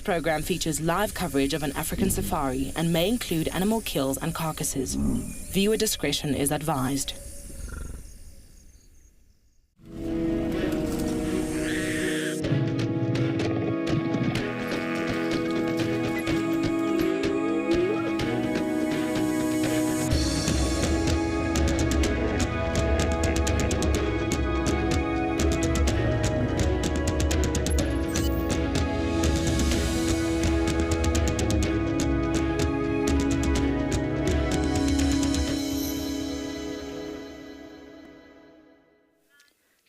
This program features live coverage of an African safari and may include animal kills and carcasses. Viewer discretion is advised.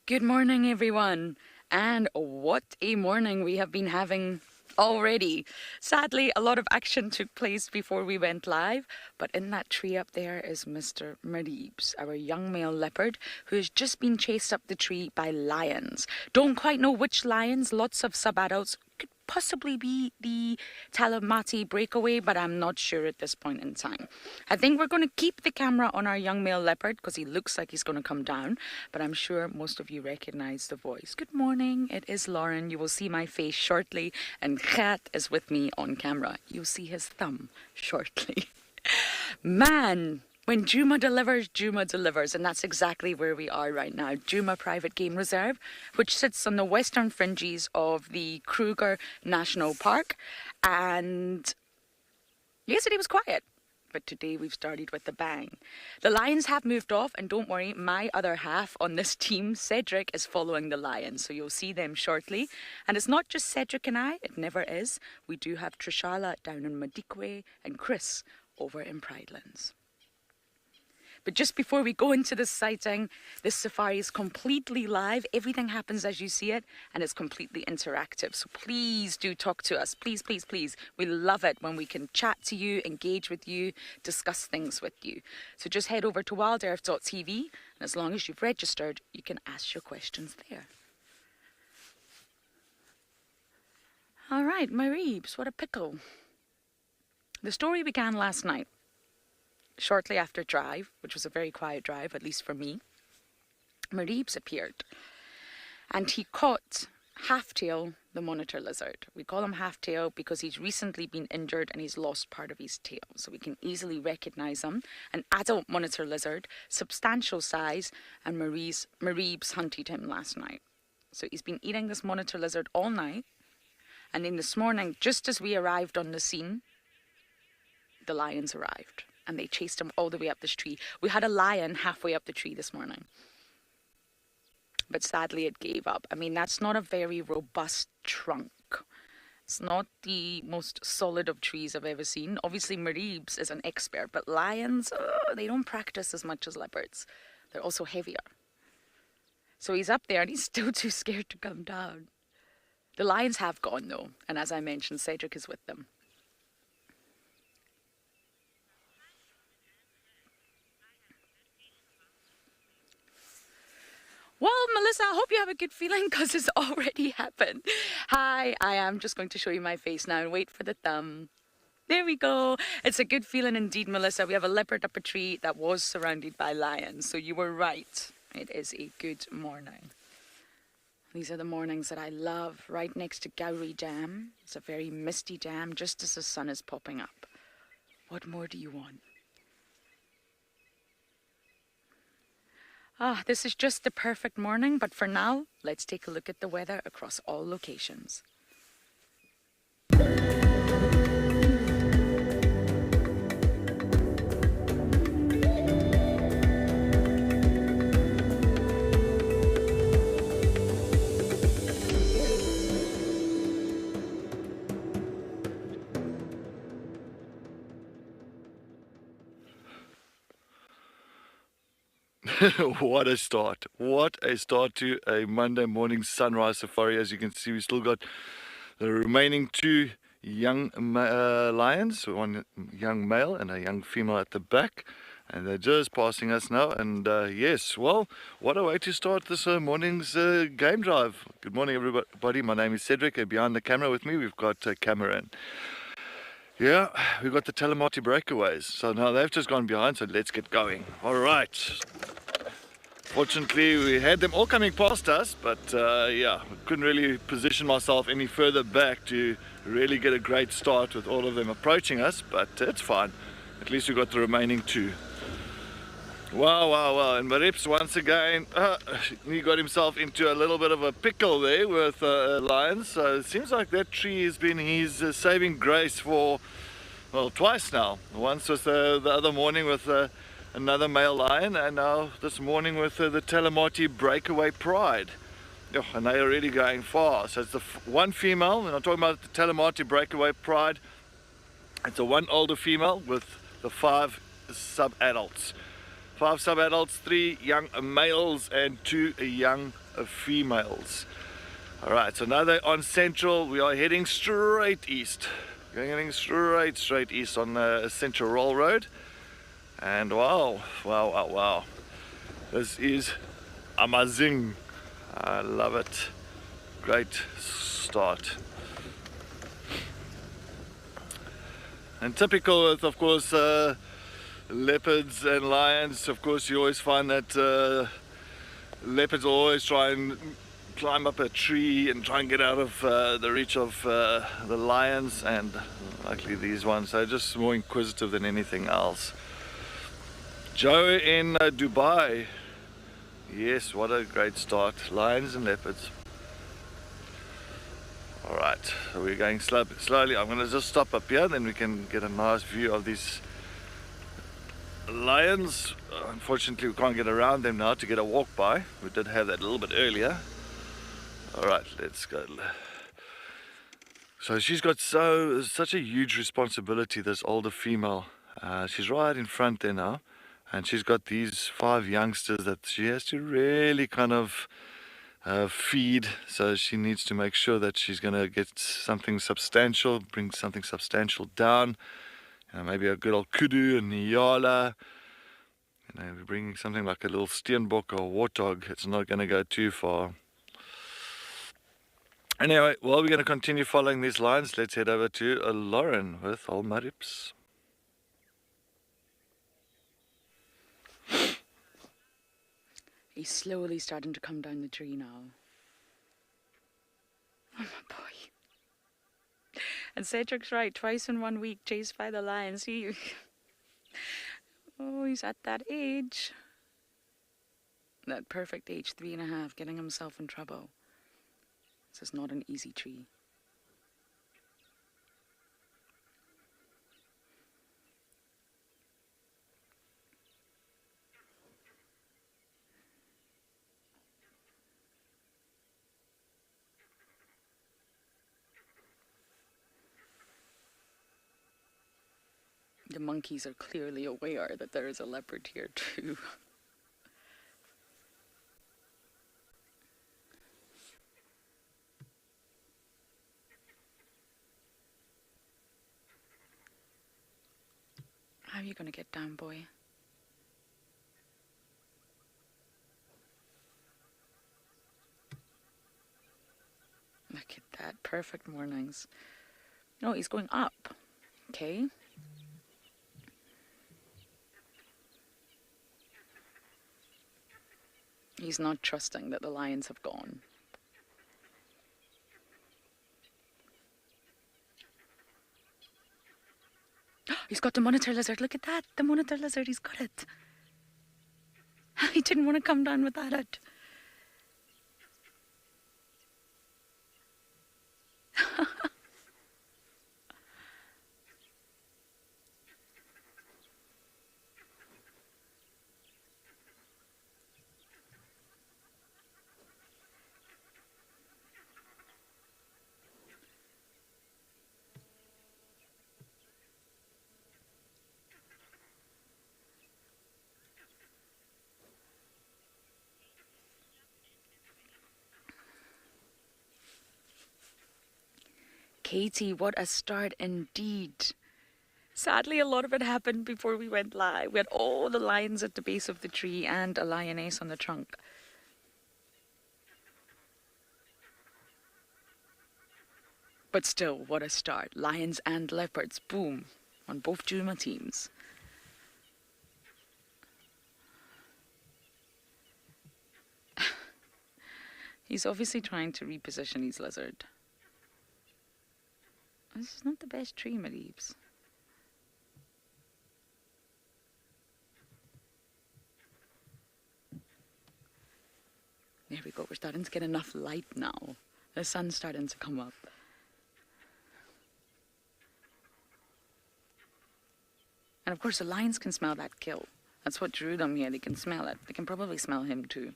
Good morning, everyone, and what a morning we have been having already. Sadly, a lot of action took place before we went live, but in that tree up there is Mr. Maribs, our young male leopard, who has just been chased up the tree by lions. Don't quite know which lions, lots of sub-adults. Could possibly be the Talamati breakaway, but I'm not sure at this point in time. I think we're going to keep the camera on our young male leopard because he looks like he's going to come down, but I'm sure most of you recognize the voice. Good morning, it is Lauren. You will see my face shortly, and Gert is with me on camera. You'll see his thumb shortly. Man, when Djuma delivers, and that's exactly where we are right now. Djuma Private Game Reserve, which sits on the western fringes of the Kruger National Park. And yesterday was quiet, but today we've started with a bang. The lions have moved off, and don't worry, my other half on this team, Cedric, is following the lions, so you'll see them shortly. And it's not just Cedric and I, it never is. We do have Trishala down in Madikwe and Chris over in Pridelands. But just before we go into this sighting, this safari is completely live. Everything happens as you see it, and it's completely interactive. So please do talk to us. Please, please, please. We love it when we can chat to you, engage with you, discuss things with you. So just head over to wildearth.tv, and as long as you've registered, you can ask your questions there. All right, Maribs, what a pickle. The story began last night. Shortly after drive, which was a very quiet drive, at least for me, Maribs appeared. And he caught Halftail, the monitor lizard. We call him Halftail because he's recently been injured and he's lost part of his tail. So we can easily recognize him. An adult monitor lizard, substantial size, and Maribs hunted him last night. So he's been eating this monitor lizard all night. And then this morning, just as we arrived on the scene, the lions arrived. And they chased him all the way up this tree. We had a lion halfway up the tree this morning. But sadly, it gave up. I mean, that's not a very robust trunk. It's not the most solid of trees I've ever seen. Obviously, Maribs is an expert, but lions, they don't practice as much as leopards. They're also heavier. So he's up there and he's still too scared to come down. The lions have gone, though. And as I mentioned, Cedric is with them. Well, Melissa, I hope you have a good feeling because it's already happened. Hi, I am just going to show you my face now and wait for the thumb. There we go. It's a good feeling indeed, Melissa. We have a leopard up a tree that was surrounded by lions. So you were right. It is a good morning. These are the mornings that I love, right next to Gowrie Dam. It's a very misty dam just as the sun is popping up. What more do you want? This is just the perfect morning, but for now, let's take a look at the weather across all locations. What a start. What a start to a Monday morning sunrise safari. As you can see, we still got the remaining two young lions, one young male and a young female at the back. And they're just passing us now. And yes, well, what a way to start this morning's game drive. Good morning, everybody. My name is Cedric. And behind the camera with me, we've got Cameron. Yeah, we've got the Talamati breakaways. So now they've just gone behind, so let's get going. All right. Fortunately, we had them all coming past us, but yeah, I couldn't really position myself any further back to really get a great start with all of them approaching us, but it's fine. At least we got the remaining two. Wow, wow, wow. And Marips, once again, he got himself into a little bit of a pickle there with lions. So it seems like that tree has been his saving grace for, well, twice now. Once was the other morning with another male lion, and now this morning with the Talamati breakaway pride. Oh, and they are really going far. So it's the one female, and I'm talking about the Talamati breakaway pride. It's a one older female with the 5 sub-adults. 5 sub-adults, 3 young males and 2 young females. Alright, so now they're on Central. We are heading straight east. We're heading straight east on Central Roll Road. And wow, wow, wow, wow. This is amazing. I love it. Great start. And typical with, of course, leopards and lions, of course, you always find that leopards always try and climb up a tree and try and get out of the reach of the lions, and luckily these ones are just more inquisitive than anything else. Joe in Dubai. Yes, what a great start. Lions and leopards. Alright, so we're going slowly. I'm going to just stop up here, then we can get a nice view of these lions. Unfortunately, we can't get around them now to get a walk by. We did have that a little bit earlier. Alright, let's go. So she's got such a huge responsibility, this older female. She's right in front there now, and she's got these 5 youngsters that she has to really kind of feed. So she needs to make sure that she's going to get something substantial, bring something substantial down. Maybe a good old kudu and nyala. We're bringing something like a little steenbok or warthog. It's not going to go too far. Anyway, while we're going to continue following these lines, let's head over to Lauren with Al Marips. He's slowly starting to come down the tree now. Oh my boy. And Cedric's right, twice in 1 week, chased by the lions. Oh, he's at that age. That perfect age, 3.5, getting himself in trouble. This is not an easy tree. The monkeys are clearly aware that there is a leopard here too. How are you going to get down, boy? Look at that. Perfect mornings. No, he's going up. Okay. He's not trusting that the lions have gone. He's got the monitor lizard. Look at that. The monitor lizard. He's got it. He didn't want to come down without it. Katie, what a start indeed. Sadly, a lot of it happened before we went live. We had all the lions at the base of the tree and a lioness on the trunk. But still, what a start. Lions and leopards, boom, on both Djuma teams. He's obviously trying to reposition his lizard. This is not the best tree, Mareebs. There we go. We're starting to get enough light now. The sun's starting to come up. And of course, the lions can smell that kill. That's what drew them here. They can smell it. They can probably smell him too.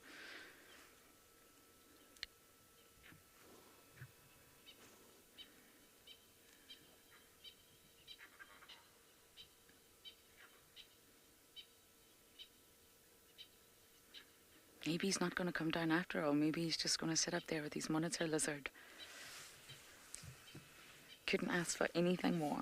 Maybe he's not going to come down after all. Maybe he's just going to sit up there with his monitor lizard. Couldn't ask for anything more.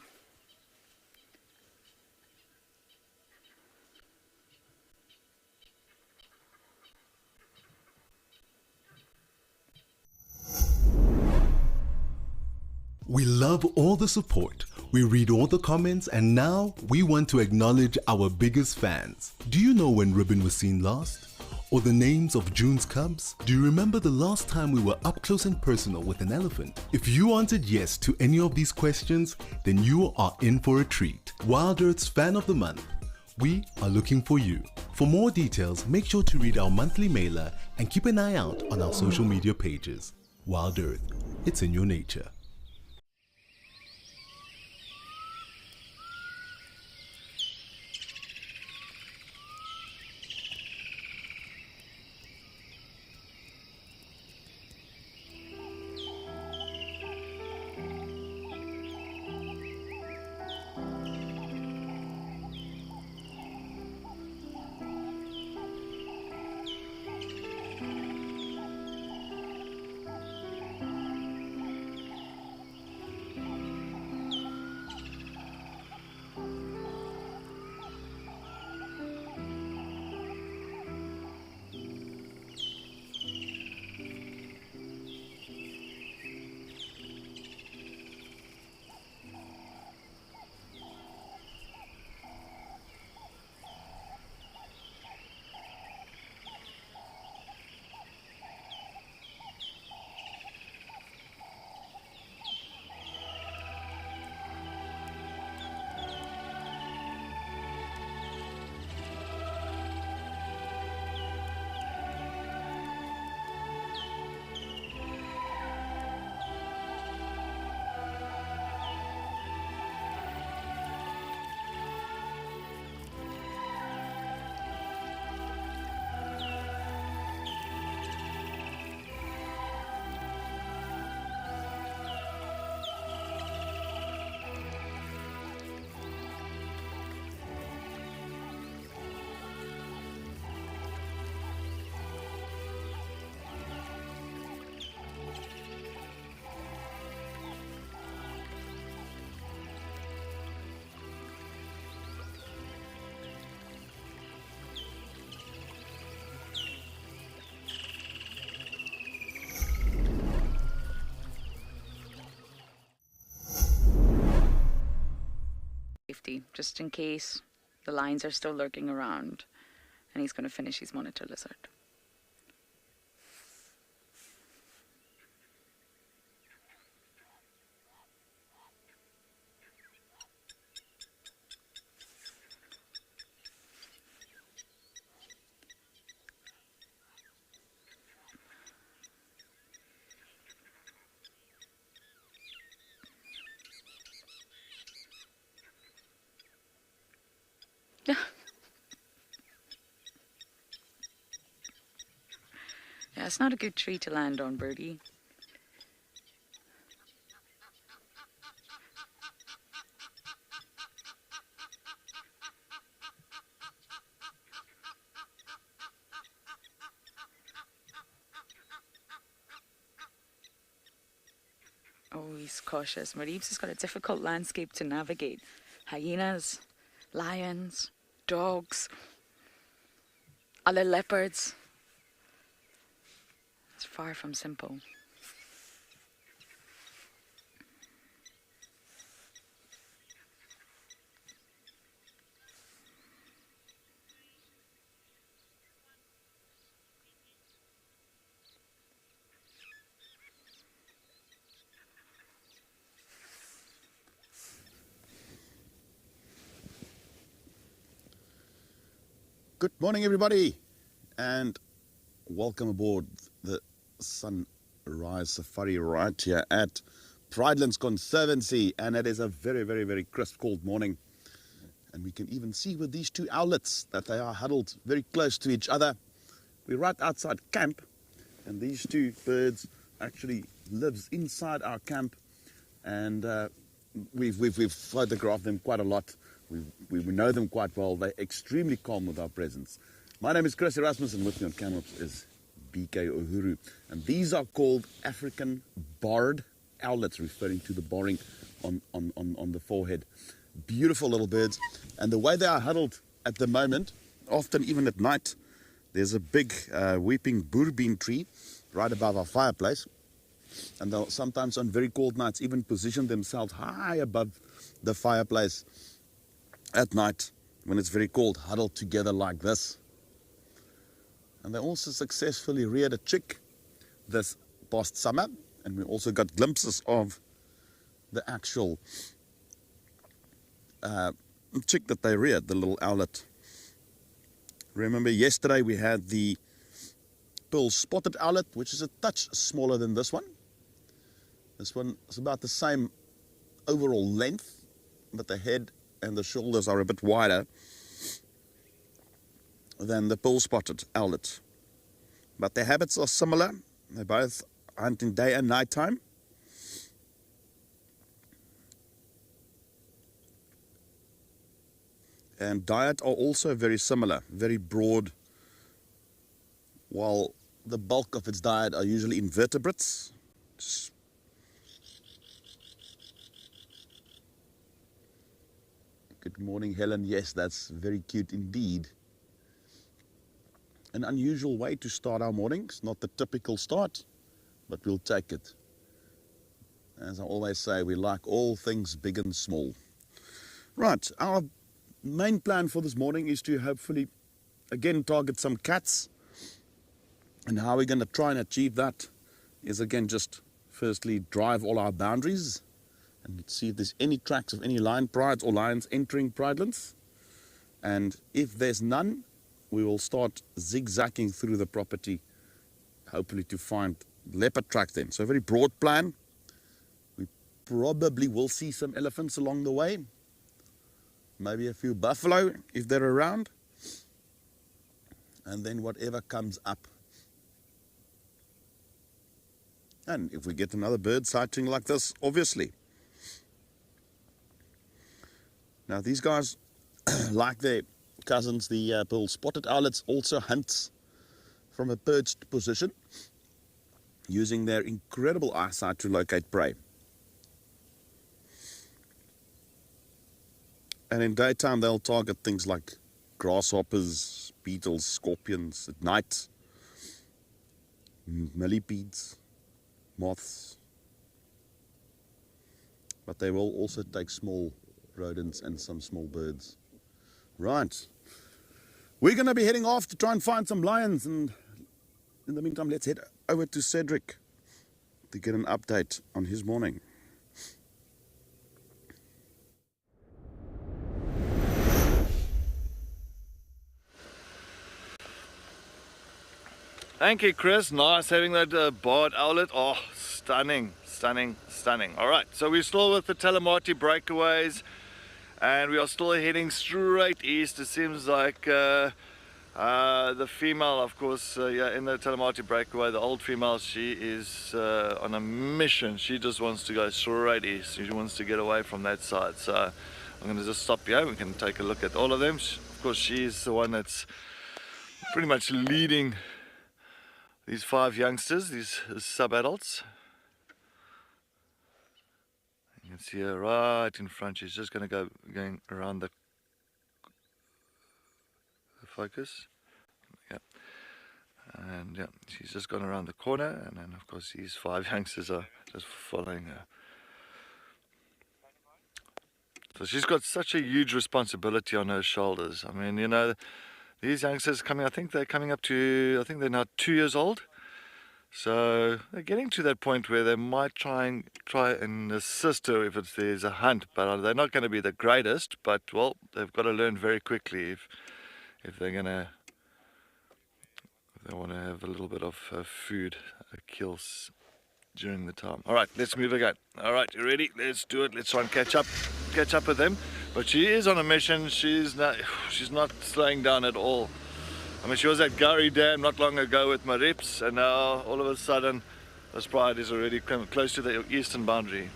We love all the support. We read all the comments, and now we want to acknowledge our biggest fans. Do you know when Ribbon was seen last? Or the names of June's cubs? Do you remember the last time we were up close and personal with an elephant? If you answered yes to any of these questions, then you are in for a treat. WildEarth's Fan of the Month. We are looking for you. For more details, make sure to read our monthly mailer and keep an eye out on our social media pages. WildEarth, it's in your nature. Safety, just in case the lions are still lurking around, and he's going to finish his monitor lizard. Yeah, it's not a good tree to land on, birdie. Oh, he's cautious. Mareebs has got a difficult landscape to navigate. Hyenas, lions, dogs, other leopards. It's far from simple. Good morning, everybody, and welcome aboard the Sunrise Safari right here at Pridelands Conservancy. And it is a very, very, very crisp, cold morning. And we can even see with these two owlets that they are huddled very close to each other. We're right outside camp, and these two birds actually lives inside our camp. And we've photographed them quite a lot. We know them quite well. They're extremely calm with our presence. My name is Chris Erasmus, and with me on camera is BK Uhuru. And these are called African barred owlets, referring to the barring on the forehead. Beautiful little birds. And the way they are huddled at the moment, often even at night, there's a big weeping boerbean tree right above our fireplace. And they'll sometimes on very cold nights even position themselves high above the fireplace at night when it's very cold, huddled together like this. And they also successfully reared a chick this past summer, and we also got glimpses of the actual chick that they reared, the little owlet. Remember yesterday we had the pearl spotted owlet, which is a touch smaller than this one. This one is about the same overall length, but the head and the shoulders are a bit wider than the pearl spotted owlet. But their habits are similar. They both hunt in day and night time. And diet are also very similar, very broad, while the bulk of its diet are usually invertebrates. Good morning, Helen. Yes, that's very cute indeed. An unusual way to start our mornings, not the typical start, but we'll take it. As I always say, we like all things big and small. Right, our main plan for this morning is to hopefully, again, target some cats. And how we're going to try and achieve that is, again, just firstly drive all our boundaries and see if there's any tracks of any lion prides or lions entering Pridelands. And if there's none, we will start zigzagging through the property, hopefully to find leopard tracks then. So a very broad plan. We probably will see some elephants along the way, maybe a few buffalo if they're around, and then whatever comes up. And if we get another bird sighting like this, obviously. Now these guys, like their cousins, the pearl spotted owlets, also hunt from a perched position, using their incredible eyesight to locate prey. And in daytime they'll target things like grasshoppers, beetles, scorpions. At night, millipedes, moths. But they will also take small rodents and some small birds. Right. We're going to be heading off to try and find some lions, and in the meantime let's head over to Cedric to get an update on his morning. Thank you, Chris. Nice having that barred owlet. Oh, stunning, stunning, stunning. All right, so we're still with the Talamati breakaways, and we are still heading straight east. It seems like the female, of course, yeah, in the Talamati breakaway, the old female, she is on a mission. She just wants to go straight east. She wants to get away from that side. So I'm going to just stop here. We can take a look at all of them. Of course, she's the one that's pretty much leading these 5 youngsters, these sub-adults. You can see her right in front. She's just going to going around the focus. Yeah. And yeah, she's just gone around the corner, and then of course these 5 youngsters are just following her. So she's got such a huge responsibility on her shoulders. I mean, you know, these youngsters coming, I think they're coming up to, I think they're now 2 years old. So they're getting to that point where they might try and assist her if there's a hunt, but they're not going to be the greatest. But well, they've got to learn very quickly. if they want to have a little bit of food, kills during the time. All right, let's move again. All right, you ready? Let's do it. Let's try and catch up with them. But she is on a mission. She's not slowing down at all. I mean, she was at Gowrie Dam not long ago with my reps, and now all of a sudden this pride is already close to the eastern boundary.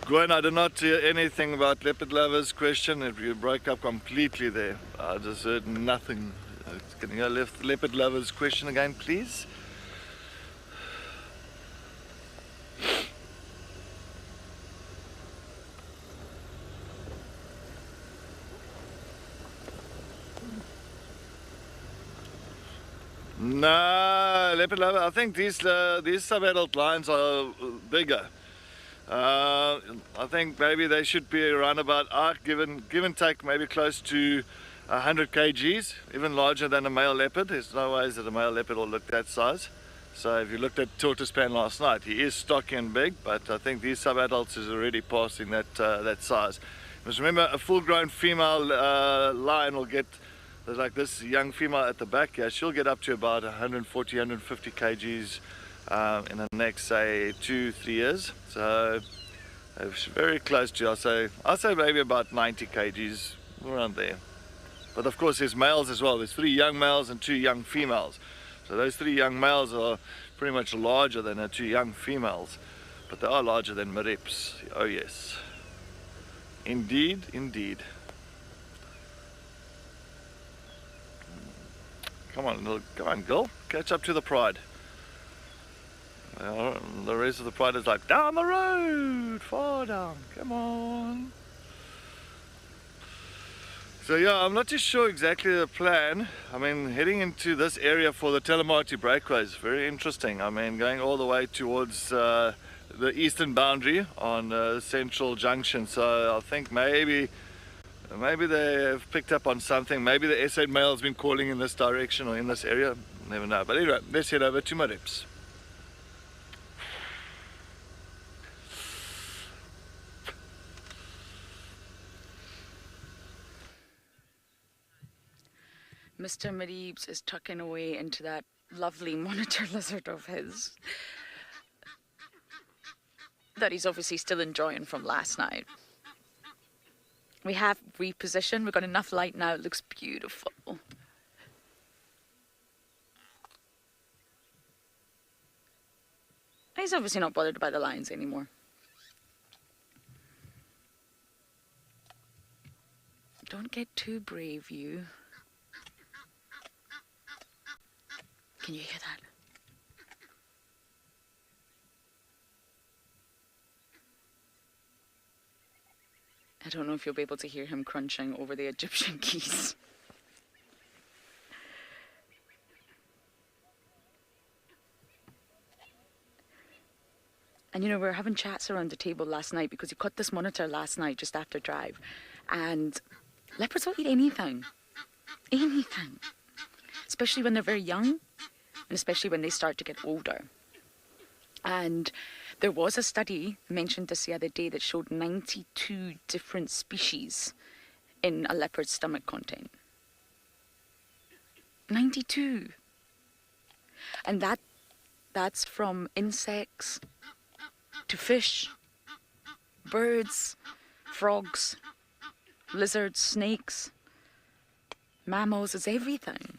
Gwen, I did not hear anything about leopard lovers question. You broke up completely there. I just heard nothing. Can you go leopard lovers question again, please? No, leopard lover. I think these sub-adult lions are bigger. I think maybe they should be around about, give and take, maybe close to 100 kgs, even larger than a male leopard. There's no ways that a male leopard will look that size. So if you looked at Tortoise Pan last night, he is stocky and big, but I think these sub-adults is already passing that size. Because remember, a full-grown female lion will get, like this young female at the back here, she'll get up to about 140, 150 kgs in the next, say, 2-3 years. So it's very close to, I'll say maybe about 90 kgs, around there. But of course there's males as well. There's 3 young males and 2 young females. So those 3 young males are pretty much larger than the 2 young females. But they are larger than Marips. Oh yes. Indeed, indeed. Come on, girl. Catch up to the pride. The rest of the pride is like, down the road, far down, come on. So yeah, I'm not too sure exactly the plan. I mean, heading into this area for the Telemati breakaway is very interesting. I mean, going all the way towards the eastern boundary on Central Junction. So I think maybe they have picked up on something. Maybe the S8 male has been calling in this direction or in this area. Never know. But anyway, let's head over to my reps. Mr. Marips is tucking away into that lovely monitor lizard of his that he's obviously still enjoying from last night. We have repositioned. We've got enough light now. It looks beautiful. He's obviously not bothered by the lions anymore. Don't get too brave, you. Can you hear that? I don't know if you'll be able to hear him crunching over the Egyptian keys. And you know, we were having chats around the table last night because he caught this monitor last night just after drive. And leopards will eat anything. Anything. Especially when they're very young. And especially when they start to get older. And there was a study mentioned this the other day that showed 92 different species in a leopard's stomach content. 92. And that's from insects to fish, birds, frogs, lizards, snakes, mammals, it's everything.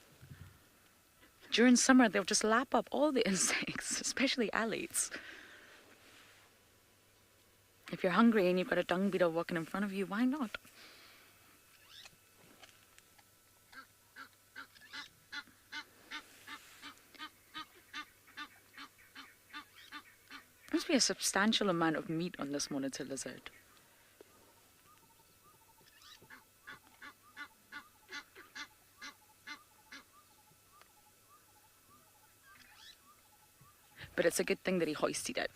During summer, they'll just lap up all the insects, especially alates. If you're hungry and you've got a dung beetle walking in front of you, why not? There must be a substantial amount of meat on this monitor lizard. But it's a good thing that he hoisted it.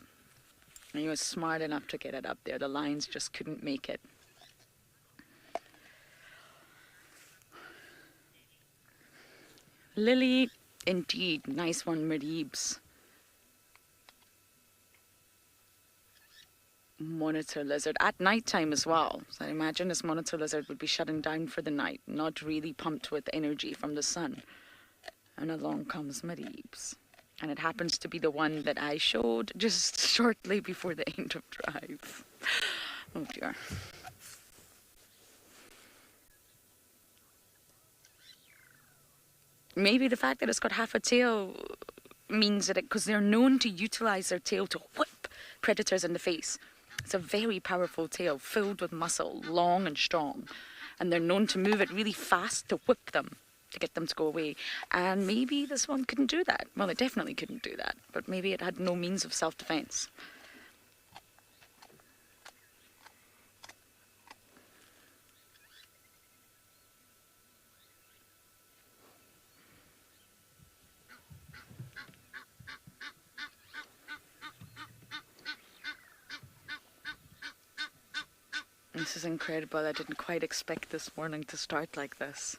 And he was smart enough to get it up there. The lions just couldn't make it. Lily, indeed, nice one, Marips. monitor lizard at night time as well. So I imagine this monitor lizard would be shutting down for the night, not really pumped with energy from the sun. And along comes Mareebs. And it happens to be the one that I showed just shortly before the end of drive. Oh dear. Maybe the fact that it's got half a tail means that because they're known to utilize their tail to whip predators in the face. It's a very powerful tail filled with muscle, long and strong. And they're known to move it really fast to whip them, to get them to go away. And maybe this one couldn't do that. Well, it definitely couldn't do that, but maybe it had no means of self-defense. This is incredible. I didn't quite expect this morning to start like this.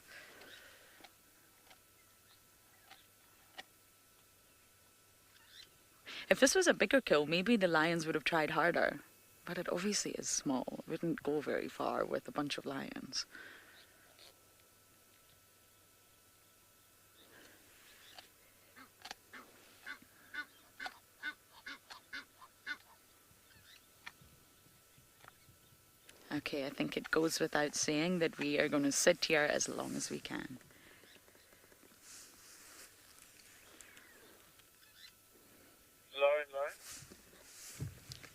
If this was a bigger kill, maybe the lions would have tried harder. But it obviously is small. It wouldn't go very far with a bunch of lions. Okay, I think it goes without saying that we are going to sit here as long as we can.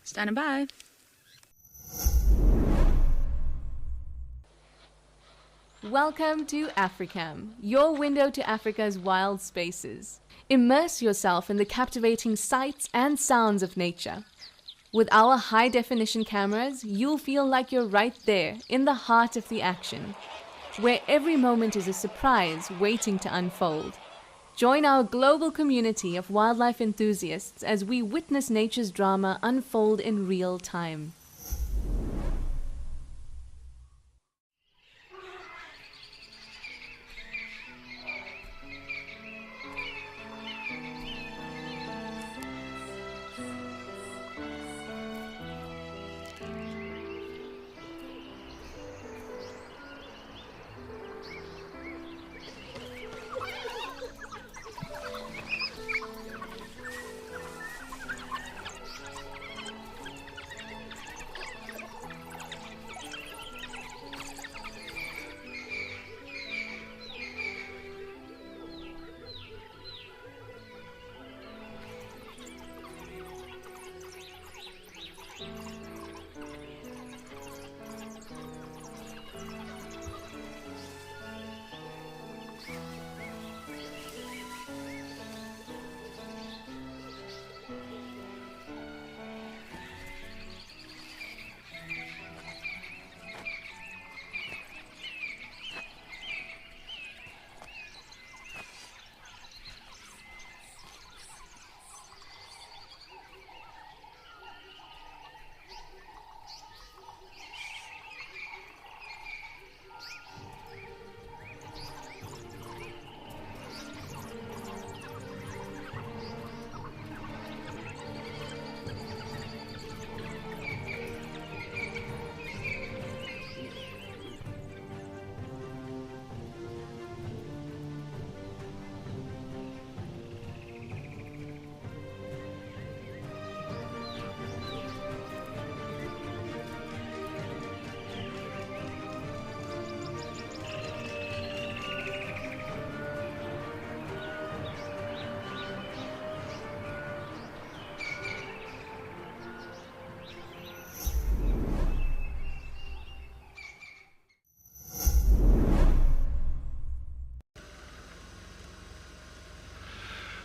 Standing by. Welcome to Africam, your window to Africa's wild spaces. Immerse yourself in the captivating sights and sounds of nature. With our high-definition cameras, you'll feel like you're right there, in the heart of the action, where every moment is a surprise waiting to unfold. Join our global community of wildlife enthusiasts as we witness nature's drama unfold in real time.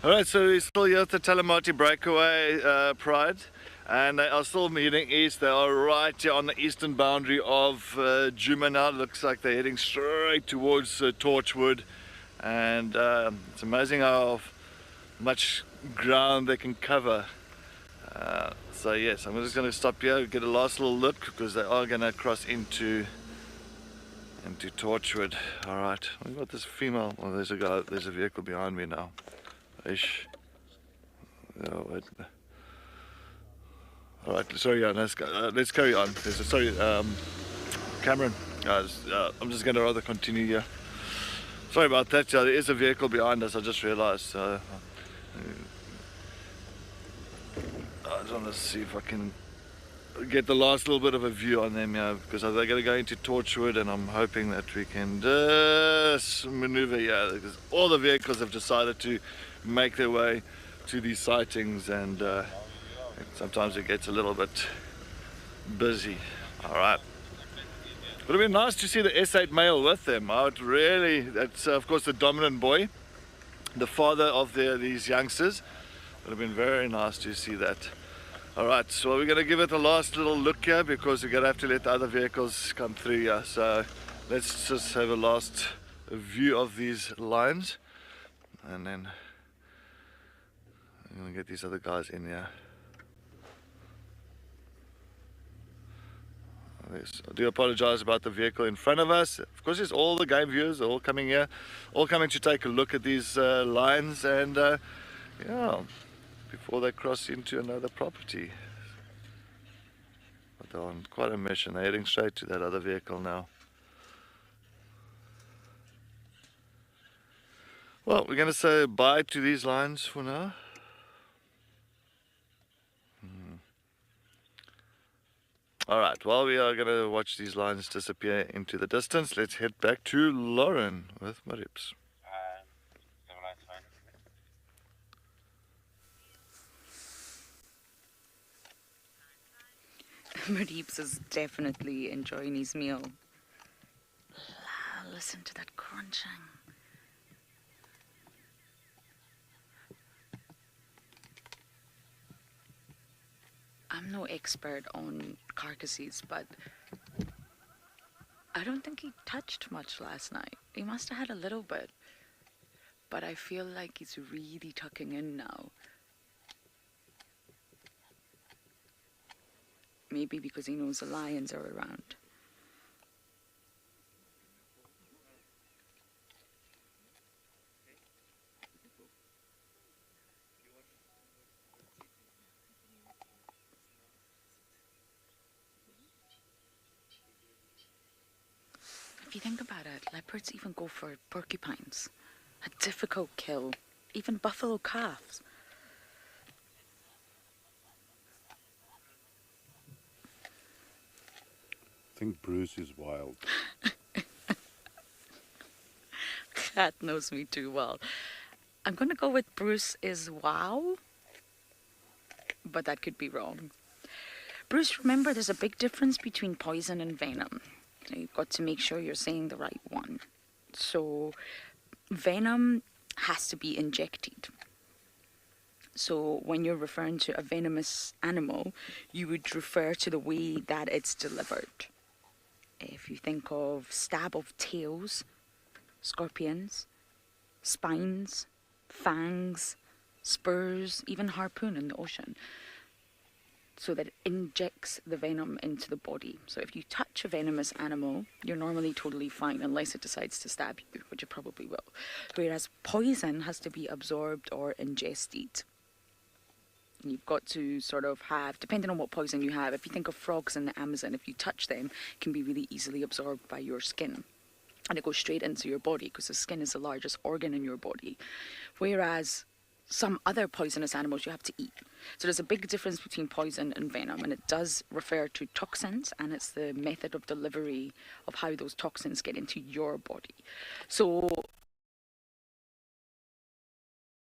Alright, so we're still here at the Talamati Breakaway Pride, and they are still heading east. They are right here on the eastern boundary of Djuma now. It looks like they're heading straight towards Torchwood, and it's amazing how much ground they can cover. So yes, I'm just going to stop here, get a last little look, because they are going to cross into Torchwood. Alright, we've got this female. Oh, there's a guy, there's a vehicle behind me now. Ish. Oh, All right, sorry, yeah, let's carry on. Sorry, Cameron, I'm just going to rather continue here. Sorry about that, there is a vehicle behind us, I just realized. I just want to see if I can get the last little bit of a view on them, yeah, because they're going to go into Torchwood, and I'm hoping that we can just maneuver here, because all the vehicles have decided to make their way to these sightings, and sometimes it gets a little bit busy. All right. Would have been nice to see the S8 male with them. I would really, that's of course the dominant boy, the father of these youngsters. Would have been very nice to see that. All right, so we're going to give it a last little look here, because we're going to have to let the other vehicles come through here. So let's just have a last view of these lines, and then I'm going to get these other guys in here. Yes, I do apologize about the vehicle in front of us. Of course, it's all the game viewers are all coming here, all coming to take a look at these lines, and yeah, before they cross into another property. But they're on quite a mission. They're heading straight to that other vehicle now. Well, we're going to say bye to these lines for now. Alright, while we are going to watch these lines disappear into the distance, let's head back to Lauren with Marips. Marips is definitely enjoying his meal. Listen to that crunching. I'm no expert on carcasses, but I don't think he touched much last night. He must have had a little bit, but I feel like he's really tucking in now. Maybe because he knows the lions are around. If you think about it, leopards even go for porcupines. A difficult kill. Even buffalo calves. I think Bruce is wild. Cat knows me too well. I'm gonna go with Bruce is wow, but that could be wrong. Bruce, remember there's a big difference between poison and venom. So you've got to make sure you're saying the right one. So venom has to be injected. So when you're referring to a venomous animal, you would refer to the way that it's delivered. If you think of stab of tails, scorpions, spines, fangs, spurs, even harpoon in the ocean. So that it injects the venom into the body. So if you touch a venomous animal, you're normally totally fine unless it decides to stab you, which it probably will. Whereas poison has to be absorbed or ingested. You've got to sort of have, depending on what poison you have, if you think of frogs in the Amazon, if you touch them, it can be really easily absorbed by your skin. And it goes straight into your body because the skin is the largest organ in your body. Whereas some other poisonous animals you have to eat. So there's a big difference between poison and venom, and it does refer to toxins, and it's the method of delivery of how those toxins get into your body. So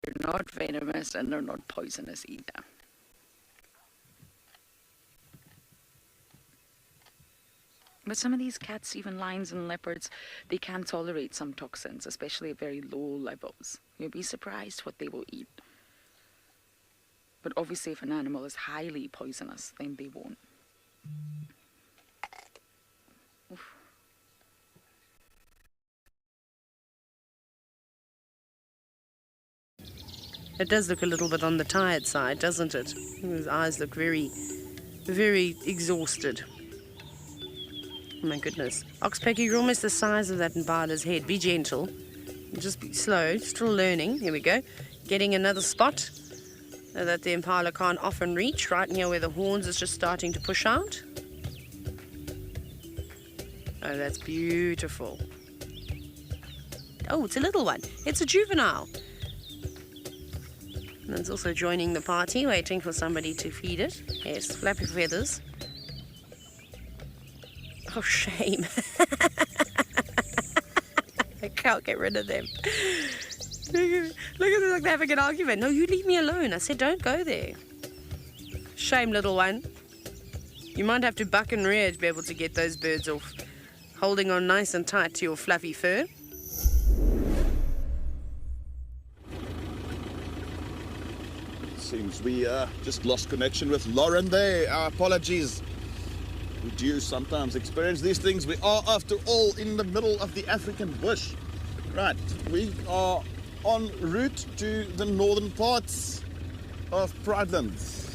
they're not venomous and they're not poisonous either. But some of these cats, even lions and leopards, they can tolerate some toxins, especially at very low levels. You'll be surprised what they will eat. But obviously if an animal is highly poisonous, then they won't. Oof. It does look a little bit on the tired side, doesn't it? His eyes look very, very exhausted. Oh my goodness. Oxpecker, you're almost the size of that Mbala's head. Be gentle. Just be slow. Still learning. Here we go. Getting another spot. that the impala can't often reach, right near where the horns is just starting to push out. Oh, that's beautiful. Oh, it's a little one. It's a juvenile. And it's also joining the party, waiting for somebody to feed it. Yes, flappy feathers. Oh, shame. I can't get rid of them. Look at them, like they're having an argument. No, you leave me alone. I said, don't go there. Shame, little one. You might have to buck and rear to be able to get those birds off. Holding on nice and tight to your fluffy fur. Seems we just lost connection with Lauren there. Our apologies. We do sometimes experience these things. We are, after all, in the middle of the African bush. Right, we are en route to the northern parts of Pridelands.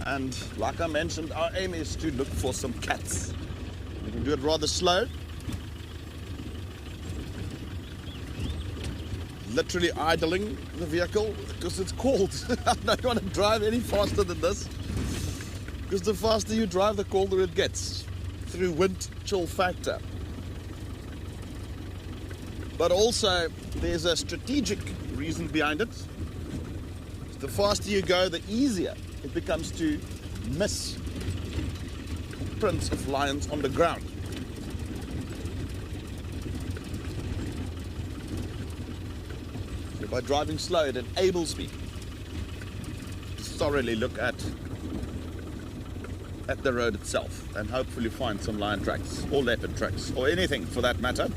And like I mentioned, our aim is to look for some cats. We can do it rather slow. Literally idling the vehicle because it's cold. I don't want to drive any faster than this, because the faster you drive, the colder it gets through wind chill factor. But also there's a strategic reason behind it. The faster you go, the easier it becomes to miss prints of lions on the ground. So by driving slow, it enables me to thoroughly look at the road itself and hopefully find some lion tracks or leopard tracks or anything for that matter.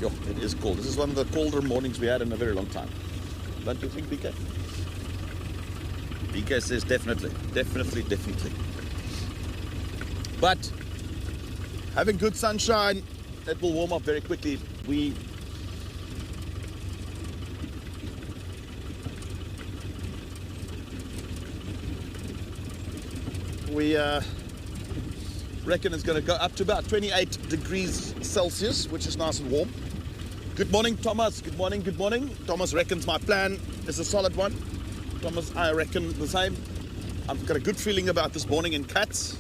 Yo, it is cold. This is one of the colder mornings we had in a very long time. Don't you think, BK? BK says definitely. But having good sunshine, it will warm up very quickly. We reckon it's going to go up to about 28 degrees Celsius, which is nice and warm. Good morning, Thomas. Good morning. Thomas reckons my plan is a solid one. Thomas, I reckon the same. I've got a good feeling about this morning in cats,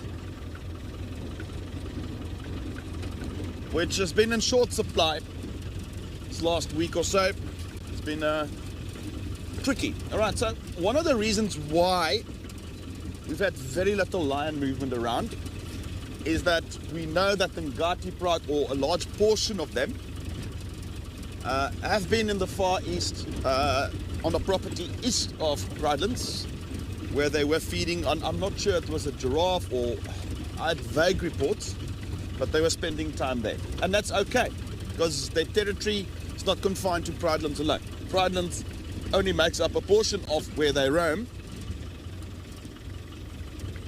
which has been in short supply this last week or so. It's been tricky. All right, so one of the reasons why we've had very little lion movement around is that we know that the Ngati Pride, or a large portion of them, have been in the Far East, on the property east of Pridelands, where they were feeding on, I'm not sure it was a giraffe, or I had vague reports, but they were spending time there. And that's okay, because their territory is not confined to Pridelands alone. Pridelands only makes up a portion of where they roam,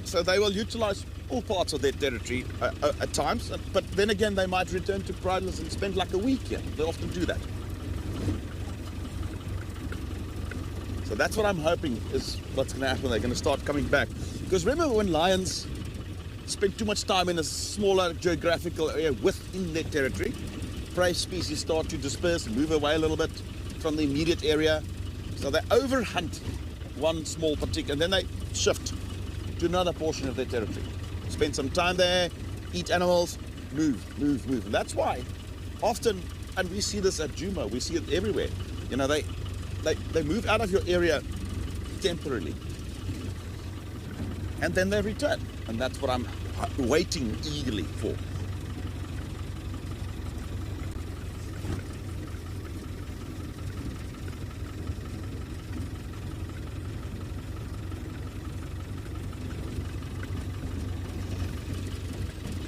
so they will utilize all parts of their territory at times, but then again they might return to Pridelands and spend like a week here. They often do that. So that's what I'm hoping is what's going to happen. They're going to start coming back. Because remember, when lions spend too much time in a smaller geographical area within their territory, prey species start to disperse and move away a little bit from the immediate area. So they overhunt one small particular, and then they shift to another portion of their territory. Spend some time there, eat animals, move. And that's why often, and we see this at Djuma, we see it everywhere, you know, they move out of your area temporarily and then they return. And that's what I'm waiting eagerly for.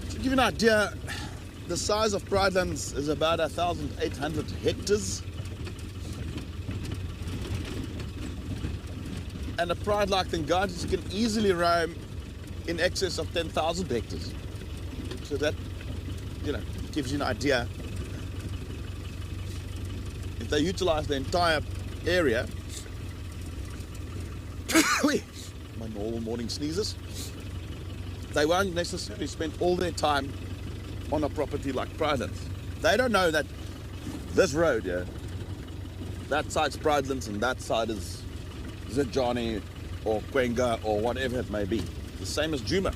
To give you an idea, the size of Pridelands is about 1,800 hectares. And a pride like the Ngati can easily roam in excess of 10,000 hectares. So that, you know, gives you an idea. If they utilize the entire area, my normal morning sneezes, they won't necessarily spend all their time on a property like Pridelands. They don't know that this road here That side's Pridelands and that side is Zijani or Kwenga or whatever it may be. The same as Djuma.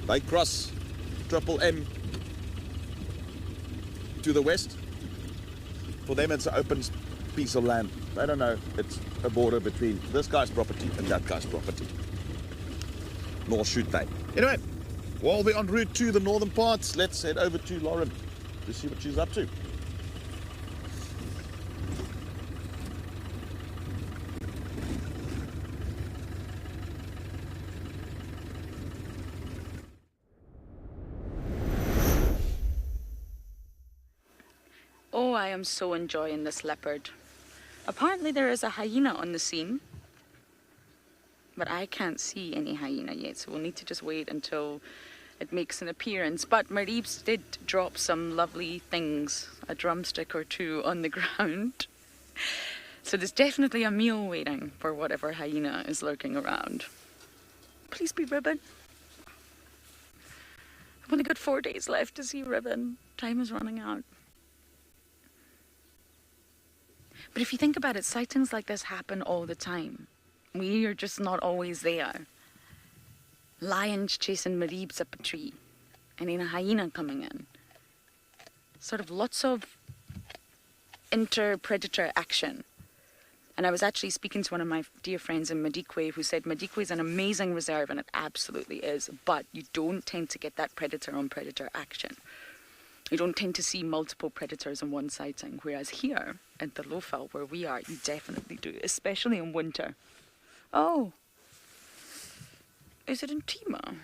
They cross Triple M to the west. For them it's an open piece of land. They don't know it's a border between this guy's property and that guy's property. Nor should they. Anyway, while we're en route to the northern parts, let's head over to Lauren to see what she's up to. Oh, I am so enjoying this leopard. Apparently there is a hyena on the scene, but I can't see any hyena yet, so we'll need to just wait until it makes an appearance. But Mariebs did drop some lovely things, a drumstick or two on the ground. So there's definitely a meal waiting for whatever hyena is lurking around. Please be Ribbon. I've only got 4 days left to see Ribbon. Time is running out. But if you think about it, sightings like this happen all the time. We are just not always there. Lions chasing Mariebs up a tree, and then a hyena coming in. Sort of lots of inter-predator action. And I was actually speaking to one of my dear friends in Madikwe who said Madikwe is an amazing reserve, and it absolutely is, but you don't tend to get that predator-on-predator action. You don't tend to see multiple predators in one sighting, whereas here at the Lowveld where we are, you definitely do, especially in winter. Oh, is it in Tima?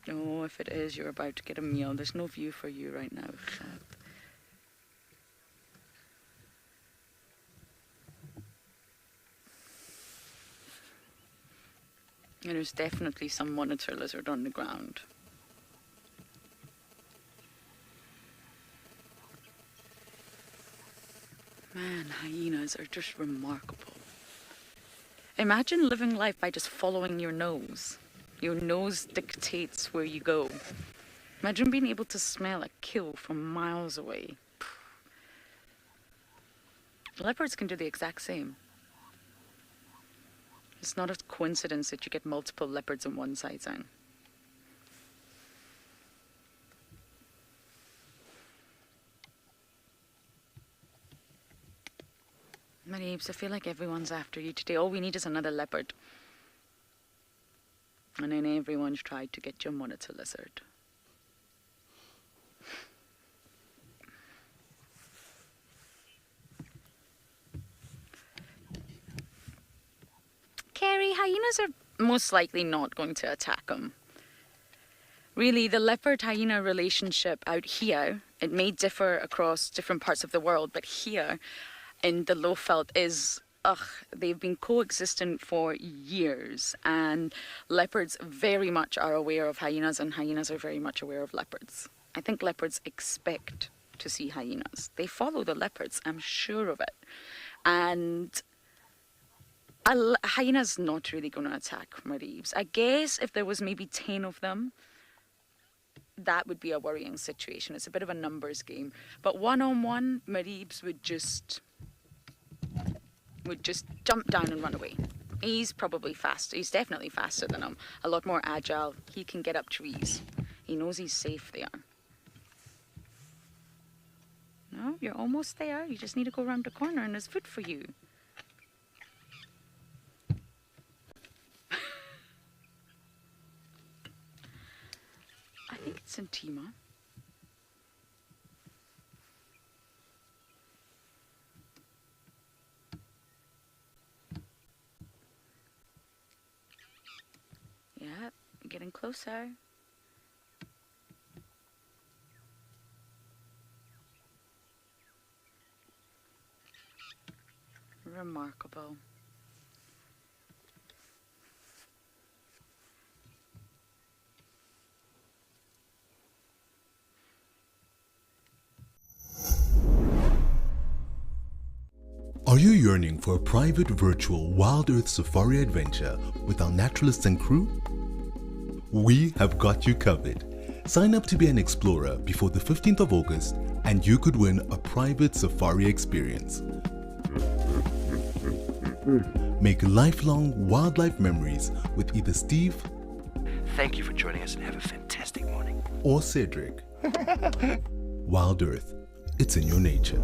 No, if it is, you're about to get a meal. There's no view for you right now. And there's definitely some monitor lizard on the ground. Man, hyenas are just remarkable. Imagine living life by just following your nose. Your nose dictates where you go. Imagine being able to smell a kill from miles away. Leopards can do the exact same. It's not a coincidence that you get multiple leopards in one sighting. Mariebs, I feel like everyone's after you today. All we need is another leopard. And then everyone's tried to get your monitor lizard. Carrie, hyenas are most likely not going to attack him. Really, the leopard-hyena relationship out here, it may differ across different parts of the world, but here in the Lowveld is, they've been coexisting for years, and leopards very much are aware of hyenas, and hyenas are very much aware of leopards. I think leopards expect to see hyenas. They follow the leopards, I'm sure of it. And a hyena's not really going to attack Mariebs. I guess if there was maybe 10 of them, that would be a worrying situation. It's a bit of a numbers game. But one-on-one, Mariebs would just jump down and run away. He's probably faster. He's definitely faster than him. A lot more agile. He can get up trees. He knows he's safe there. No, you're almost there. You just need to go around the corner and there's food for you. I think it's in Tima. Yep, getting closer. Remarkable. Are you yearning for a private virtual WildEarth safari adventure with our naturalists and crew? We have got you covered. Sign up to be an explorer before the 15th of August and you could win a private safari experience. Make lifelong wildlife memories with either Steve Thank you for joining us and have a fantastic morning. or Cedric. Wild Earth, it's in your nature.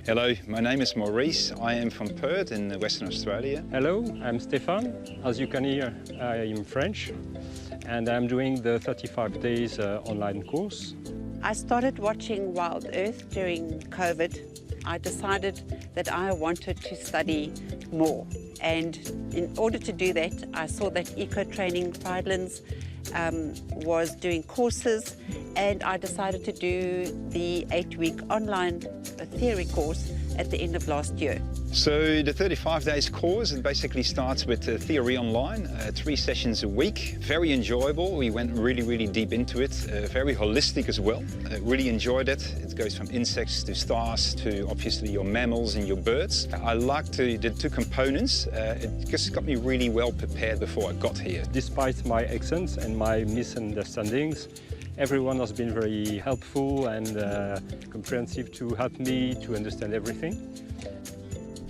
Hello, my name is Maurice. I am from Perth in Western Australia. Hello, I'm Stéphane. As you can hear, I am French and I'm doing the 35 days online course. I started watching WildEarth during COVID. I decided that I wanted to study more, and in order to do that, I saw that Eco Training Friedlands was doing courses, and I decided to do the 8-week online theory course at the end of last year. So the 35 days course, it basically starts with theory online, 3 sessions a week. Very enjoyable. We went really deep into it. Very holistic as well. Really enjoyed it. It goes from insects to stars to obviously your mammals and your birds. I liked the 2 components. It just got me really well prepared before I got here. Despite my accents and my misunderstandings, everyone has been very helpful and comprehensive to help me to understand everything.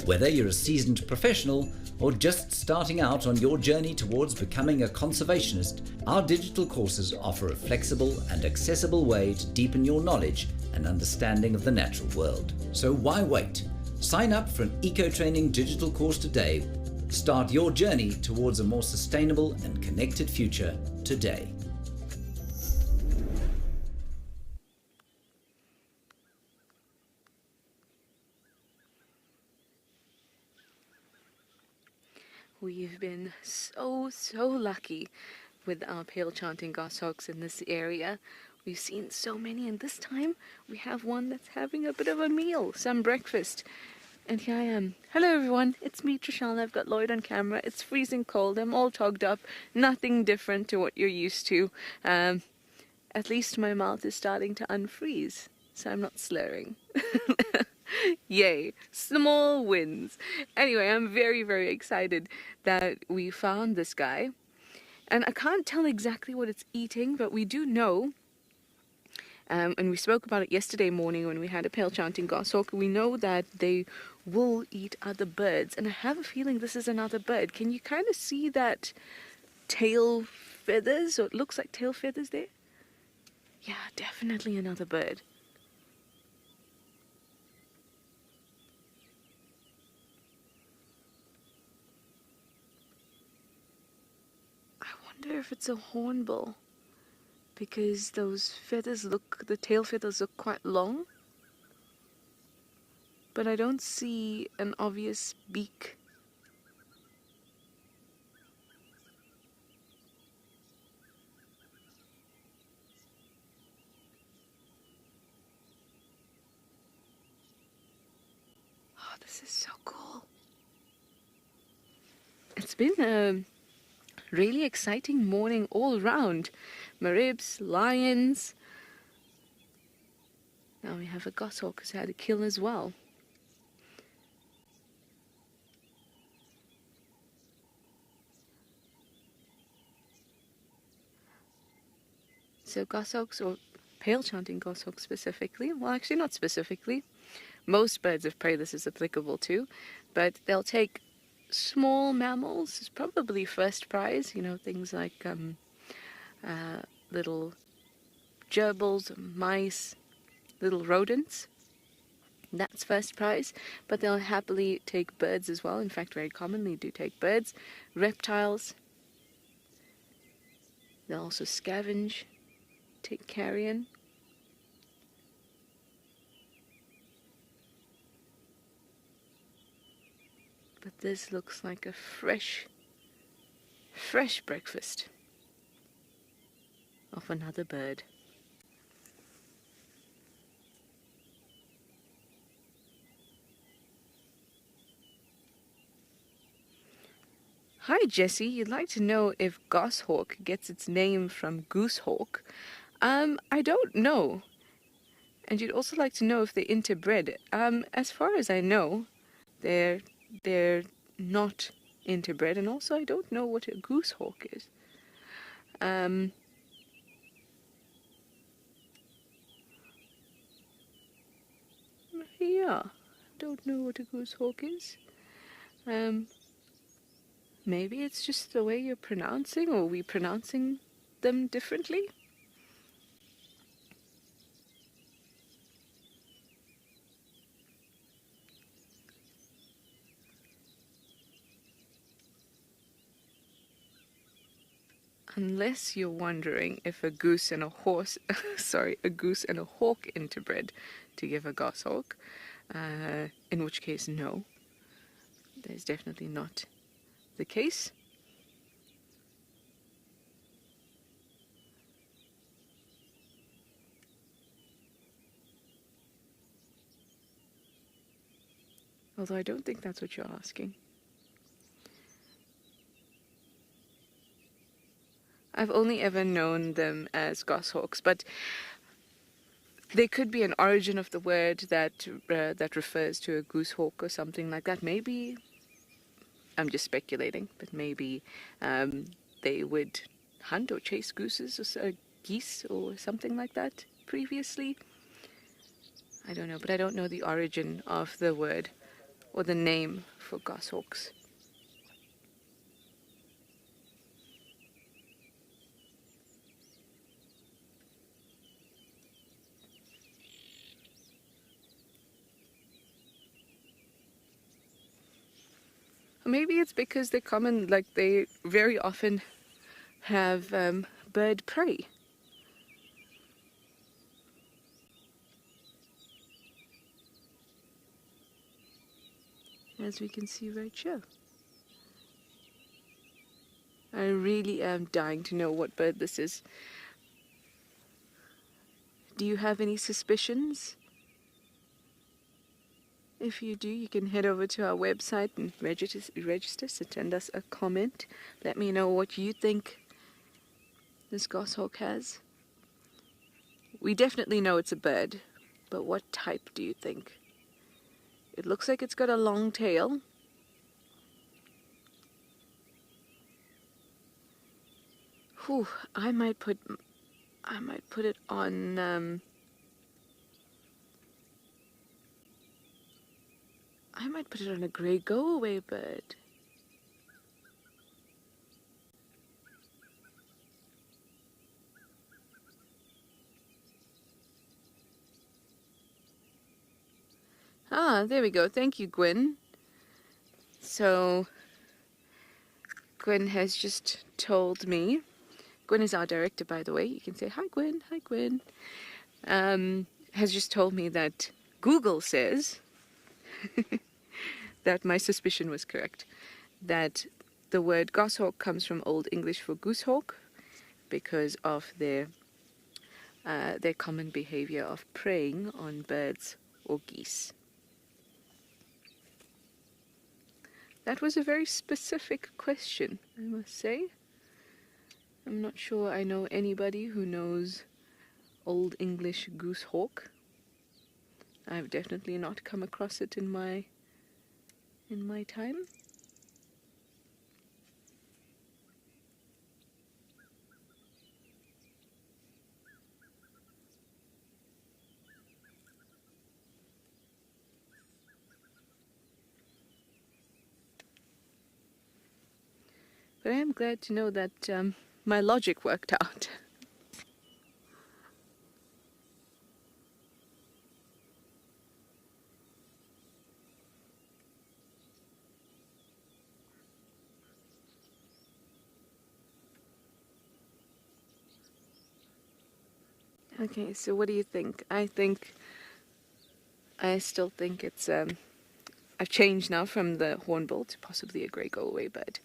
Whether you're a seasoned professional or just starting out on your journey towards becoming a conservationist, our digital courses offer a flexible and accessible way to deepen your knowledge and understanding of the natural world. So why wait? Sign up for an eco-training digital course today. Start your journey towards a more sustainable and connected future today. We've been so lucky with our pale chanting goshawks in this area. We've seen so many, and this time we have one that's having a bit of a meal, some breakfast. And here I am. Hello everyone, it's me Trishana. I've got Lloyd on camera. It's freezing cold, I'm all togged up. Nothing different to what you're used to. At least my mouth is starting to unfreeze, so I'm not slurring. Yay, small wins. Anyway, I'm very excited that we found this guy. And I can't tell exactly what it's eating, but we do know, and we spoke about it yesterday morning when we had a pale chanting goshawk, we know that they will eat other birds. And I have a feeling this is another bird. Can you kind of see that tail feathers, or it looks like tail feathers there? Yeah, definitely another bird. I wonder if it's a hornbill. because the tail feathers look quite long, but I don't see an obvious beak. Oh, this is so cool. It's been a really exciting morning all round. Maribs, lions. Now we have a goshawk who's had a kill as well. So goshawks, or pale chanting goshawks specifically, well actually not specifically, most birds of prey this is applicable to, but they'll take small mammals, is probably first prize, things like little gerbils, mice, little rodents. That's first prize, but they'll happily take birds as well. In fact, very commonly do take birds, reptiles. They'll also scavenge, take carrion. But this looks like a fresh breakfast of another bird. Hi Jessie, you'd like to know if goshawk gets its name from goosehawk. I don't know. And you'd also like to know if they're interbred. As far as I know, they're not interbred, and also I don't know what a goosehawk is. Yeah, don't know what a goosehawk is. Maybe it's just the way you're pronouncing, or we pronouncing them differently. Unless you're wondering if a goose and a horse, a goose and a hawk interbred to give a goshawk, in which case no, that is definitely not the case. Although I don't think that's what you're asking. I've only ever known them as goshawks, but there could be an origin of the word that refers to a goosehawk or something like that. Maybe, I'm just speculating, but maybe they would hunt or chase gooses or geese or something like that previously. I don't know, but I don't know the origin of the word or the name for goshawks. Maybe it's because they're common, like they very often have bird prey. As we can see right here. I really am dying to know what bird this is. Do you have any suspicions? If you do, you can head over to our website and register, send us a comment. Let me know what you think this goshawk has. We definitely know it's a bird, but what type do you think? It looks like it's got a long tail. Whew, I might put it on I might put it on a grey go-away bird. Ah, there we go. Thank you, Gwen. So, Gwen has just told me, Gwen is our director, by the way. You can say, hi, Gwen. Hi, Gwen. Has just told me that Google says that my suspicion was correct. That the word goshawk comes from Old English for goosehawk because of their common behavior of preying on birds or geese. That was a very specific question, I must say. I'm not sure I know anybody who knows Old English goosehawk. I've definitely not come across it in my time. But I am glad to know that my logic worked out. Okay, so what do you think? I still think it's I've changed now from the hornbill to possibly a grey go-away bird.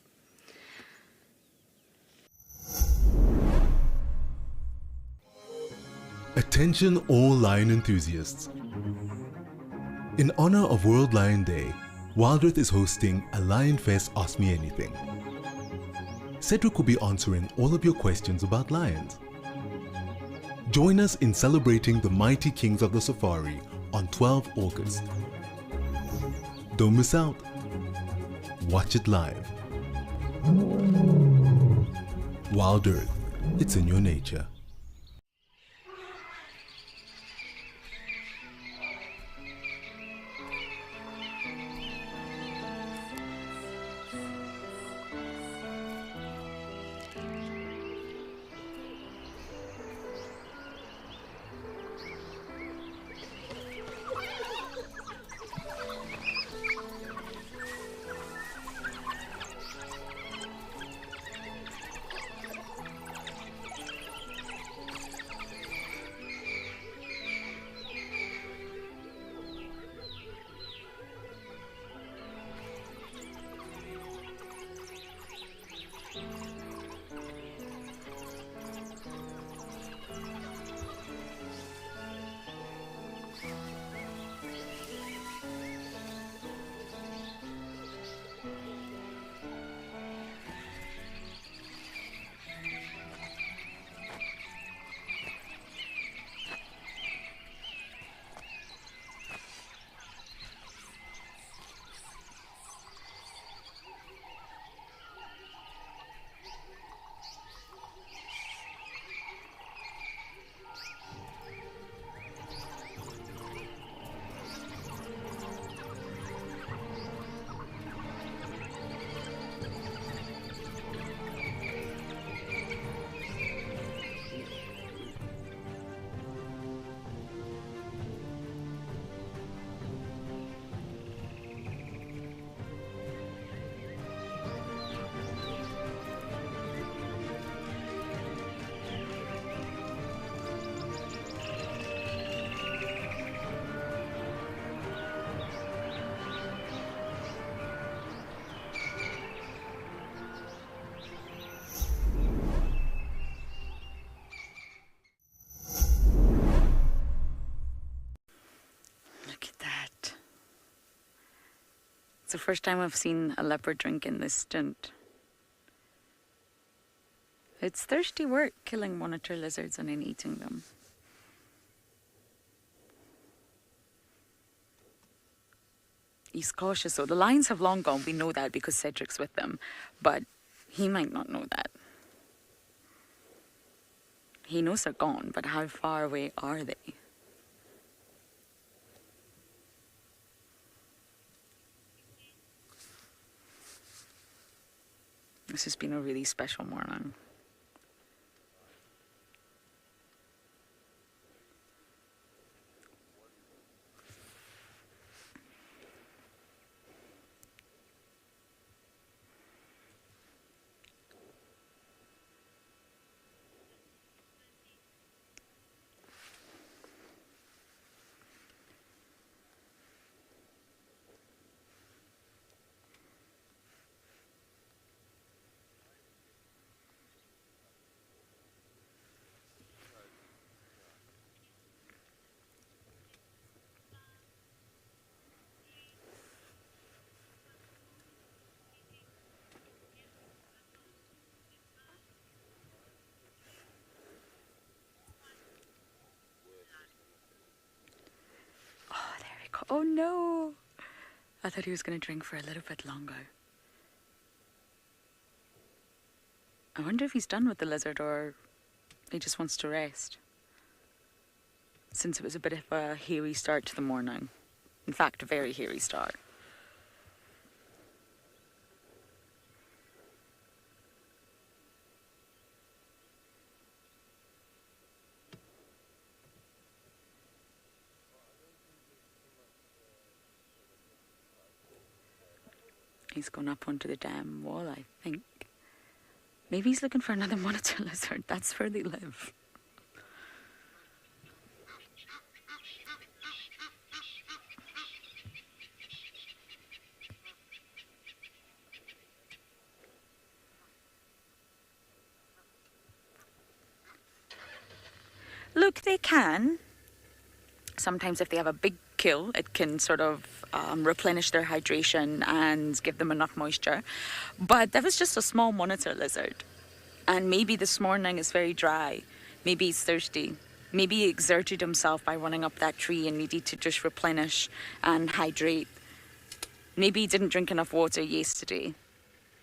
Attention all lion enthusiasts. In honor of World Lion Day, WildEarth is hosting a Lion Fest Ask Me Anything. Cedric will be answering all of your questions about lions. Join us in celebrating the mighty kings of the safari on 12 August. Don't miss out. Watch it live. WildEarth, it's in your nature. It's the first time I've seen a leopard drink in this stint. It's thirsty work killing monitor lizards and then eating them. He's cautious, so the lions have long gone. We know that because Cedric's with them, but he might not know that. He knows they're gone, but how far away are they? This has been a really special morning. Oh no! I thought he was going to drink for a little bit longer. I wonder if he's done with the lizard or he just wants to rest. Since it was a bit of a hairy start to the morning. In fact, a very hairy start. He's gone up onto the dam wall, I think. Maybe he's looking for another monitor lizard. That's where they live. Look, they can. Sometimes if they have a big kill, it can sort of replenish their hydration and give them enough moisture. But that was just a small monitor lizard. And maybe this morning is very dry. Maybe he's thirsty. Maybe he exerted himself by running up that tree and needed to just replenish and hydrate. Maybe he didn't drink enough water yesterday.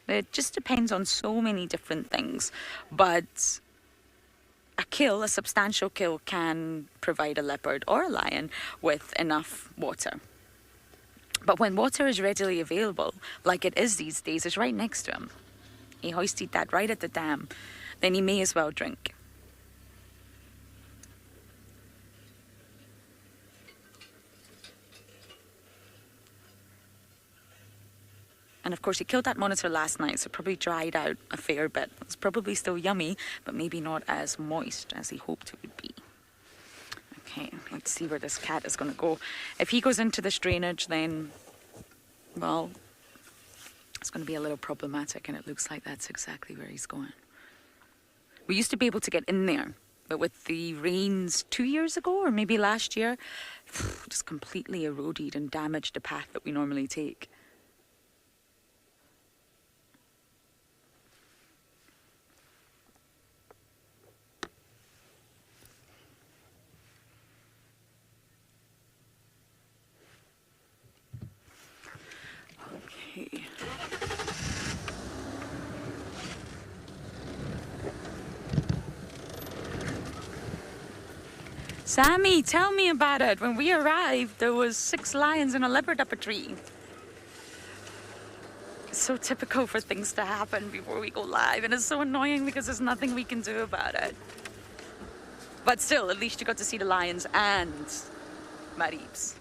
It just depends on so many different things. But a substantial kill, can provide a leopard or a lion with enough water. But when water is readily available, like it is these days, it's right next to him. He hoisted that right at the dam, then he may as well drink. And of course he killed that monitor last night, so it probably dried out a fair bit. It's probably still yummy, but maybe not as moist as he hoped it would be. Okay, let's see where this cat is going to go. If he goes into this drainage, then, well, it's going to be a little problematic, and it looks like that's exactly where he's going. We used to be able to get in there, but with the rains 2 years ago, or maybe last year, just completely eroded and damaged the path that we normally take. Okay. Sammy, tell me about it. When we arrived, there was 6 lions and a leopard up a tree. It's so typical for things to happen before we go live, and it's so annoying because there's nothing we can do about it. But still, at least you got to see the lions and Maribs.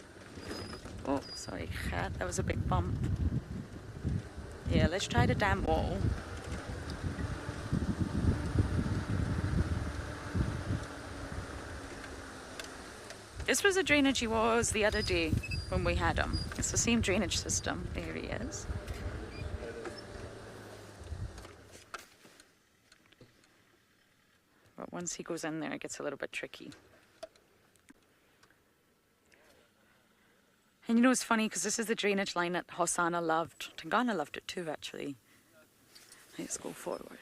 Oh, sorry, cat, that was a big bump. Yeah, let's try the dam wall. This was the drainage he was the other day when we had him. It's the same drainage system. There he is. But once he goes in there, it gets a little bit tricky. And you know, it's funny because this is the drainage line that Hosanna loved. Tingana loved it too, actually. Let's go forward.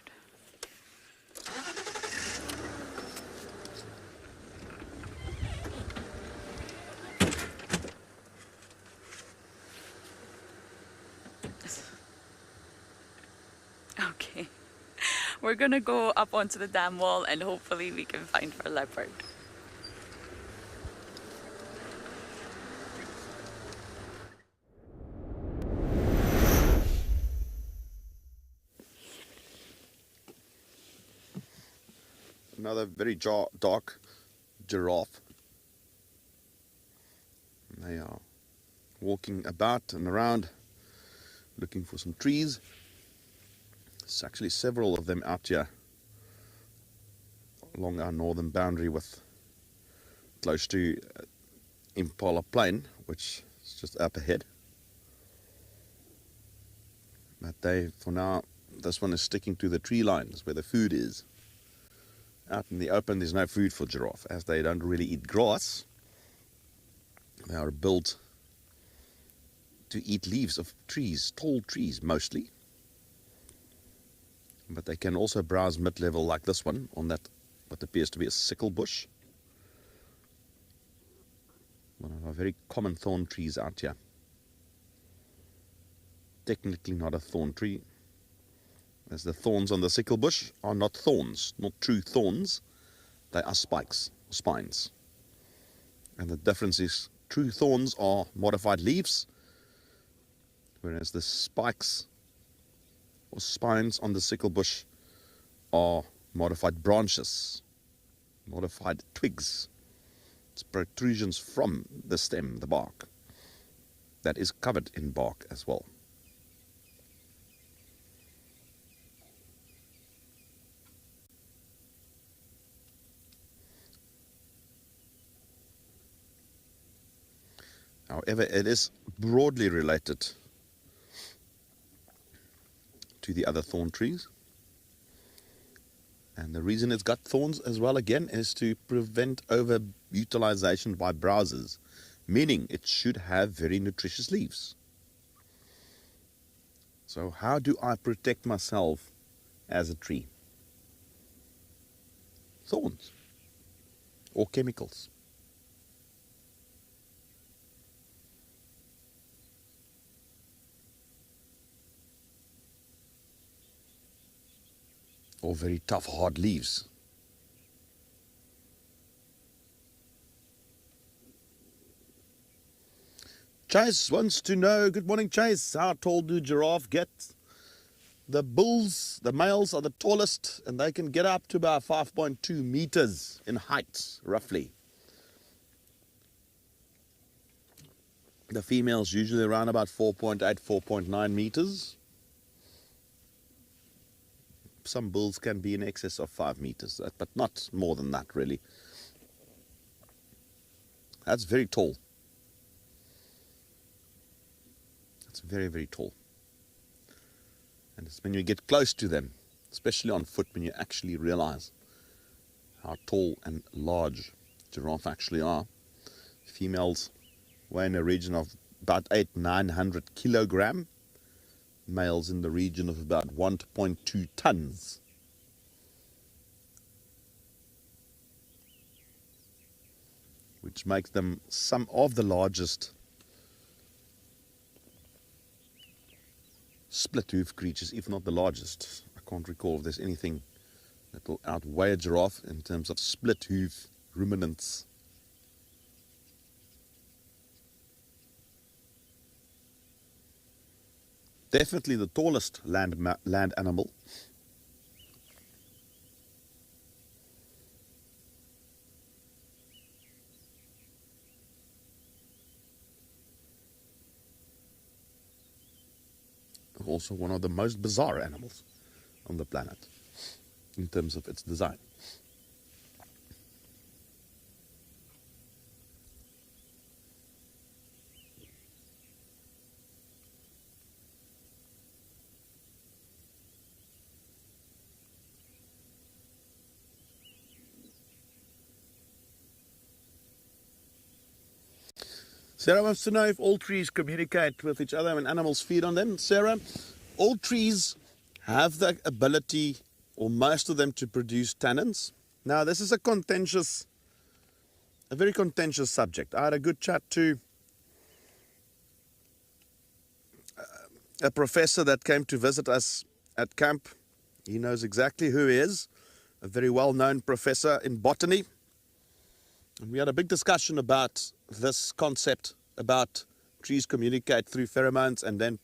Okay. We're gonna go up onto the dam wall and hopefully we can find our leopard. Another very dark giraffe. They are walking about and around looking for some trees. There's actually several of them out here along our northern boundary with close to Impala Plain, which is just up ahead. But for now, this one is sticking to the tree lines where the food is. Out in the open, there's no food for giraffe, as they don't really eat grass. They are built to eat leaves of trees, tall trees mostly. But they can also browse mid-level like this one, on that what appears to be a sickle bush. One of our very common thorn trees out here. Technically not a thorn tree, as the thorns on the sickle bush are not thorns, not true thorns. They are spikes, spines. And the difference is true thorns are modified leaves, whereas the spikes or spines on the sickle bush are modified branches, modified twigs. It's protrusions from the stem, the bark, that is covered in bark as well. However, it is broadly related to the other thorn trees. And the reason it's got thorns as well, again, is to prevent overutilization by browsers, meaning it should have very nutritious leaves. So how do I protect myself as a tree? Thorns or chemicals. Or very tough, hard leaves. Chase wants to know, good morning Chase, how tall do giraffe get? The bulls, the males are the tallest, and they can get up to about 5.2 meters in height, roughly. The females usually around about 4.8, 4.9 meters. Some bulls can be in excess of 5 meters, but not more than that, really. That's very tall. That's very, very tall. And it's when you get close to them, especially on foot, when you actually realize how tall and large giraffe actually are. Females weigh in a region of about 800-900 kilogram. Males in the region of about 1.2 tons. Which makes them some of the largest split hoof creatures, if not the largest. I can't recall if there's anything that will outweigh a giraffe in terms of split hoof ruminants. Definitely the tallest land animal. Also one of the most bizarre animals on the planet in terms of its design. Sarah wants to know if all trees communicate with each other when animals feed on them. Sarah, all trees have the ability, or most of them, to produce tannins. Now, this is a very contentious subject. I had a good chat to a professor that came to visit us at camp. He knows exactly who he is, a very well-known professor in botany. And we had a big discussion about this concept, about trees communicate through pheromones and then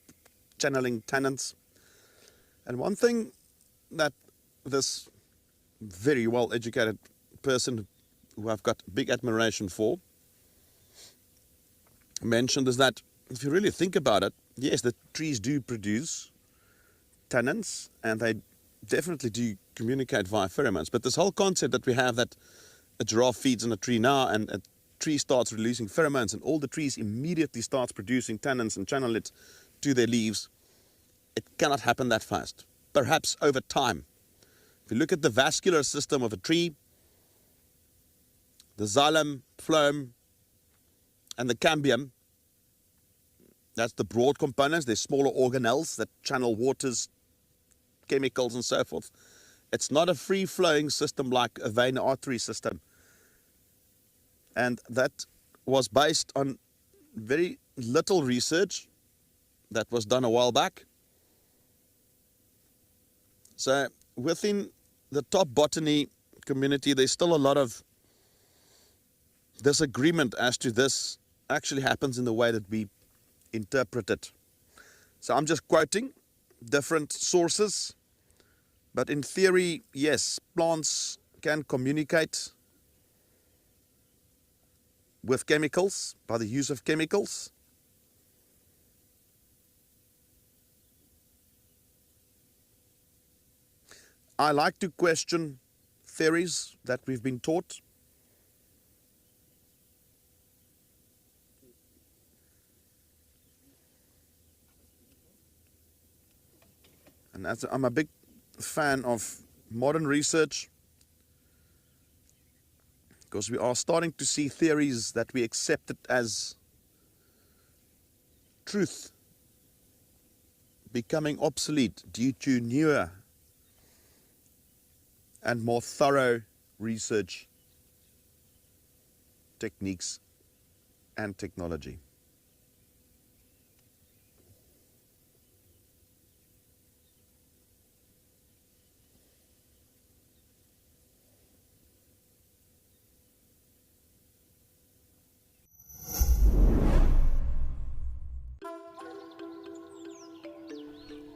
channeling tannins. And one thing that this very well-educated person, who I've got big admiration for, mentioned is that if you really think about it, yes, the trees do produce tannins and they definitely do communicate via pheromones. But this whole concept that we have that a giraffe feeds on a tree now and a tree starts releasing pheromones and all the trees immediately starts producing tannins and channel it to their leaves, it cannot happen that fast. Perhaps over time. If you look at the vascular system of a tree, the xylem, phloem, and the cambium, that's the broad components. They're smaller organelles that channel waters, chemicals, and so forth. It's not a free-flowing system like a vein artery system. And that was based on very little research that was done a while back. So within the top botany community, there's still a lot of disagreement as to this actually happens in the way that we interpret it. So I'm just quoting different sources, but in theory, yes, plants can communicate with chemicals by the use of chemicals. I like to question theories that we've been taught. And as I'm a big fan of modern research, because we are starting to see theories that we accepted as truth becoming obsolete due to newer and more thorough research techniques and technology.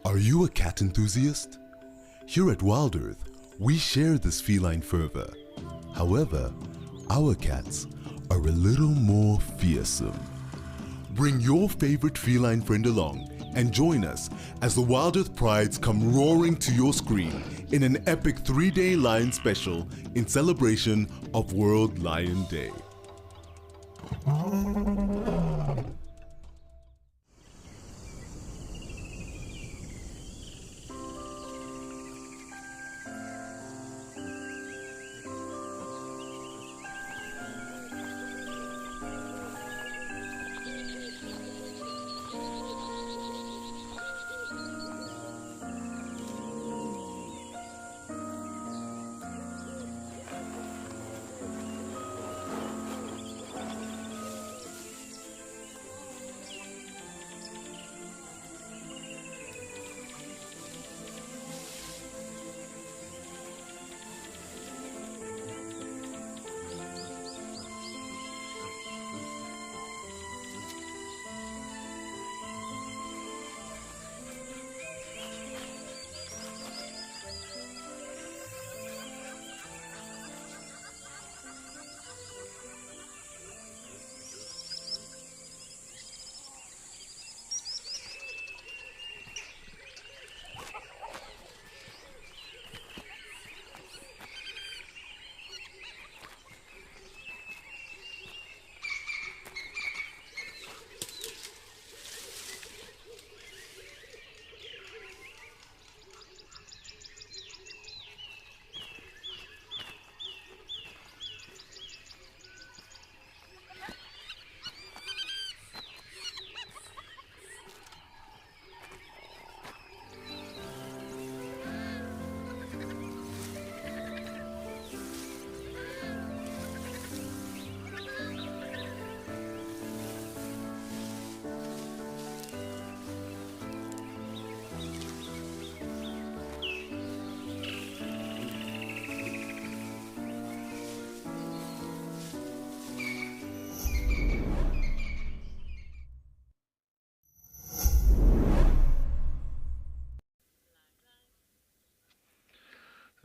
Are you a cat enthusiast? Here at WildEarth, we share this feline fervor. However, our cats are a little more fearsome. Bring your favorite feline friend along and join us as the WildEarth Prides come roaring to your screen in an epic 3-day lion special in celebration of World Lion Day.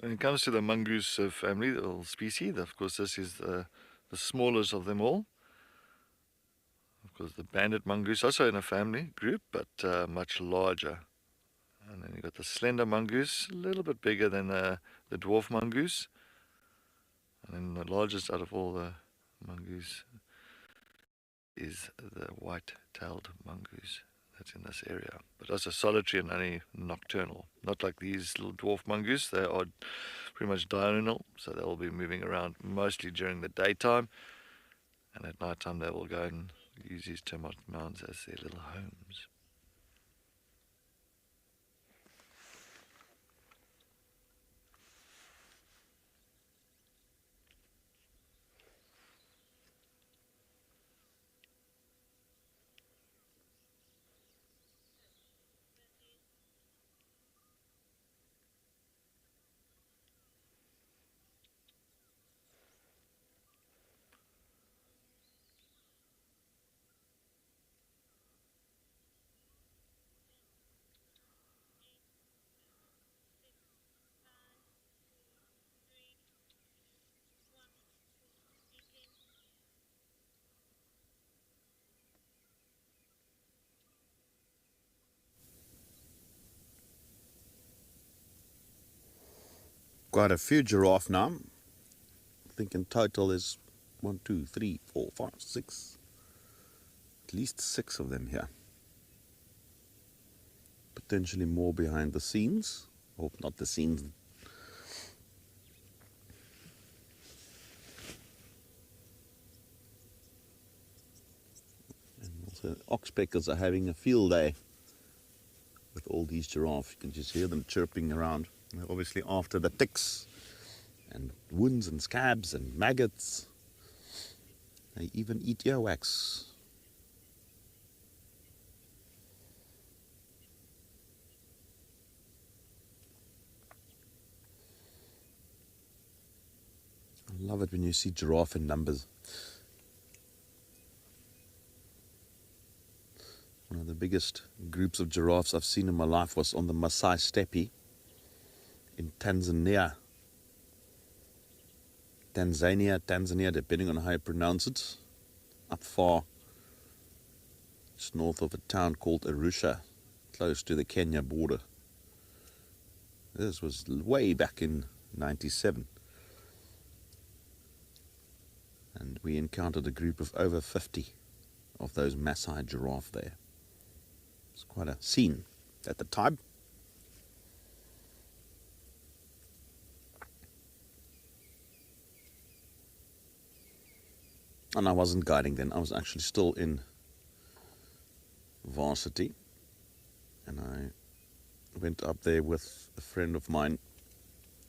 When it comes to the mongoose family, the little species, of course, this is the smallest of them all. Of course, the banded mongoose, also in a family group, but much larger. And then you've got the slender mongoose, a little bit bigger than the dwarf mongoose. And then the largest out of all the mongoose is the white-tailed mongoose that's in this area. But also solitary and only nocturnal. Not like these little dwarf mongoose, they are pretty much diurnal, so they'll be moving around mostly during the daytime. And at night time they will go and use these termite mounds as their little homes. quite a few giraffe now. I think in total there's 1, 2, 3, 4, 5, 6. At least 6 of them here. Potentially more behind the scenes. Hope not the scenes. And also oxpeckers are having a field day with all these giraffes. You can just hear them chirping around. And they're obviously after the ticks and wounds and scabs and maggots. They even eat earwax. I love it when you see giraffe in numbers. One of the biggest groups of giraffes I've seen in my life was on the Masai Steppe in Tanzania. Tanzania, depending on how you pronounce it. Up far, it's north of a town called Arusha, close to the Kenya border. This was way back in '97. And we encountered a group of over 50 of those Maasai giraffe there. It's quite a scene at the time. And I wasn't guiding then, I was actually still in varsity. And I went up there with a friend of mine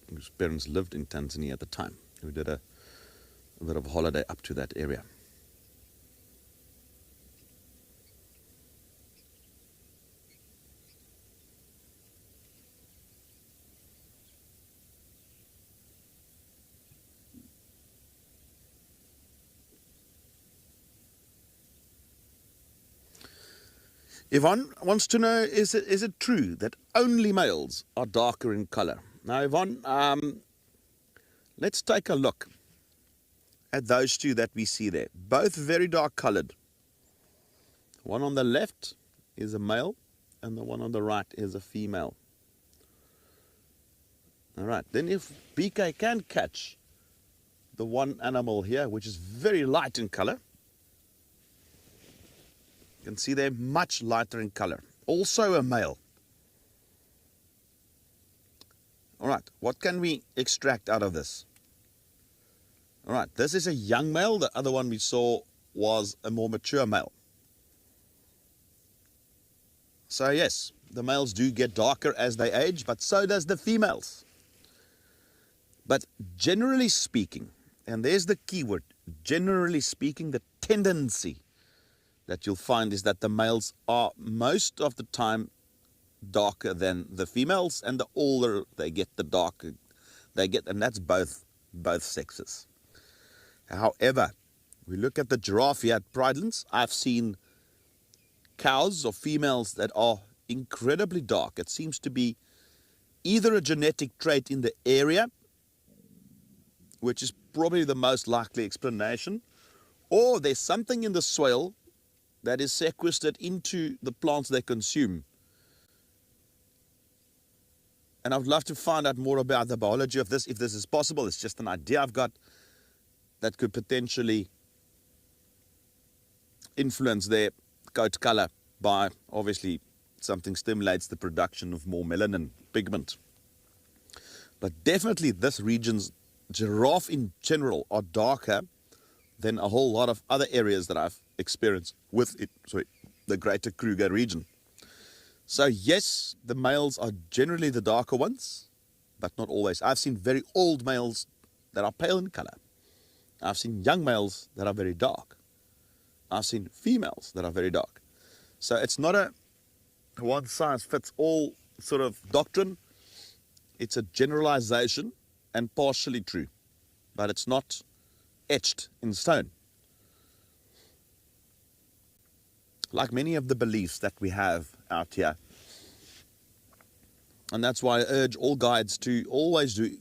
whose parents lived in Tanzania at the time. We did a bit of a holiday up to that area. Yvonne wants to know, is it true that only males are darker in color? Now, Yvonne, let's take a look at those two that we see there. Both very dark colored. One on the left is a male and the one on the right is a female. All right, then if BK can catch the one animal here, which is very light in color, you can see they're much lighter in color. Also a male. All right, what can we extract out of this? All right, this is a young male. The other one we saw was a more mature male. So yes, the males do get darker as they age, but so does the females. But generally speaking, and there's the key word, generally speaking, the tendency that you'll find is that the males are most of the time darker than the females, and the older they get, the darker they get, and that's both sexes. However, we look at the giraffe here at Pridelands. I've seen cows or females that are incredibly dark. It seems to be either a genetic trait in the area, which is probably the most likely explanation, or there's something in the soil that is sequestered into the plants they consume. And I would love to find out more about the biology of this, if this is possible. It's just an idea I've got that could potentially influence their coat color by, obviously, something stimulates the production of more melanin pigment. But definitely this region's giraffe in general are darker than a whole lot of other areas that I've experienced with it, the greater Kruger region. So yes, the males are generally the darker ones, but not always. I've seen very old males that are pale in color. I've seen young males that are very dark. I've seen females that are very dark. So it's not a one-size-fits-all sort of doctrine. It's a generalization and partially true, but it's not etched in stone. Like many of the beliefs that we have out here. And that's why I urge all guides to always do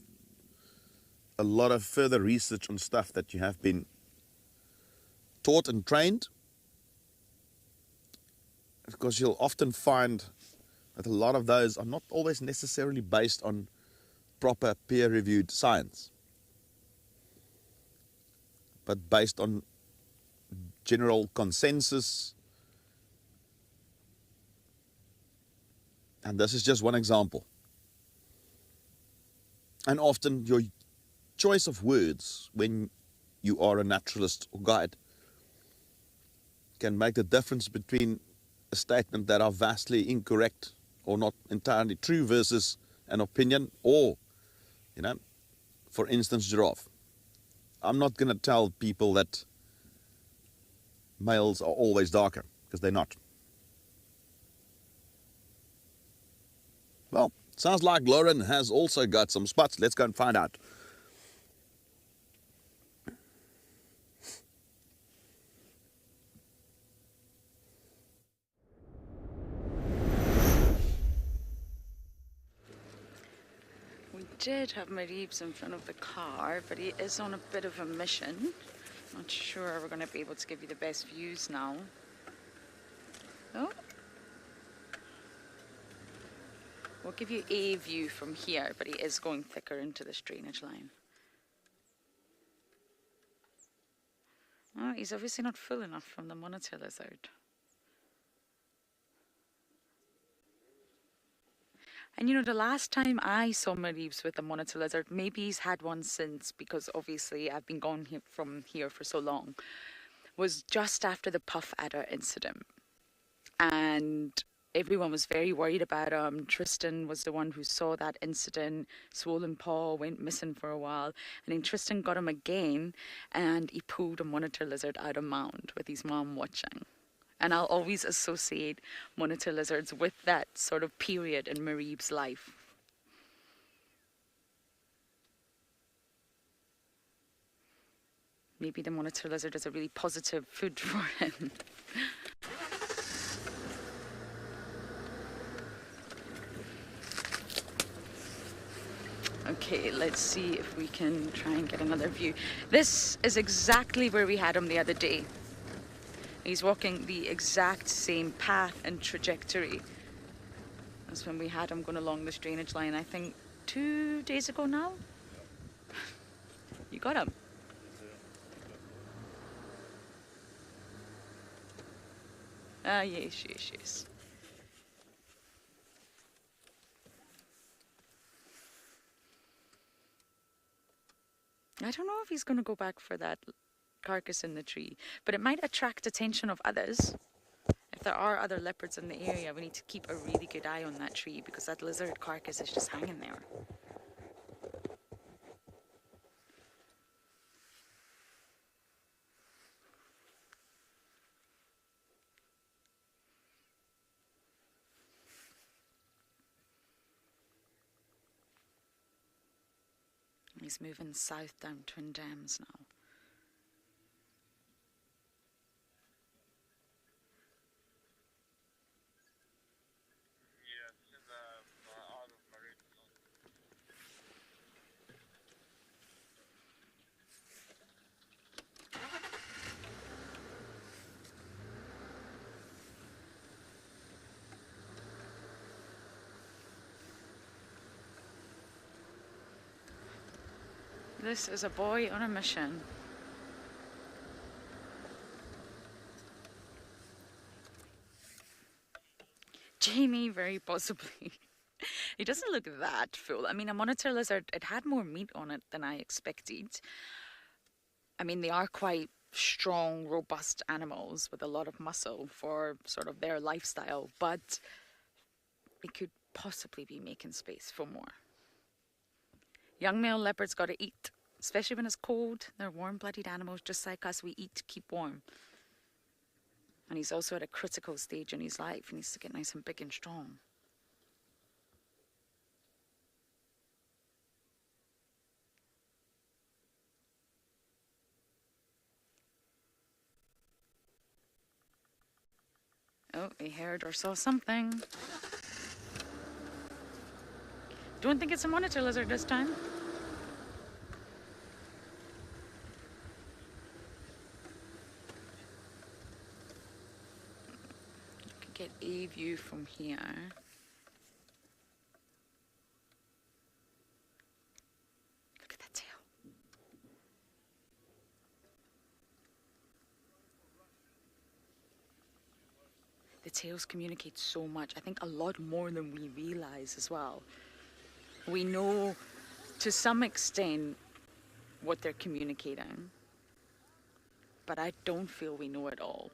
a lot of further research on stuff that you have been taught and trained. Because you'll often find that a lot of those are not always necessarily based on proper peer-reviewed science, but based on general consensus. And this is just one example. And often your choice of words when you are a naturalist or guide can make the difference between a statement that are vastly incorrect or not entirely true versus an opinion, or, you know, for instance, giraffe. I'm not going to tell people that males are always darker, because they're not. Well, sounds like Lauren has also got some spots. Let's go and find out. We did have Mareebs in front of the car, but he is on a bit of a mission. Not sure we're going to be able to give you the best views now. Oh. We'll give you a view from here, but he is going thicker into this drainage line. Oh, he's obviously not full enough from the monitor lizard. And you know, the last time I saw Mareebs with a monitor lizard, maybe he's had one since, because obviously I've been gone from here for so long, was just after the puff adder incident. And everyone was very worried about him. Tristan was the one who saw that incident. Swollen paw, went missing for a while. And then Tristan got him again, and he pulled a monitor lizard out of mound with his mom watching. And I'll always associate monitor lizards with that sort of period in Mareeb's life. Maybe the monitor lizard is a really positive food for him. Okay, let's see if we can try and get another view. This is exactly where we had him the other day. He's walking the exact same path and trajectory as when we had him going along this drainage line, I think 2 days ago now. You got him. Ah, yes, yes, yes. I don't know if he's going to go back for that carcass in the tree, but it might attract attention of others. If there are other leopards in the area, we need to keep a really good eye on that tree, because that lizard carcass is just hanging there. He's moving south down Twin Dams now. This is a boy on a mission. Jamie, very possibly. He doesn't look that full. I mean, a monitor lizard, it had more meat on it than I expected. I mean, they are quite strong, robust animals with a lot of muscle for sort of their lifestyle, but it could possibly be making space for more. Young male leopards got to eat, especially when it's cold. They're warm-blooded animals, just like us. We eat to keep warm. And he's also at a critical stage in his life. He needs to get nice and big and strong. Oh, he heard or saw something. Don't think it's a monitor lizard this time. You can get a view from here. tails communicate so much. I think a lot more than we realize as well. We know to some extent what they're communicating, but I don't feel we know it all.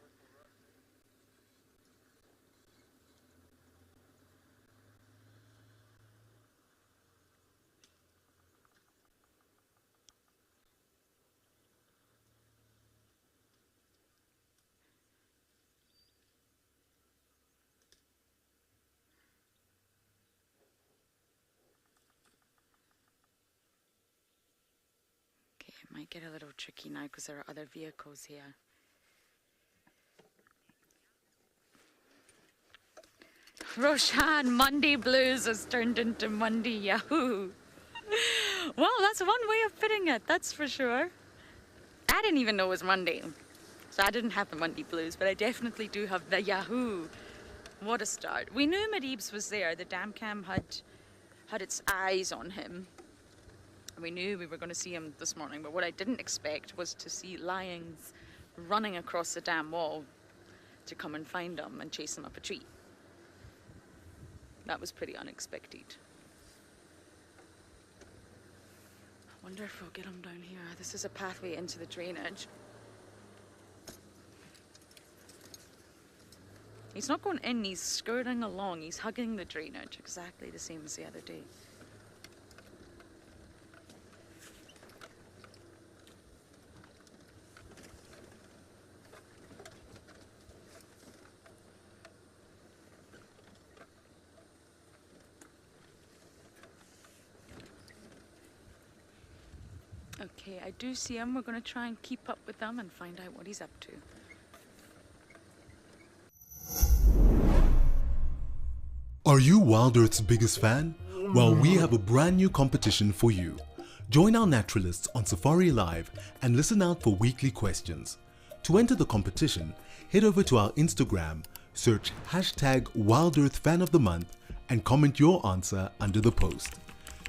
It might get a little tricky now because there are other vehicles here. Roshan, Monday Blues has turned into Monday Yahoo. Well, that's one way of putting it, that's for sure. I didn't even know it was Monday, so I didn't have the Monday Blues, but I definitely do have the Yahoo. What a start. We knew Mareebs was there. The dam cam had its eyes on him. We knew we were going to see him this morning, but what I didn't expect was to see lions running across the dam wall to come and find him and chase him up a tree. That was pretty unexpected. I wonder if we'll get him down here. This is a pathway into the drainage. He's not going in, he's skirting along. He's hugging the drainage, exactly the same as the other day. Okay, I do see him. We're going to try and keep up with him and find out what he's up to. Are you WildEarth's biggest fan? Well, we have a brand new competition for you. Join our naturalists on Safari Live and listen out for weekly questions. To enter the competition, head over to our Instagram, search #WildEarthFanOfTheMonth and comment your answer under the post.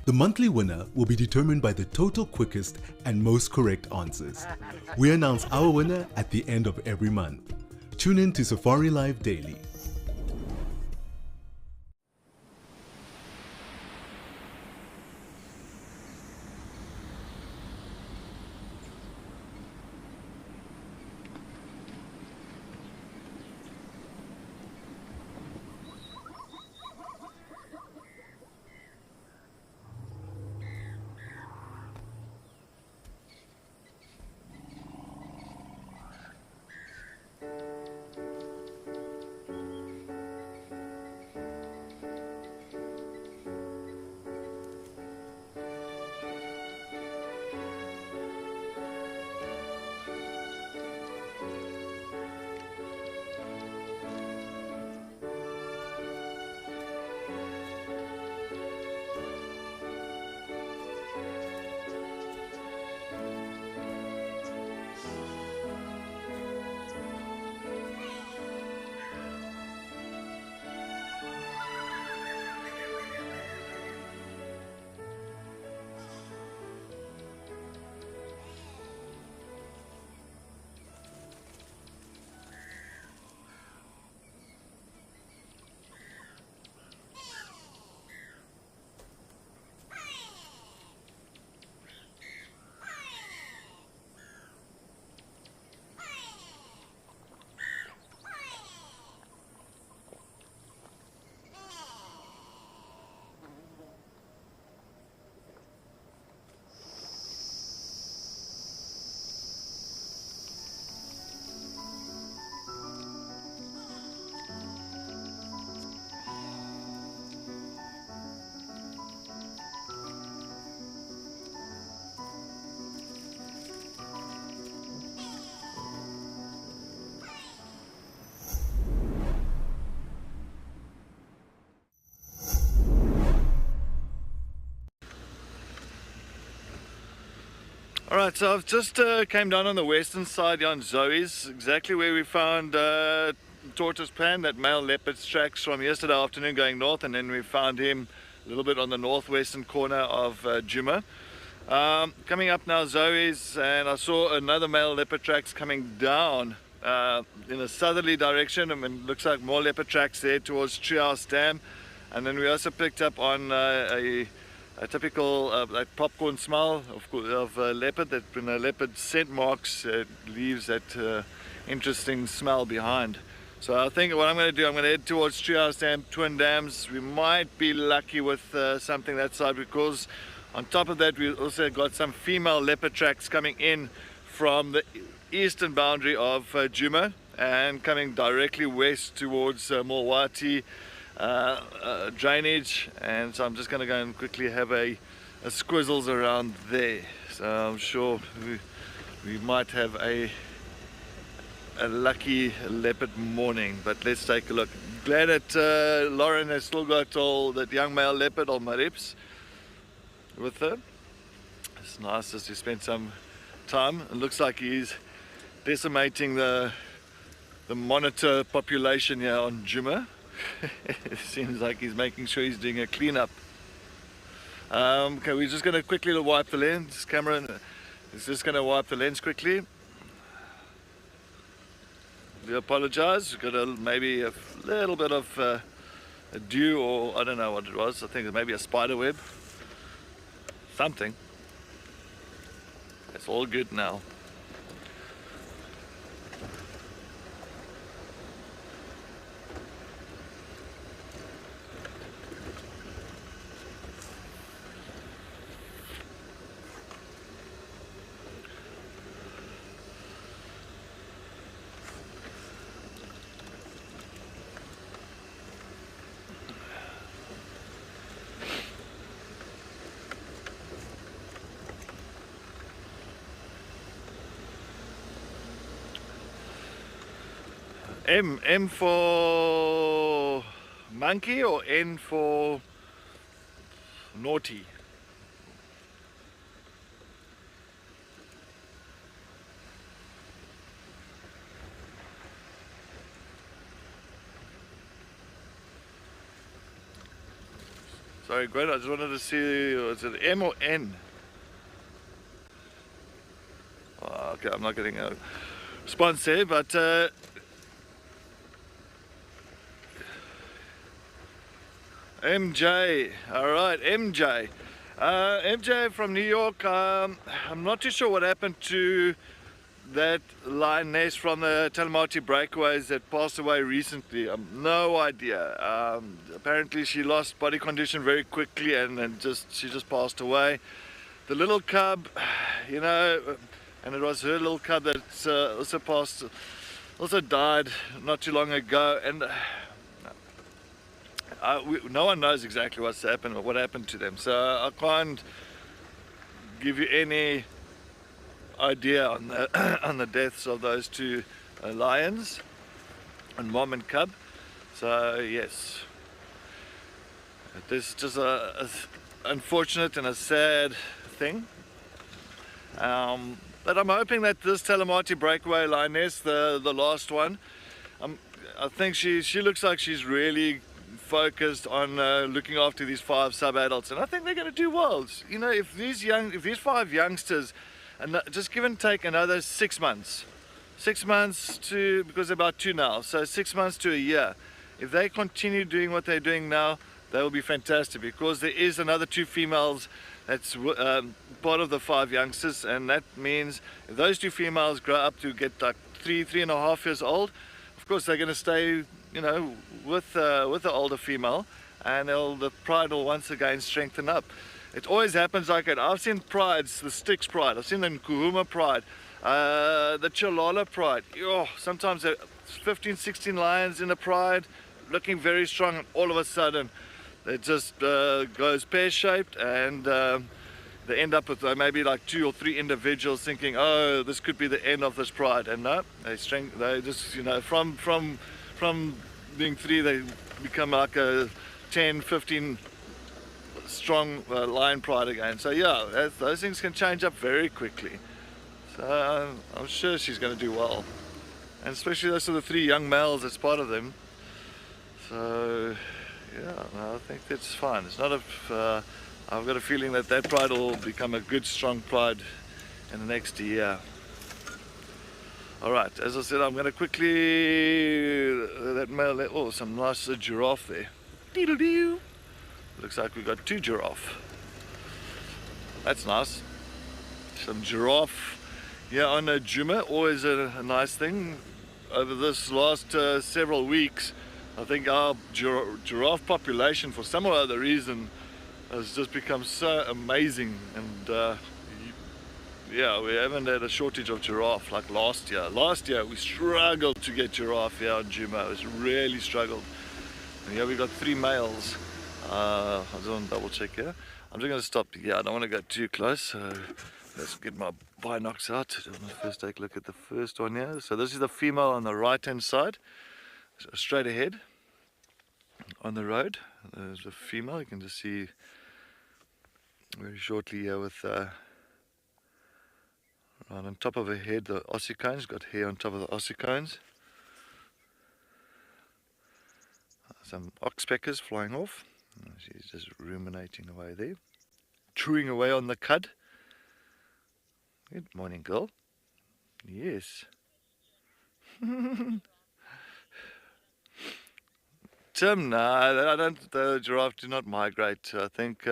The monthly winner will be determined by the total quickest and most correct answers. We announce our winner at the end of every month. Tune in to Safari Live daily. Alright, so I've just came down on the western side here on Zoe's, exactly where we found tortoise pan, that male leopard's tracks from yesterday afternoon going north, and then we found him a little bit on the northwestern corner of Juma. Coming up now Zoe's, and I saw another male leopard tracks coming down in a southerly direction. I mean, looks like more leopard tracks there towards Treehouse Dam. And then we also picked up on a typical like popcorn smell of leopard. That when a leopard scent marks, leaves that interesting smell behind. So I think what I'm going to do, I'm going to head towards Treehouse Dam, Twin Dams. We might be lucky with something that side, because on top of that we also got some female leopard tracks coming in from the eastern boundary of Djuma and coming directly west towards Mulwati drainage. And so I'm just going to go and quickly have a squizzles around there. So I'm sure we might have a lucky leopard morning, but let's take a look. Glad that Lauren has still got all that young male leopard on my ribs with her. It's nice just to spend some time. It looks like he's decimating the monitor population here on Djuma. It seems like he's making sure he's doing a cleanup. Okay, we're just going to quickly wipe the lens. Camera is just going to wipe the lens quickly. We apologize. We've got maybe a little bit of a dew, or I don't know what it was. I think it may be a spider web. Something. It's all good now. M for monkey or N for naughty? Sorry, Gwen, I just wanted to see, is it M or N? Oh, okay, I'm not getting a response there, but MJ, all right, MJ. MJ from New York. I'm not too sure what happened to that lioness from the Talamati breakaways that passed away recently. No idea. Apparently she lost body condition very quickly and she just passed away. The little cub, you know, and it was her little cub that also died not too long ago, and no one knows exactly what happened to them, so I can't give you any idea on the deaths of those two lions, and mom and cub. So yes, this is just a unfortunate and a sad thing. But I'm hoping that this Talamati breakaway lioness, the last one, I think she looks like she's really focused on looking after these 5 sub-adults, and I think they're going to do well. You know, if these 5 youngsters, and just give and take another 6 months, to, because they're about 2 now, so 6 months to a year, if they continue doing what they're doing now, they will be fantastic, because there is another 2 females that's part of the 5 youngsters, and that means if those 2 females grow up to get like 3.5 years old, of course they're going to stay, you know, with the older female, and the pride will once again strengthen up. It always happens like that. I've seen prides, the Styx pride, I've seen the Nkuhuma pride, the Chalala pride. Oh, sometimes there are 15, 16 lions in a pride, looking very strong, and all of a sudden it just goes pear-shaped, and they end up with maybe like 2 or 3 individuals thinking, oh, this could be the end of this pride, and no, they just, you know, from being 3, they become like a 10, 15 strong lion pride again. So yeah, those things can change up very quickly. So I'm sure she's going to do well, and especially those are the 3 young males as part of them. So yeah, no, I think that's fine. It's not I've got a feeling that pride will become a good strong pride in the next year. Alright, as I said, I'm going to quickly, that male, oh, some nice giraffe there. Dee-doo-doo. Looks like we've got 2 giraffe. That's nice. Some giraffe here on a Juma, always a nice thing. Over this last several weeks, I think our giraffe population, for some or other reason, has just become so amazing. And yeah, we haven't had a shortage of giraffe like last year. Last year we struggled to get giraffe here on Juma. It's really struggled. And here we got 3 males. I just want to double check here. I'm just going to stop here. I don't want to go too close. So let's get my binocs out. I want to first take a look at the first one here. So this is the female on the right hand side. So straight ahead on the road. There's the female. You can just see very shortly here with right on top of her head, the ossicones, got hair on top of the ossicones. Some oxpeckers flying off. She's just ruminating away there. Chewing away on the cud. Good morning, girl. Yes. Tim, no, the giraffe do not migrate. I think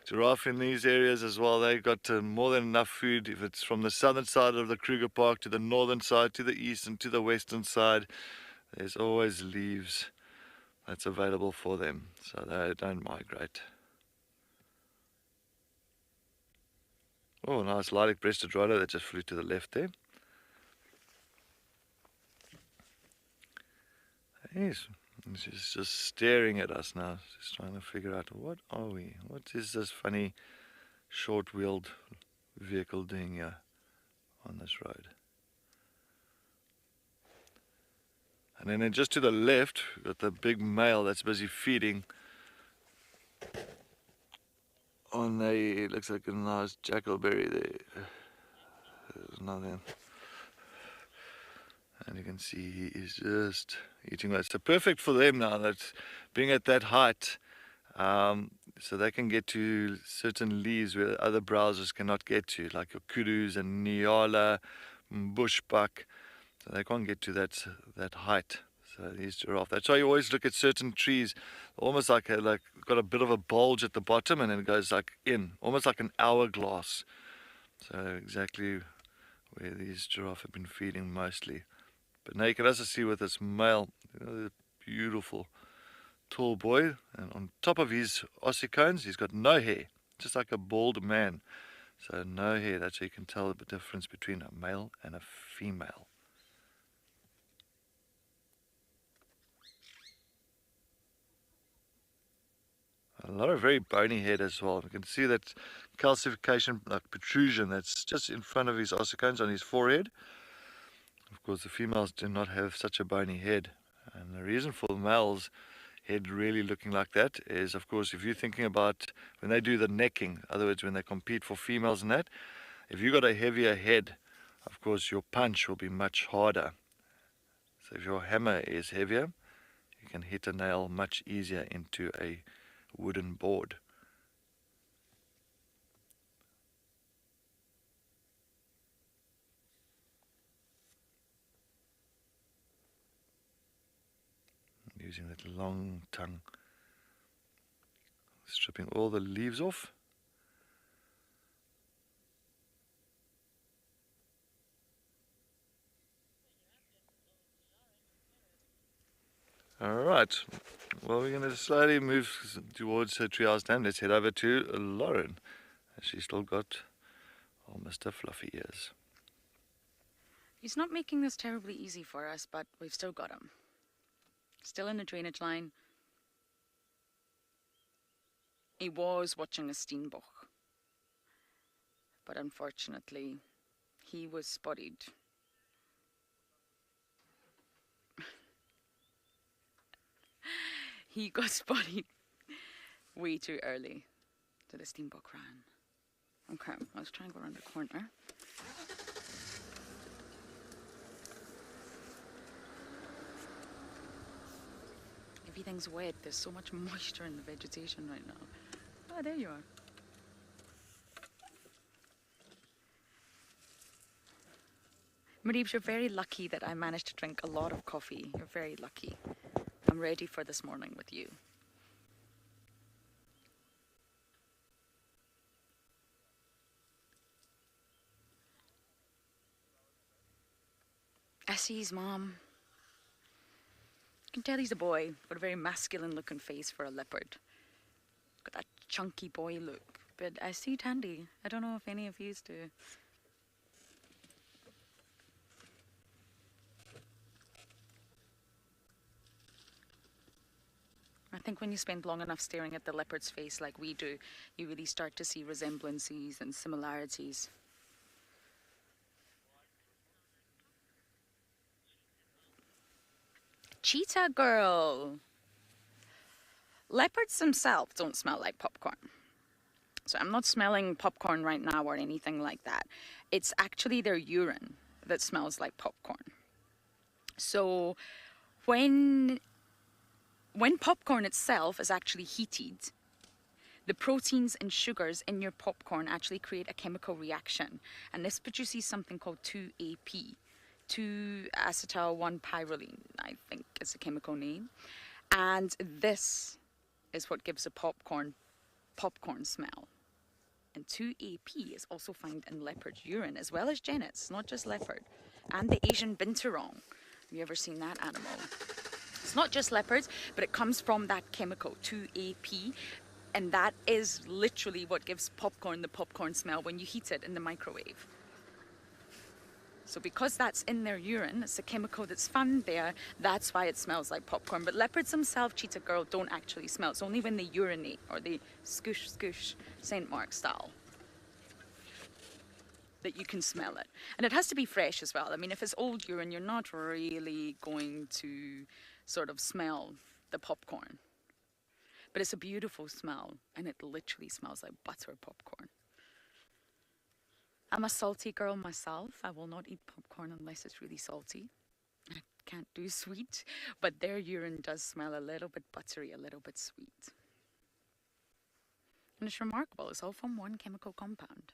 giraffe in these areas as well, they've got more than enough food. If it's from the southern side of the Kruger Park to the northern side, to the east and to the western side, there's always leaves that's available for them, so they don't migrate. Oh, nice lilac-breasted rhino that just flew to the left there. Yes, she's just staring at us now, just trying to figure out, what are we? What is this funny short-wheeled vehicle doing here on this road? And then just to the left, we've got the big male that's busy feeding on a, it looks like a nice jackalberry there. There's nothing. And you can see he is just eating that. So perfect for them now, that's being at that height, so they can get to certain leaves where other browsers cannot get to, like your kudus and nyala, bushbuck. So they can't get to that height. So these giraffe. That's why you always look at certain trees, almost like got a bit of a bulge at the bottom, and then it goes like in, almost like an hourglass. So exactly where these giraffe have been feeding mostly. But now you can also see with this male, the beautiful tall boy, and on top of his ossicones, he's got no hair, just like a bald man. So no hair. That's how you can tell the difference between a male and a female. A lot of very bony head as well. You can see that calcification, like protrusion, that's just in front of his ossicones on his forehead. Of course, the females do not have such a bony head. And the reason for the male's head really looking like that is, of course, if you're thinking about when they do the necking, in other words, when they compete for females and that, if you've got a heavier head, of course, your punch will be much harder. So if your hammer is heavier, you can hit a nail much easier into a wooden board. Using that long tongue, stripping all the leaves off. Alright, well, we're going to slowly move towards her treehouse dam. Let's head over to Lauren. She's still got all Mr. Fluffy ears. He's not making this terribly easy for us, but we've still got him. Still in the drainage line. He was watching a steenbok, but unfortunately he was spotted. He got spotted way too early, so the steenbok ran. Okay, let's try and go around the corner. Everything's wet. There's so much moisture in the vegetation right now. Oh, there you are. Mareebs, you're very lucky that I managed to drink a lot of coffee. You're very lucky. I'm ready for this morning with you. Essie's mom. You can tell he's a boy, got a very masculine looking face for a leopard. Got that chunky boy look. But Essie's handy. I don't know if any of yous do. I think when you spend long enough staring at the leopard's face like we do, you really start to see resemblances and similarities. Cheetah girl. Leopards themselves don't smell like popcorn. So I'm not smelling popcorn right now or anything like that. It's actually their urine that smells like popcorn. So when popcorn itself is actually heated, the proteins and sugars in your popcorn actually create a chemical reaction. And this produces something called 2-AP. 2-acetyl-1-pyrroline, I think is the chemical name. And this is what gives a popcorn smell. And 2-AP is also found in leopard urine as well as genets, not just leopard. And the Asian binturong. Have you ever seen that animal? It's not just leopards, but it comes from that chemical, 2-AP. And that is literally what gives popcorn the popcorn smell when you heat it in the microwave. So because that's in their urine, it's a chemical that's found there, that's why it smells like popcorn. But leopards themselves, cheetah girl, don't actually smell. It's only when they urinate or they scoosh, scoosh, St. Mark style, that you can smell it. And it has to be fresh as well. I mean, if it's old urine, you're not really going to sort of smell the popcorn. But it's a beautiful smell, and it literally smells like butter popcorn. I'm a salty girl myself. I will not eat popcorn unless it's really salty. I can't do sweet, but their urine does smell a little bit buttery, a little bit sweet. And it's remarkable. It's all from one chemical compound.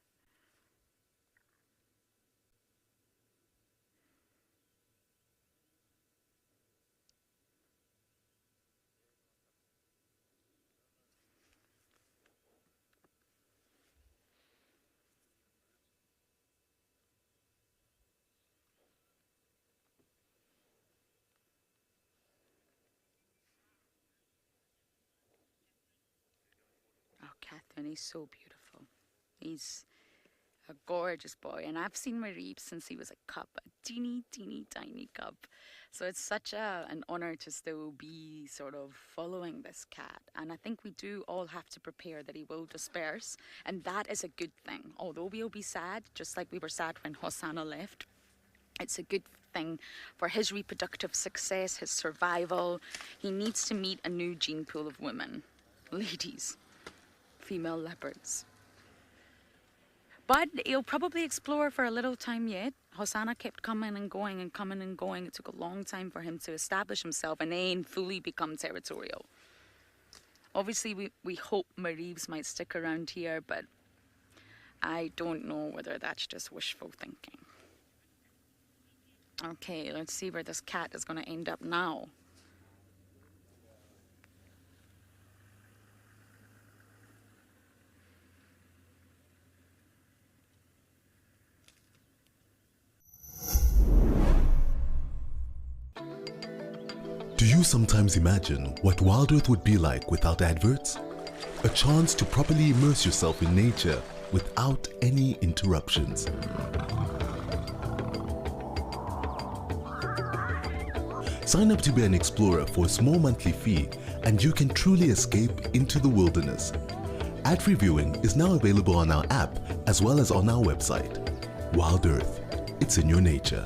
Catherine, he's so beautiful. He's a gorgeous boy, and I've seen Mareeb since he was a cub, a teeny, teeny, tiny cub. So it's such an honor to still be sort of following this cat. And I think we do all have to prepare that he will disperse, and that is a good thing. Although we'll be sad, just like we were sad when Hosanna left, it's a good thing for his reproductive success, his survival. He needs to meet a new gene pool of women, ladies. Female leopards. But he'll probably explore for a little time yet. Hosanna kept coming and going and coming and going. It took a long time for him to establish himself and then fully become territorial. Obviously, we hope Mareebs might stick around here, but I don't know whether that's just wishful thinking. Okay, let's see where this cat is going to end up now. Do you sometimes imagine what WildEarth would be like without adverts? A chance to properly immerse yourself in nature without any interruptions. Sign up to be an explorer for a small monthly fee and you can truly escape into the wilderness. Ad-free viewing is now available on our app as well as on our website. WildEarth, it's in your nature.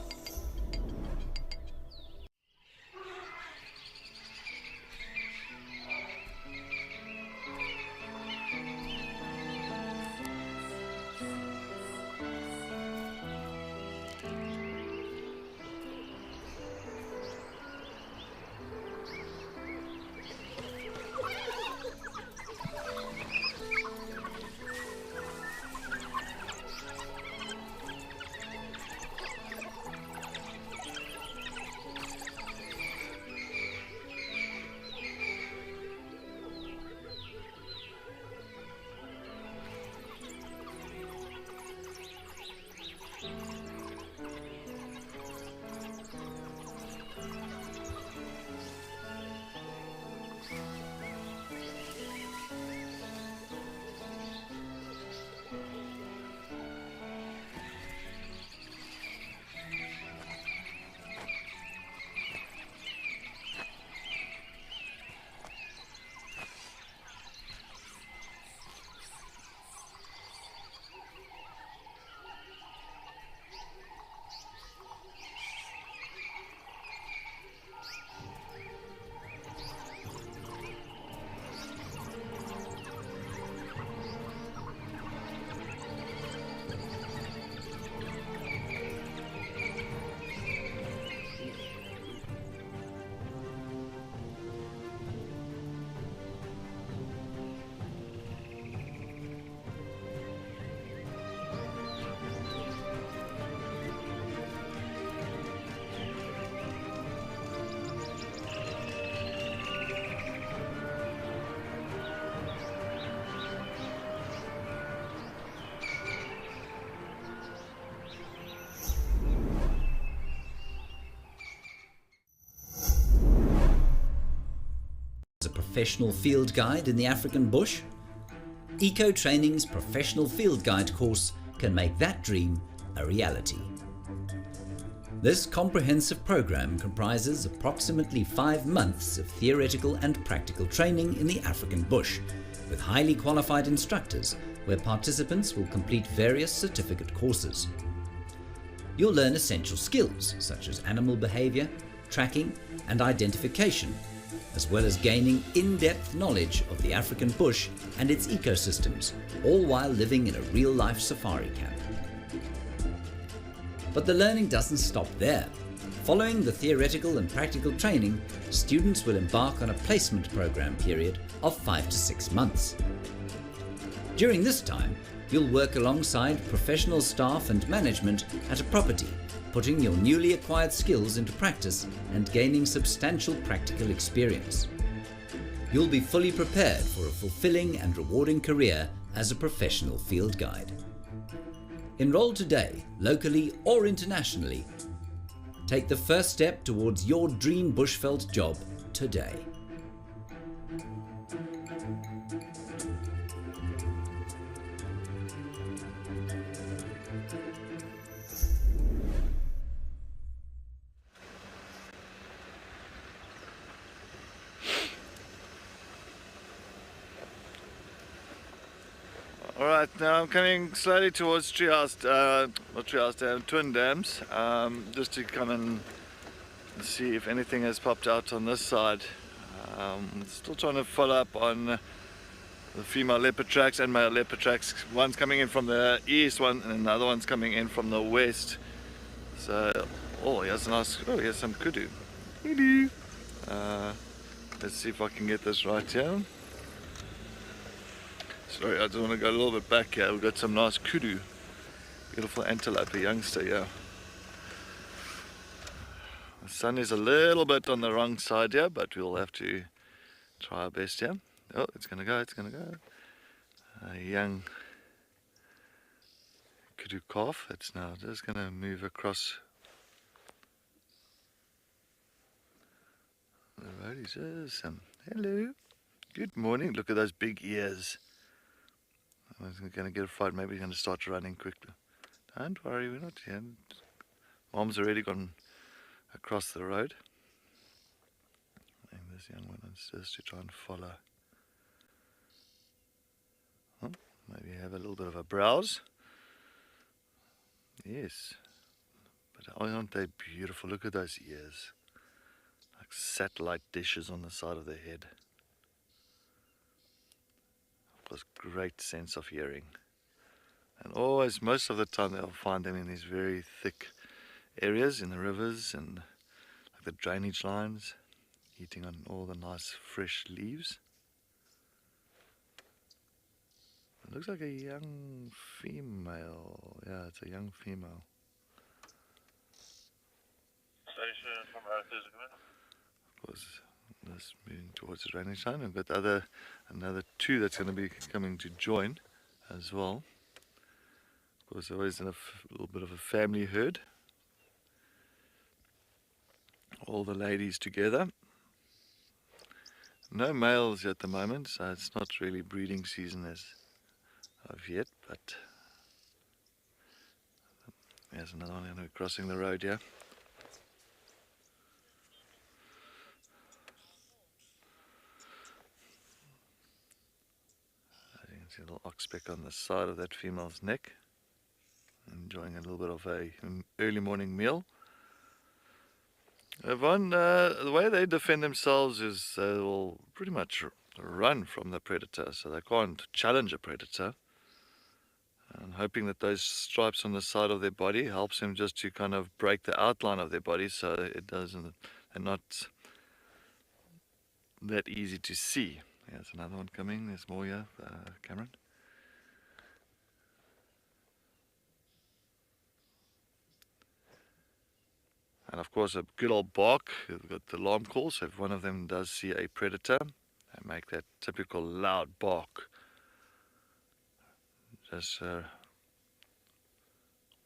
as a professional field guide in the African bush? Eco Training's Professional Field Guide course can make that dream a reality. This comprehensive program comprises approximately 5 months of theoretical and practical training in the African bush, with highly qualified instructors where participants will complete various certificate courses. You'll learn essential skills such as animal behavior, tracking and identification, as well as gaining in-depth knowledge of the African bush and its ecosystems, all while living in a real-life safari camp. But the learning doesn't stop there. Following the theoretical and practical training, students will embark on a placement program period of 5 to 6 months. During this time, you'll work alongside professional staff and management at a property, putting your newly acquired skills into practice and gaining substantial practical experience. You'll be fully prepared for a fulfilling and rewarding career as a professional field guide. Enroll today, locally or internationally. Take the first step towards your dream bushveld job today. Alright, now I'm coming slowly towards Twin Dams, just to come and see if anything has popped out on this side. Still trying to follow up on the female leopard tracks and male leopard tracks. One's coming in from the east, and another one's coming in from the west. So, here's some kudu. Kudu. Let's see if I can get this right here. Sorry, I just want to go a little bit back here. We've got some nice kudu. Beautiful antelope, a youngster, yeah. The sun is a little bit on the wrong side here, but we'll have to try our best here. Oh, it's going to go, it's going to go. A young kudu calf. It's now just going to move across the road. He says, hello, good morning. Look at those big ears. I was going to get a fright. Maybe he's going to start running quickly. Don't worry, we're not here. Mom's already gone across the road. And this young one is just to try and follow. Oh, maybe have a little bit of a browse. Yes. But aren't they beautiful? Look at those ears. Like satellite dishes on the side of their head. Great sense of hearing, and always, most of the time, they'll find them in these very thick areas in the rivers and like the drainage lines, eating on all the nice fresh leaves. It looks like a young female. Yeah, it's a young female. Of course, this moving towards the drainage line. We've got another two that's going to be coming to join as well. Of course, always in a little bit of a family herd. All the ladies together. No males at the moment, so it's not really breeding season as of yet, but there's another one crossing the road here. See a little oxpeck on the side of that female's neck, enjoying a little bit of an early morning meal. The way they defend themselves is they will pretty much run from the predator, so they can't challenge a predator. And hoping that those stripes on the side of their body helps them just to kind of break the outline of their body, so they're not that easy to see. There's another one coming. There's more here, Cameron. And of course, a good old bark. We've got the alarm call, so if one of them does see a predator, they make that typical loud bark. Just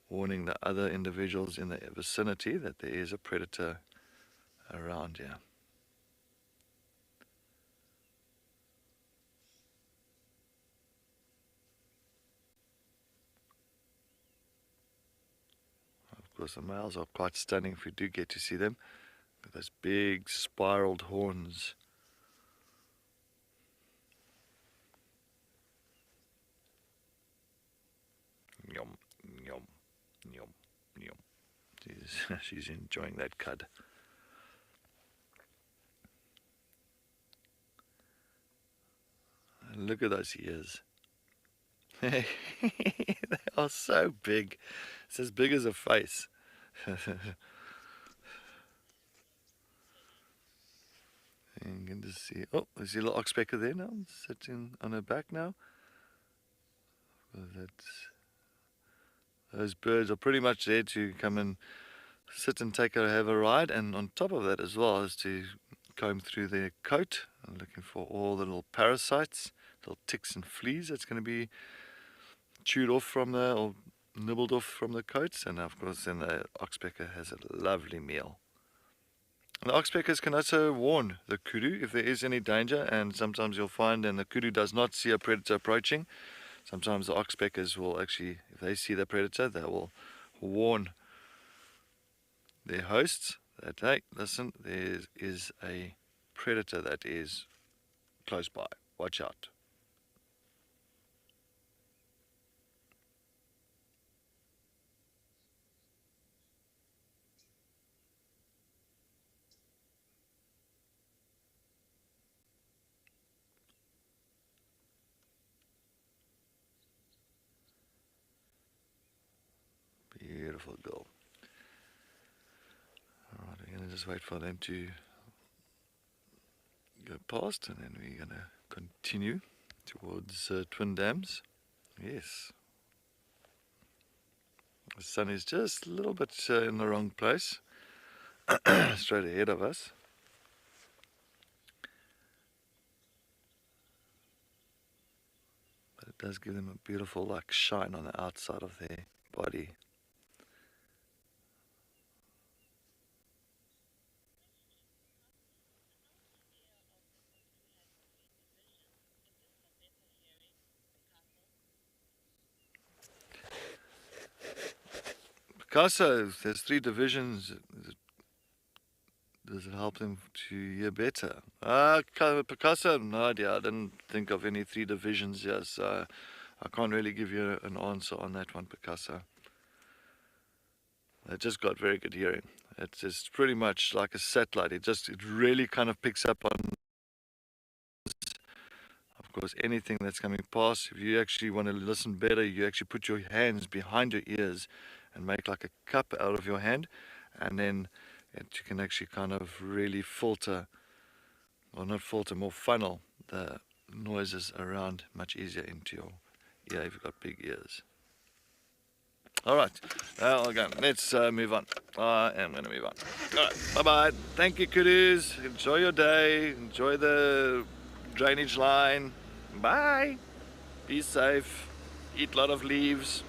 warning the other individuals in the vicinity that there is a predator around here. course, the males are quite stunning if we do get to see them. With those big spiraled horns. Yum, yum, yum, yum. She's enjoying that cud. And look at those ears. They are so big. It's as big as a face. And you can just see, oh, there's a little oxpecker there now, sitting on her back now. Well, those birds are pretty much there to come and sit and have a ride, and on top of that as well is to comb through their coat, looking for all the little parasites, little ticks and fleas that's going to be chewed off from or nibbled off from the coats. And of course then the oxpecker has a lovely meal. And the oxpeckers can also warn the kudu if there is any danger, and sometimes you'll find, and the kudu does not see a predator approaching, sometimes the oxpeckers will actually, if they see the predator, they will warn their hosts that, hey, listen, there is a predator that is close by, watch out. Beautiful girl. Alright, we're going to just wait for them to go past, and then we're going to continue towards Twin Dams. Yes. The sun is just a little bit in the wrong place, straight ahead of us. But it does give them a beautiful like shine on the outside of their body. Picasso, there's 3 divisions. Does it help them to hear better? Picasso, no idea. I didn't think of any 3 divisions here, so I can't really give you an answer on that one, Picasso. They just got very good hearing. It's just pretty much like a satellite. It really kind of picks up on, of course, anything that's coming past. If you actually want to listen better, you actually put your hands behind your ears and make like a cup out of your hand, and then you can actually kind of really filter, or not filter, more funnel the noises around much easier into your ear if you've got big ears. Alright, again, let's move on. I am going to move on. Alright, bye-bye. Thank you, kudus. Enjoy your day. Enjoy the drainage line. Bye. Be safe. Eat a lot of leaves.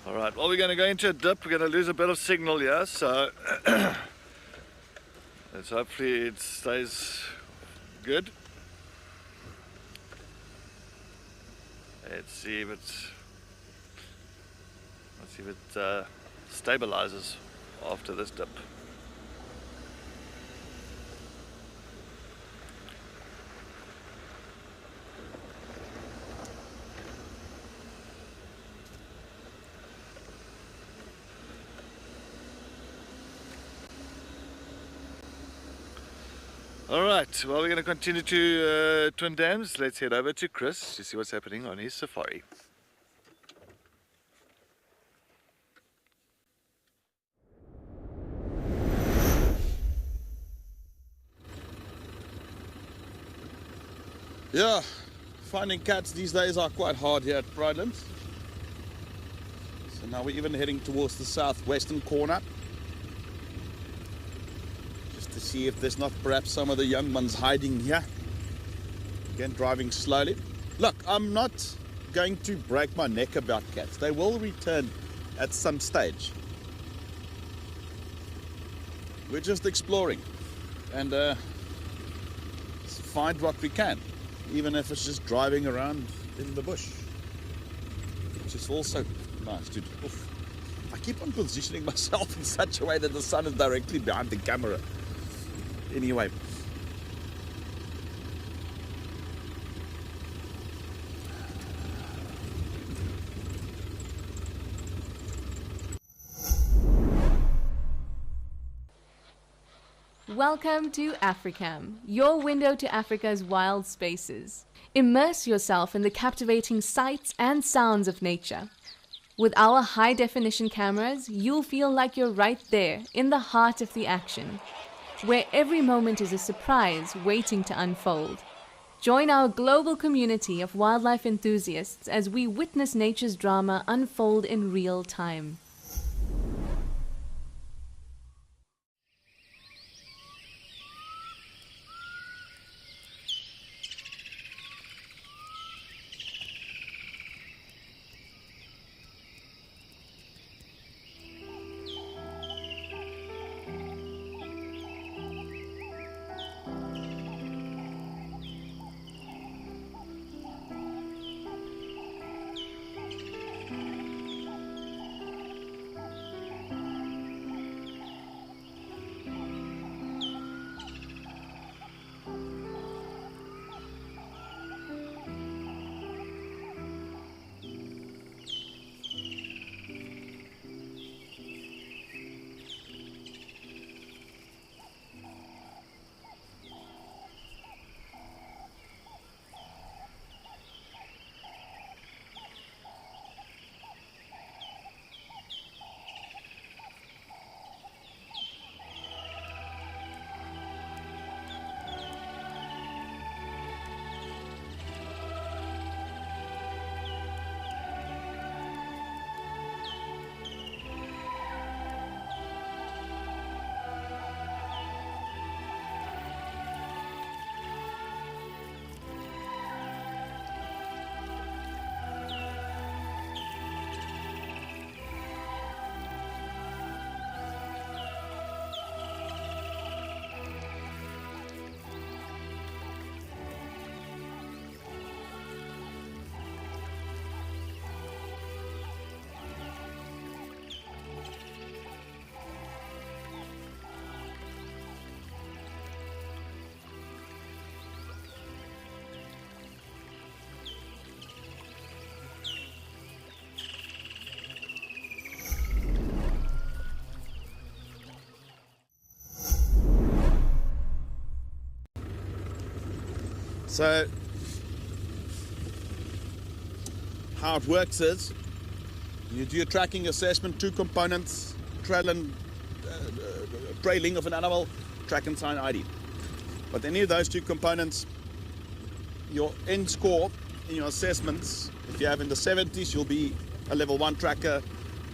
Alright, well, we're going to go into a dip. We're going to lose a bit of signal here, so let's hopefully it stays good. Let's see if it stabilizes after this dip. Alright, well, we're going to continue to Twin Dams. Let's head over to Chris to see what's happening on his safari. Yeah, finding cats these days are quite hard here at Pridelands. So now we're even heading towards the southwestern corner, to see if there's not perhaps some of the young ones hiding here. Again, driving slowly. Look, I'm not going to break my neck about cats. They will return at some stage. We're just exploring and find what we can, even if it's just driving around in the bush, which is also nice to do. Oof. I keep on positioning myself in such a way that the sun is directly behind the camera. Anyway. Welcome to Africam, your window to Africa's wild spaces. Immerse yourself in the captivating sights and sounds of nature. With our high-definition cameras, you'll feel like you're right there in the heart of the action, where every moment is a surprise waiting to unfold. Join our global community of wildlife enthusiasts as we witness nature's drama unfold in real time. So how it works is you do a tracking assessment, 2 components, trailing of an animal, track and sign ID. But any of those 2 components, your end score in your assessments, if you have in the 70s, you'll be a level 1 tracker.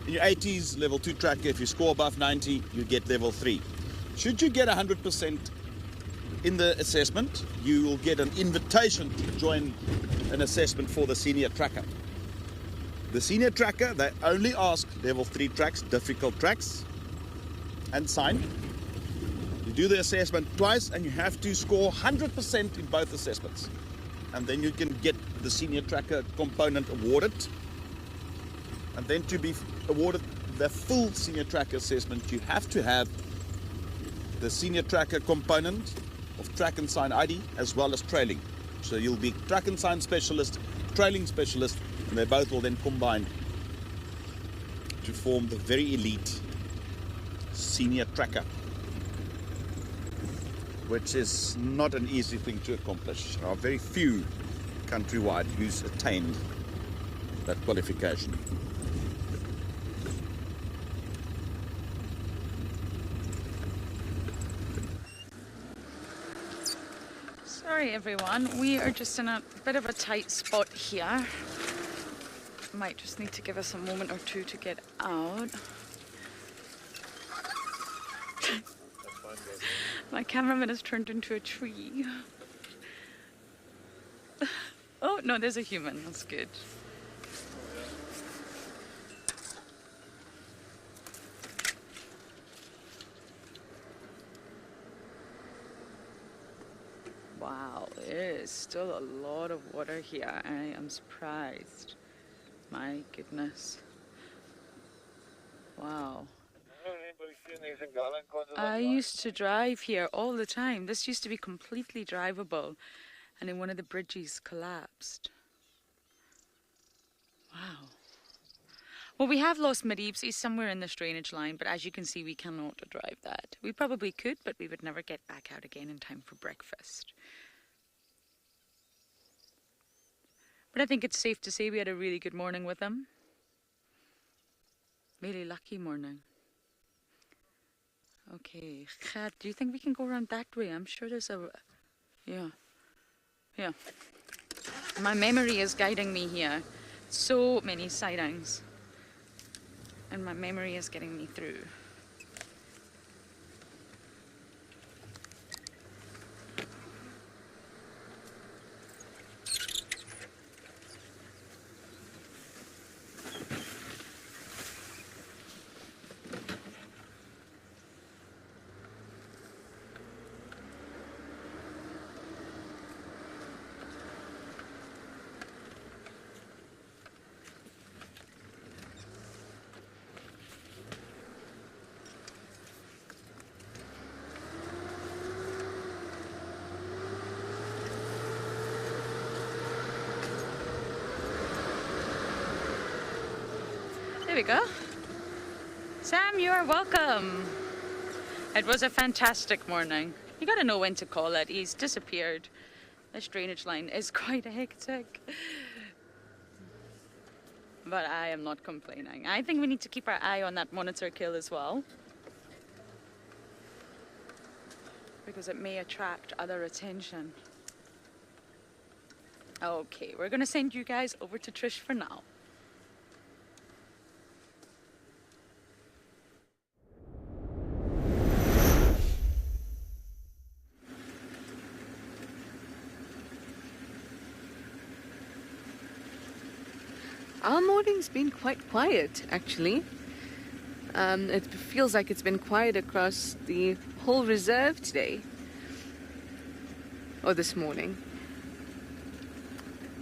In your 80s, level 2 tracker. If you score above 90, you get level 3. Should you get 100% in the assessment, you will get an invitation to join an assessment for the senior tracker. The senior tracker, they only ask level 3 tracks, difficult tracks, and sign. You do the assessment twice and you have to score 100% in both assessments. And then you can get the senior tracker component awarded. And then to be awarded the full senior tracker assessment, you have to have the senior tracker component of track and sign ID as well as trailing. So you'll be track and sign specialist, trailing specialist, and they both will then combine to form the very elite senior tracker, which is not an easy thing to accomplish. There are very few countrywide who's attained that qualification. Sorry everyone, we are just in a bit of a tight spot here. Might just need to give us a moment or two to get out. My cameraman has turned into a tree. no, there's a human. That's good. Wow, there is still a lot of water here. I am surprised. My goodness. Wow. I used to drive here all the time. This used to be completely drivable, and then one of the bridges collapsed. Wow. Well, we have lost Mareebs. He's somewhere in this drainage line, but as you can see, we cannot drive that. We probably could, but we would never get back out again in time for breakfast. But I think it's safe to say we had a really good morning with him. Really lucky morning. Okay, Gert, do you think we can go around that way? I'm sure there's a... Yeah. Yeah. My memory is guiding me here. So many sightings. And my memory is getting me through. There we go. Sam, you are welcome. It was a fantastic morning. You gotta know when to call it. He's disappeared. This drainage line is quite hectic. But I am not complaining. I think we need to keep our eye on that monitor kill as well, because it may attract other attention. Okay, we're gonna send you guys over to Trish for now. Our morning's been quite quiet, actually. It feels like it's been quiet across the whole reserve today. Or this morning.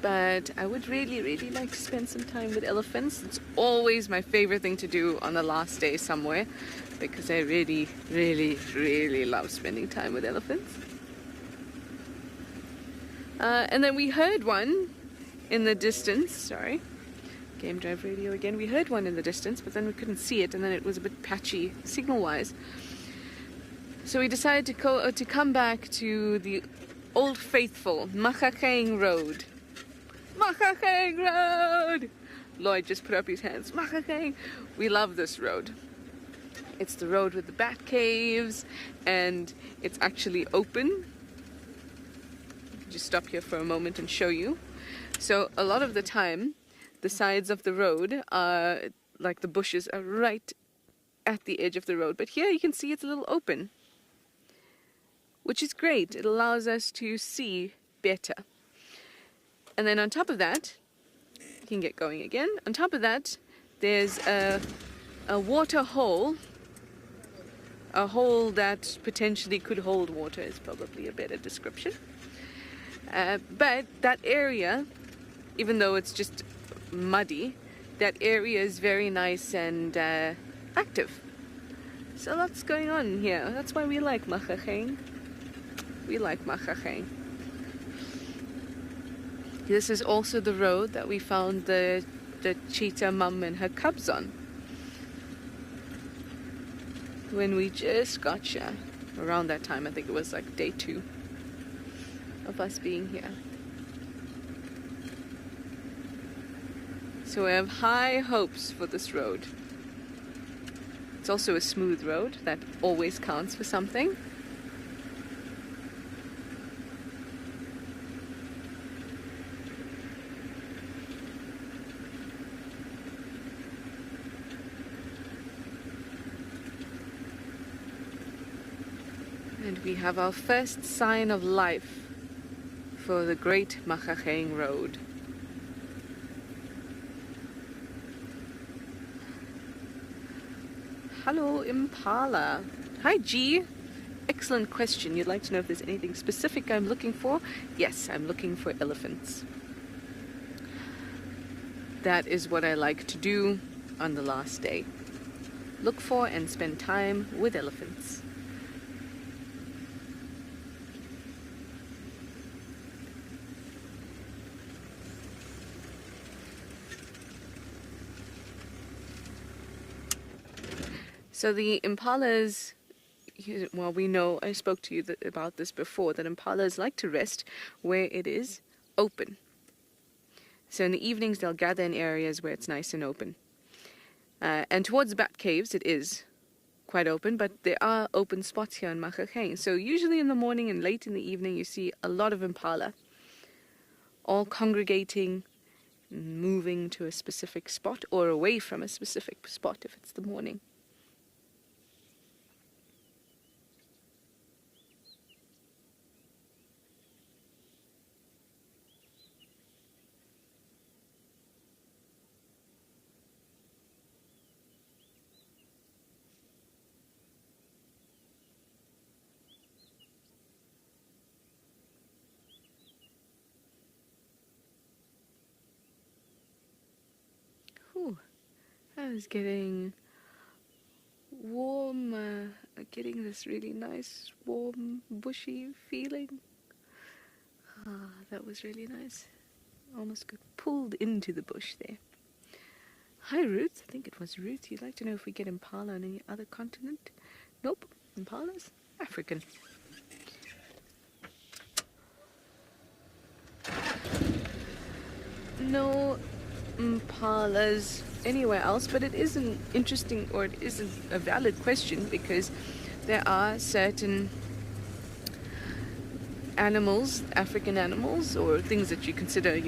But I would really, really like to spend some time with elephants. It's always my favorite thing to do on the last day somewhere, because I really, really, really love spending time with elephants. And then we heard one in the distance, sorry. Game Drive Radio again. We heard one in the distance, but then we couldn't see it, and then it was a bit patchy signal-wise. So we decided to come back to the old faithful Machacheng Road. Machacheng Road! Lloyd just put up his hands. Machacheng! We love this road. It's the road with the bat caves, and it's actually open. Just stop here for a moment and show you. So a lot of the time, the sides of the road are, like the bushes are right at the edge of the road. But here you can see it's a little open, which is great. It allows us to see better. And then on top of that, you can get going again. On top of that, there's a water hole. A hole that potentially could hold water is probably a better description. But that area, even though it's just muddy, that area is very nice and active. So lots going on here. That's why we like Machacheng. We like Machacheng. This is also the road that we found the cheetah mum and her cubs on when we just got here. Around that time, I think it was like day 2 of us being here. So we have high hopes for this road. It's also a smooth road. That always counts for something. And we have our first sign of life for the great Machacheng Road. Hello, impala. Hi, G. Excellent question. You'd like to know if there's anything specific I'm looking for? Yes, I'm looking for elephants. That is what I like to do on the last day. Look for and spend time with elephants. So the impalas, well, we know, I spoke to you about this before, that impalas like to rest where it is open. So in the evenings, they'll gather in areas where it's nice and open. And towards the bat caves, it is quite open, but there are open spots here in Machacheng. So usually in the morning and late in the evening, you see a lot of impala, all congregating, moving to a specific spot or away from a specific spot if it's the morning. I was getting warm, getting this really nice, warm, bushy feeling. That was really nice. Almost got pulled into the bush there. Hi, Ruth. I think it was Ruth. You'd like to know if we get impala on any other continent? Nope. Impala's African. No impalas anywhere else, but it is an interesting, or it isn't a valid question, because there are certain animals, African animals, or things that you consider,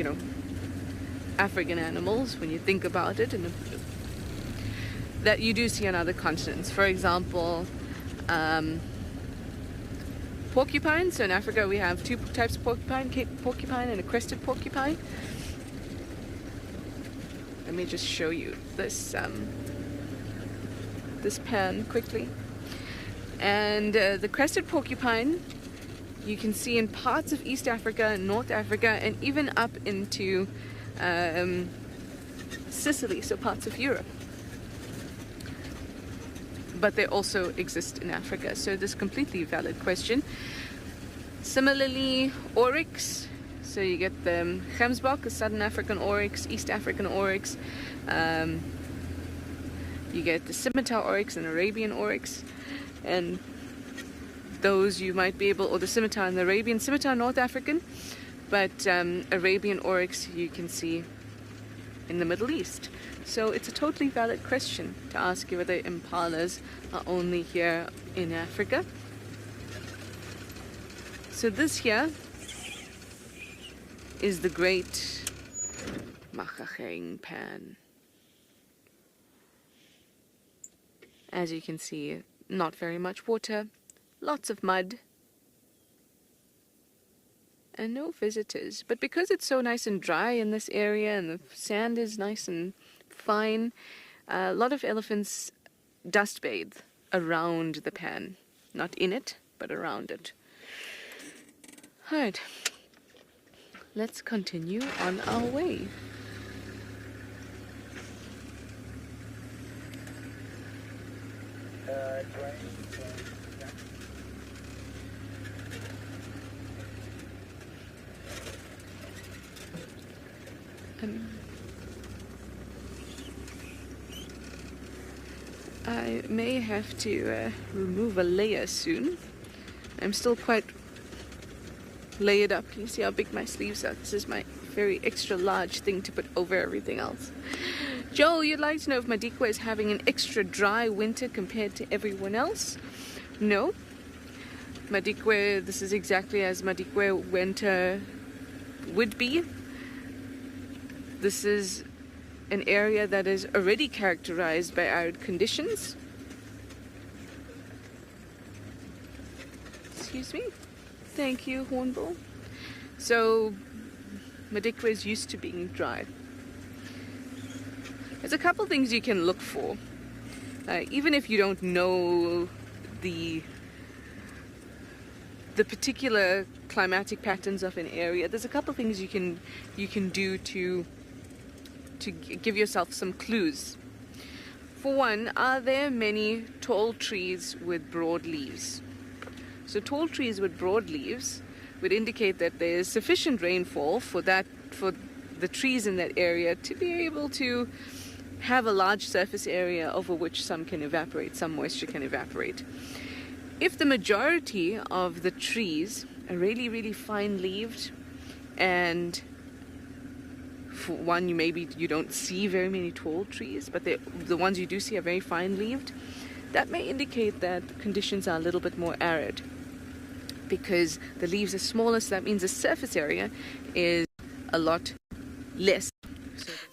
African animals when you think about it, and that you do see on other continents. For example, porcupine. So in Africa we have two types of porcupine, Cape porcupine and a crested porcupine. Let me just show you this this pan quickly. And the crested porcupine you can see in parts of East Africa, North Africa, and even up into Sicily, so parts of Europe. But they also exist in Africa, so this is a completely valid question. Similarly, oryx. So you get the gemsbok, a Southern African oryx, East African oryx. You get the scimitar oryx and Arabian oryx. And those you might be able, or the scimitar and the Arabian. Scimitar, North African, but Arabian oryx you can see in the Middle East. So it's a totally valid question to ask you whether impalas are only here in Africa. So this here is the great Machacheng pan. As you can see, not very much water, lots of mud, and no visitors. But because it's so nice and dry in this area and the sand is nice and fine, a lot of elephants dust bathe around the pan. Not in it, but around it. Alright, let's continue on our way. I may have to remove a layer soon. I'm still quite layered up. Can you see how big my sleeves are? This is my very extra large thing to put over everything else. Joe, you'd like to know if Madikwe is having an extra dry winter compared to everyone else? No. Madikwe, this is exactly as Madikwe winter would be. This is an area that is already characterized by arid conditions. Excuse me? Thank you, Hornbill. So, Madikwe is used to being dry. There's a couple things you can look for even if you don't know the particular climatic patterns of an area, there's a couple of things you can do to give yourself some clues. For one, are there many tall trees with broad leaves? So tall trees with broad leaves would indicate that there is sufficient rainfall for the trees in that area to be able to have a large surface area over which some moisture can evaporate. If the majority of the trees are really, really fine-leaved, and for one, you don't see very many tall trees, but the ones you do see are very fine-leaved, that may indicate that conditions are a little bit more arid, because the leaves are smaller, so that means the surface area is a lot less.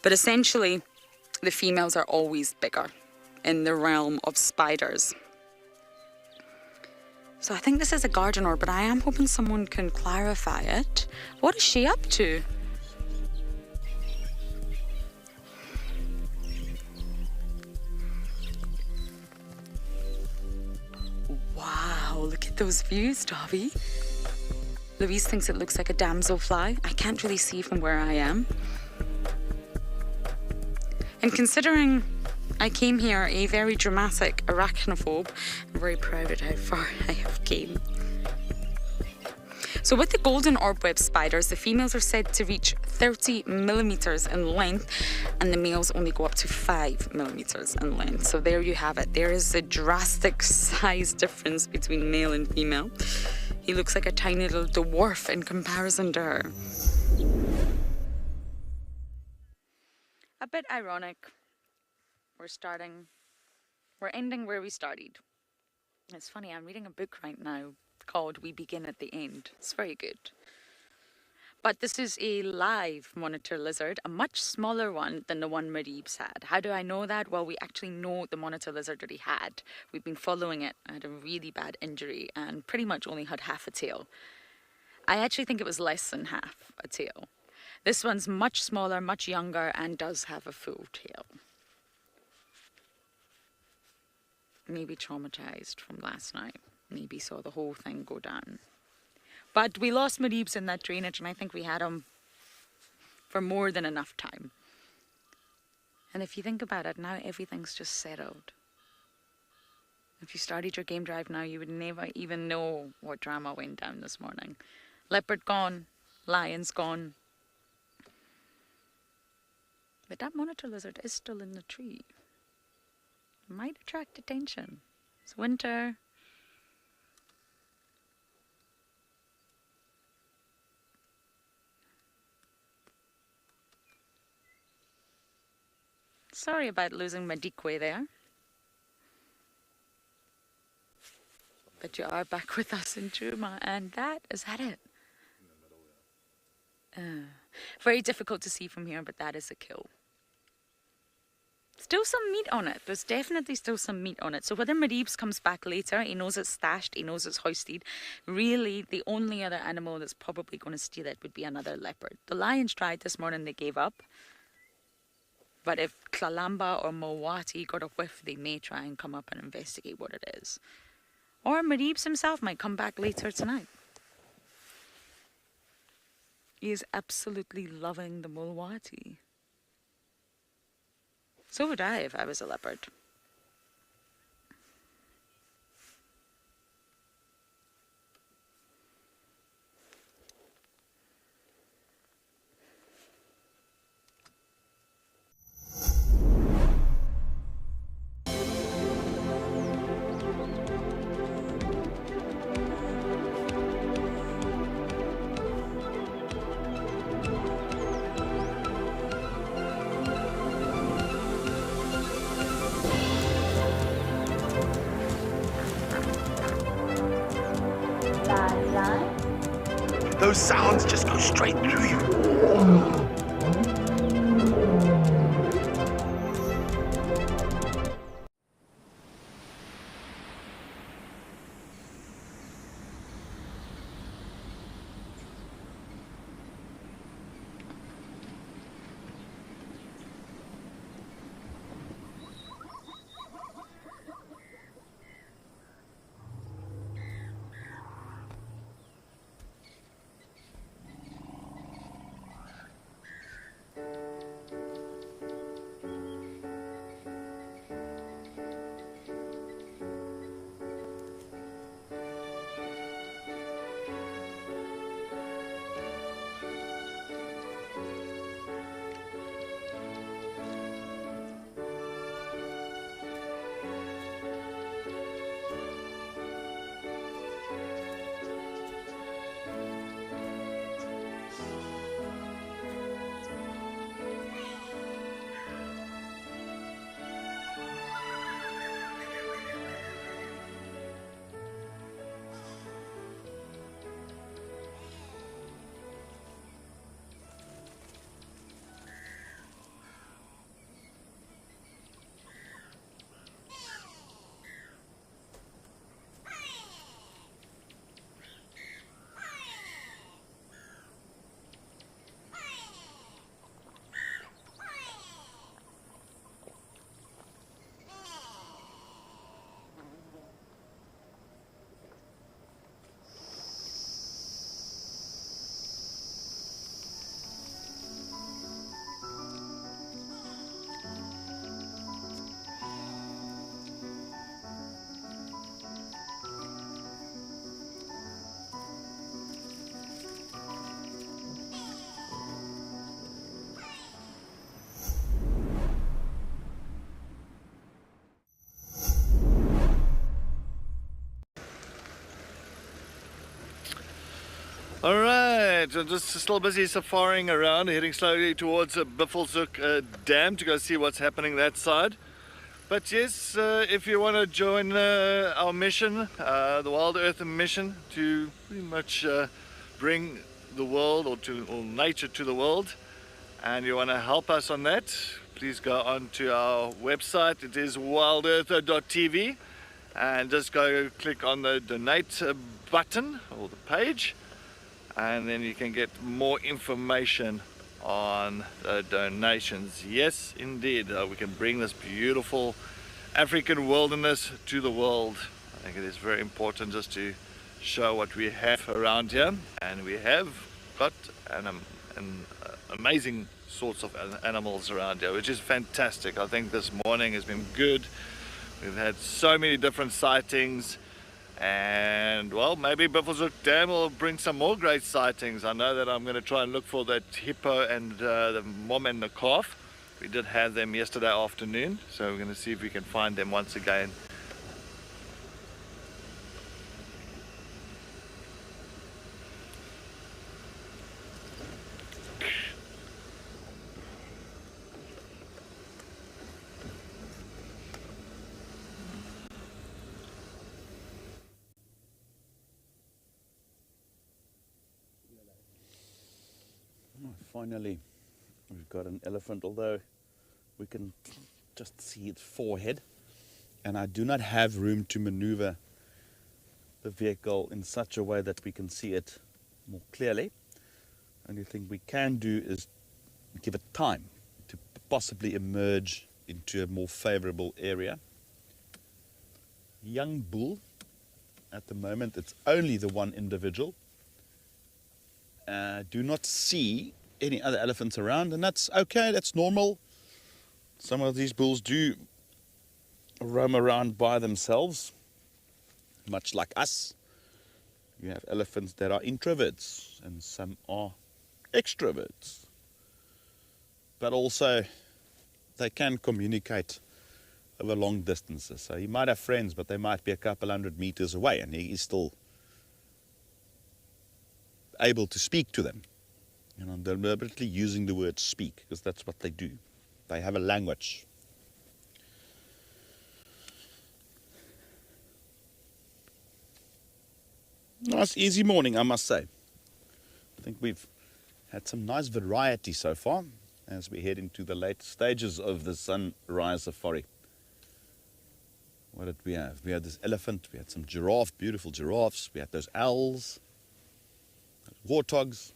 But essentially, the females are always bigger in the realm of spiders. So I think this is a gardener, but I am hoping someone can clarify it. What is she up to? Wow, look at those views, Dobby. Louise thinks it looks like a damselfly. I can't really see from where I am. And considering I came here a very dramatic arachnophobe, I'm very proud of how far I have came. So with the golden orb-web spiders, the females are said to reach 30 millimeters in length, and the males only go up to 5 millimeters in length. So there you have it. There is a drastic size difference between male and female. He looks like a tiny little dwarf in comparison to her. A bit ironic. We're ending where we started. It's funny, I'm reading a book right now called We Begin at the End. It's very good. But this is a live monitor lizard, a much smaller one than the one Marib's had. How do I know that? Well, we actually know the monitor lizard that he had. We've been following it. I had a really bad injury and pretty much only had half a tail. I actually think it was less than half a tail. This one's much smaller, much younger, and does have a full tail. Maybe traumatized from last night. Maybe saw the whole thing go down. But we lost Marib's in that drainage, and I think we had him for more than enough time. And if you think about it, now everything's just settled. If you started your game drive now, you would never even know what drama went down this morning. Leopard gone, lion's gone. But that monitor lizard is still in the tree. Might attract attention. It's winter. Sorry about losing my decoy there. But you are back with us in Truma, and is that it? Very difficult to see from here, but that is a kill. Still some meat on it. There's definitely still some meat on it. So whether Marib's comes back later, he knows it's stashed, he knows it's hoisted. Really, the only other animal that's probably going to steal it would be another leopard. The lions tried this morning, they gave up. But if Klalamba or Mowati got a whiff, they may try and come up and investigate what it is. Or Marib's himself might come back later tonight. He is absolutely loving the Mowati. So would I if I was a leopard. Those sounds just go straight through you. right, I'm just still busy safaring around, heading slowly towards Buffelshoek Dam to go see what's happening that side. But yes, if you want to join our mission, the Wild Earth mission, to pretty much bring the world or nature to the world, and you want to help us on that, please go on to our website. It is wildearth.tv, and just go click on the donate button or the page, and then you can get more information on donations. Yes, indeed, we can bring this beautiful African wilderness to the world. I think it is very important just to show what we have around here, and we have got an amazing sorts of animals around here, which is fantastic. I think this morning has been good. We've had so many different sightings, and well, maybe Buffelshoek Dam will bring some more great sightings. I know that I'm going to try and look for that hippo and the mom and the calf. We did have them yesterday afternoon, so we're going to see if we can find them once again. Finally, we've got an elephant, although we can just see its forehead, and I do not have room to maneuver the vehicle in such a way that we can see it more clearly. Only thing we can do is give it time to possibly emerge into a more favorable area. Young bull, at the moment it's only the one individual. Do not see any other elephants around, and that's okay, that's normal. Some of these bulls do roam around by themselves, much like us. You have elephants that are introverts and some are extroverts, but also they can communicate over long distances. So he might have friends, but they might be a couple 100 meters away, and he is still able to speak to them. And I'm deliberately using the word speak because that's what they do. They have a language. Nice easy morning, I must say. I think we've had some nice variety so far as we head into the late stages of the sunrise safari. What did we have? We had this elephant, we had some giraffe, beautiful giraffes, we had those owls, warthogs.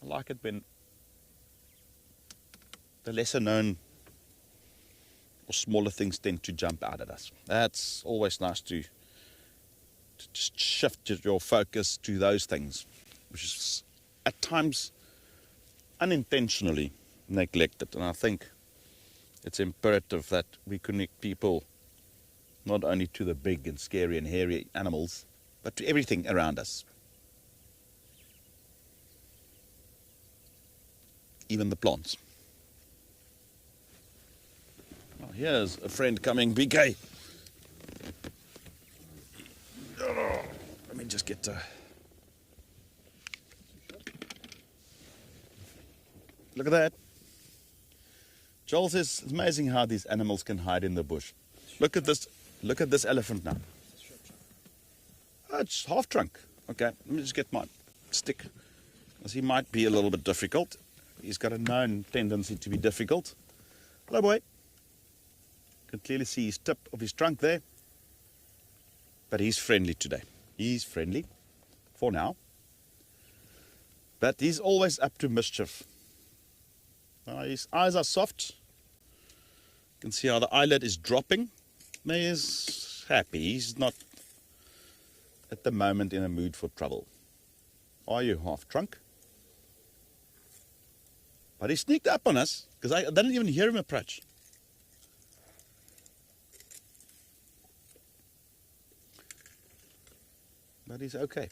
I like it when the lesser known or smaller things tend to jump out at us. That's always nice to just shift your focus to those things, which is at times unintentionally neglected. And I think it's imperative that we connect people not only to the big and scary and hairy animals, but to everything around us. Even the plants. Well, here's a friend coming, BK. Let me just get to... Look at that. Joel says it's amazing how these animals can hide in the bush. Look at this elephant now. Oh, it's half trunk. Okay, let me just get my stick, because he might be a little bit difficult. He's got a known tendency to be difficult. Hello, boy. You can clearly see his tip of his trunk there. But he's friendly today. He's friendly for now. But he's always up to mischief. His eyes are soft. You can see how the eyelid is dropping. He's happy. He's not at the moment in a mood for trouble. Are you, half trunk? But he sneaked up on us because I didn't even hear him approach. But he's okay.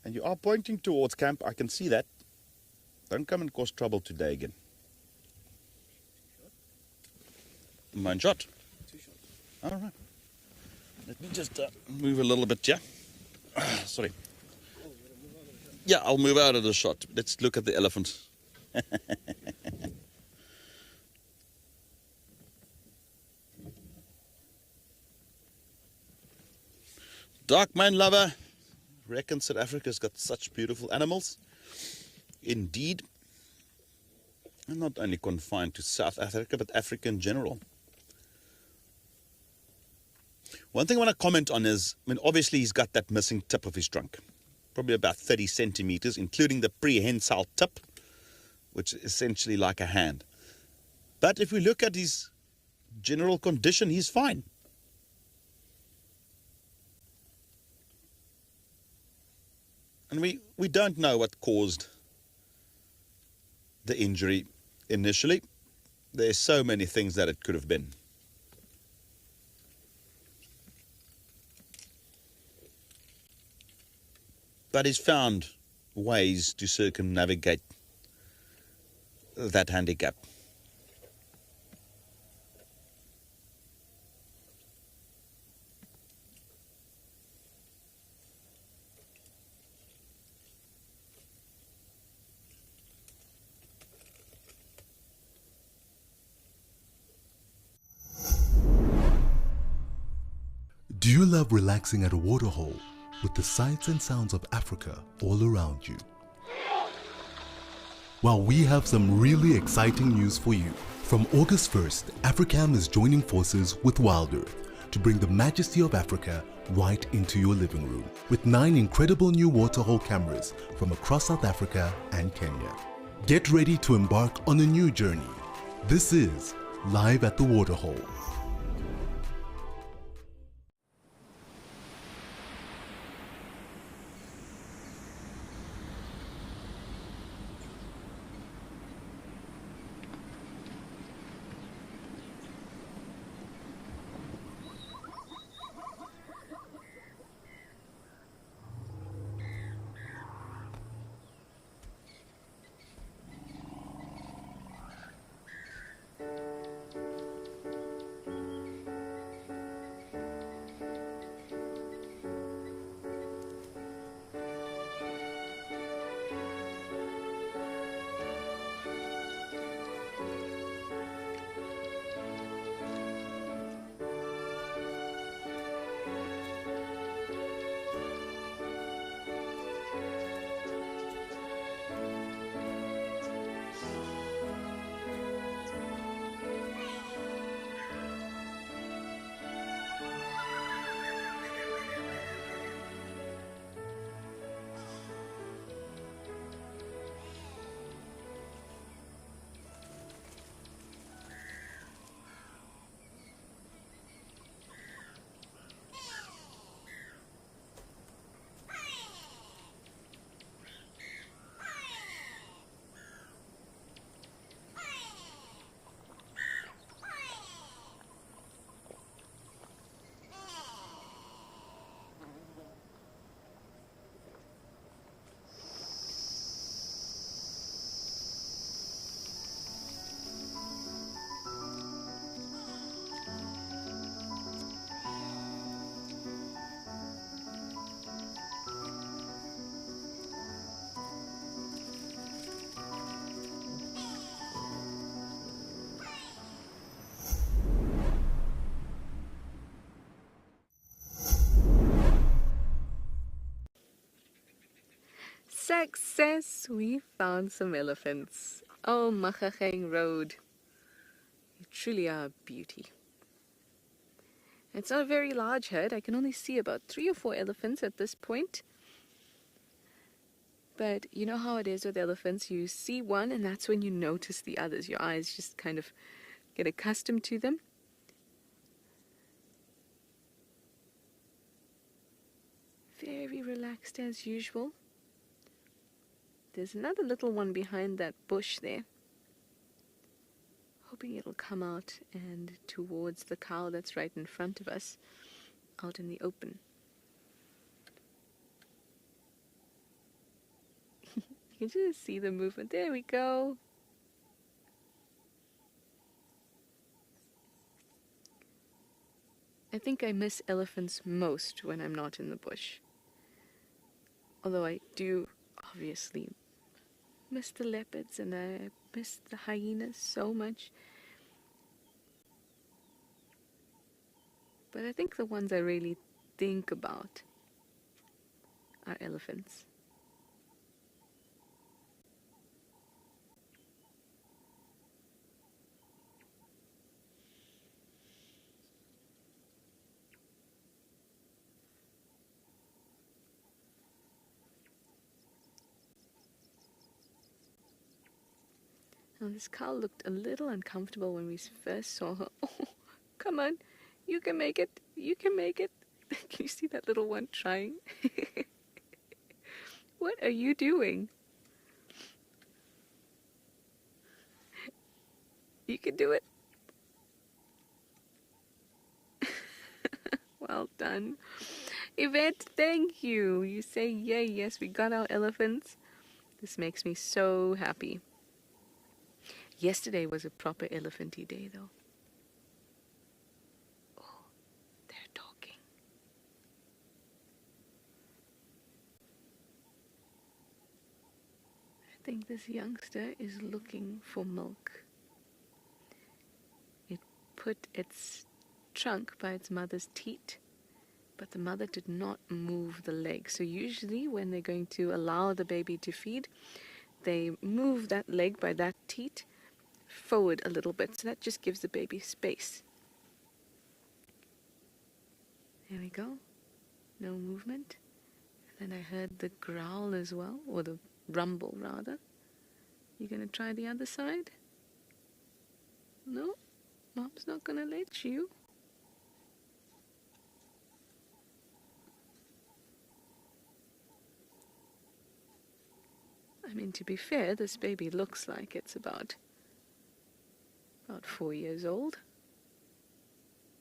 And you are pointing towards camp. I can see that. Don't come and cause trouble today again. Mine shot. All right. Let me just move a little bit here. Sorry. Yeah, I'll move out of the shot. Let's look at the elephant. Dark man lover reckons South Africa's got such beautiful animals. Indeed, and not only confined to South Africa, but Africa in general. One thing I want to comment on is, I mean, obviously he's got that missing tip of his trunk, probably about 30 centimeters, including the prehensile tip, which is essentially like a hand. But if we look at his general condition, he's fine. And we don't know what caused the injury initially. There's so many things that it could have been. But he's found ways to circumnavigate that handicap. Do you love relaxing at a waterhole with the sights and sounds of Africa all around you? Well, we have some really exciting news for you. From August 1st, Africam is joining forces with WildEarth to bring the majesty of Africa right into your living room with 9 incredible new waterhole cameras from across South Africa and Kenya. Get ready to embark on a new journey. This is Live at the Waterhole. Success! We found some elephants. Oh, Machacheng Road. You truly are a beauty. It's not a very large herd. I can only see about 3 or 4 elephants at this point. But you know how it is with elephants. You see one and that's when you notice the others. Your eyes just kind of get accustomed to them. Very relaxed as usual. There's another little one behind that bush there. Hoping it'll come out and towards the cow that's right in front of us, out in the open. You can just see the movement. There we go. I think I miss elephants most when I'm not in the bush. Although I do obviously miss the leopards and I miss the hyenas so much. But I think the ones I really think about are elephants. Now this cow looked a little uncomfortable when we first saw her. Oh, come on, you can make it, you can make it. Can you see that little one trying? What are you doing? You can do it. Well done. Yvette, thank you. You say yay, yes, we got our elephants. This makes me so happy. Yesterday was a proper elephanty day, though. Oh, they're talking. I think this youngster is looking for milk. It put its trunk by its mother's teat, but the mother did not move the leg. So usually when they're going to allow the baby to feed, they move that leg by that teat forward a little bit, so that just gives the baby space. There we go. No movement. Then I heard the growl as well, or the rumble rather. You gonna try the other side? No, Mom's not gonna let you. I mean, to be fair, this baby looks like it's about 4 years old.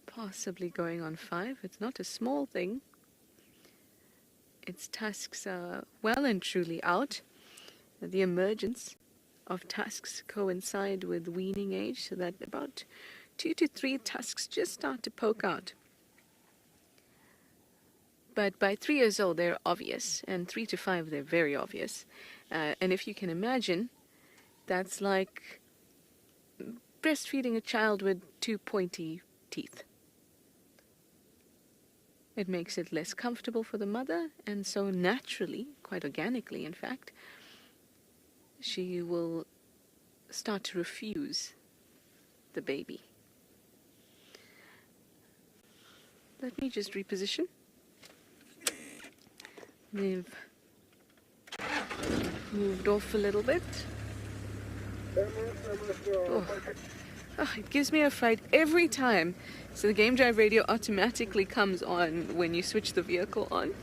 Possibly going on 5. It's not a small thing. Its tusks are well and truly out. The emergence of tusks coincide with weaning age, so that about 2 to 3 tusks just start to poke out. But by 3 years old, they're obvious, and 3 to 5, they're very obvious. And if you can imagine, that's like breastfeeding a child with 2 pointy teeth. It makes it less comfortable for the mother, and so naturally, quite organically in fact, she will start to refuse the baby. Let me just reposition. They've moved off a little bit. Oh, it gives me a fright every time. So the game drive radio automatically comes on when you switch the vehicle on.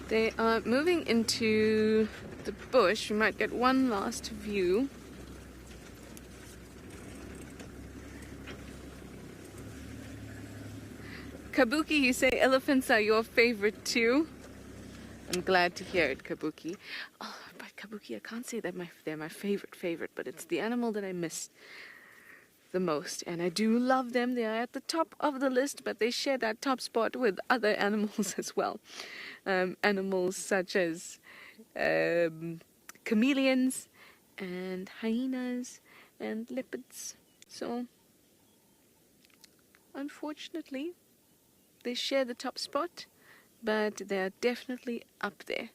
They are moving into the bush. We might get one last view. Kabuki, you say elephants are your favorite too? I'm glad to hear it, Kabuki. Oh, but Kabuki, I can't say that they're my favorite, but it's the animal that I miss the most. And I do love them. They are at the top of the list, but they share that top spot with other animals as well. Animals such as chameleons and hyenas and leopards. So, unfortunately, they share the top spot, but they're definitely up there.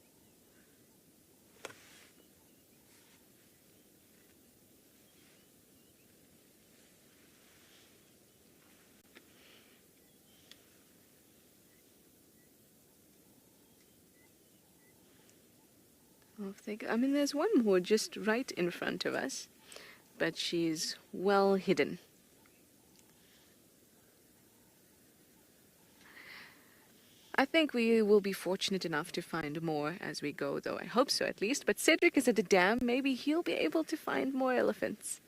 Off they go. I mean, there's one more just right in front of us, but she's well hidden. I think we will be fortunate enough to find more as we go, though. I hope so, at least. But Cedric is at the dam. Maybe he'll be able to find more elephants.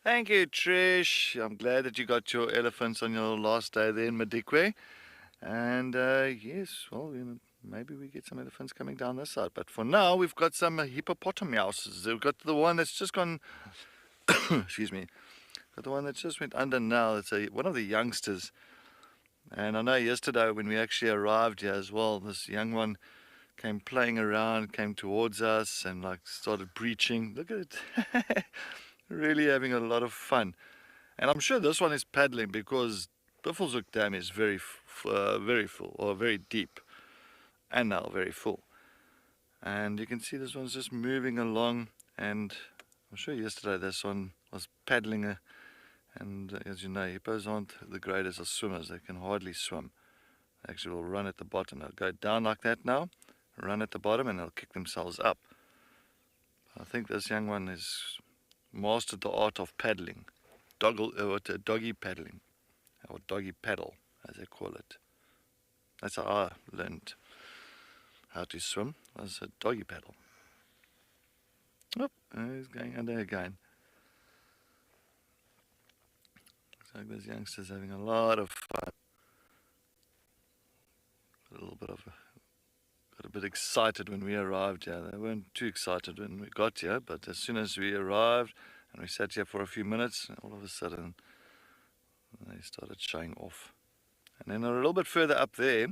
Thank you, Trish. I'm glad that you got your elephants on your last day there in Madikwe. And yes, well, maybe we get some elephants coming down this side. But for now, we've got some hippopotamuses. We've got the one that's just gone, excuse me, got the one that just went under now. It's one of the youngsters. And I know yesterday when we actually arrived here as well, this young one came playing around, came towards us and like started breaching. Look at it. Really having a lot of fun. And I'm sure this one is paddling because Buffelshoek Dam is very full, or very deep, and now very full. And you can see this one's just moving along, and I'm sure yesterday this one was paddling, and as you know, hippos aren't the greatest of swimmers. They can hardly swim. They actually will run at the bottom. They'll go down like that now, run at the bottom, and they'll kick themselves up. I think this young one has mastered the art of paddling, doggy paddling, or doggy paddle as they call it. That's how I learned how to swim, was a doggy paddle. Oh, he's going under again. Looks like those youngsters having a lot of fun. Got a bit excited when we arrived here. They weren't too excited when we got here, but as soon as we arrived and we sat here for a few minutes, all of a sudden they started showing off. And then a little bit further up there,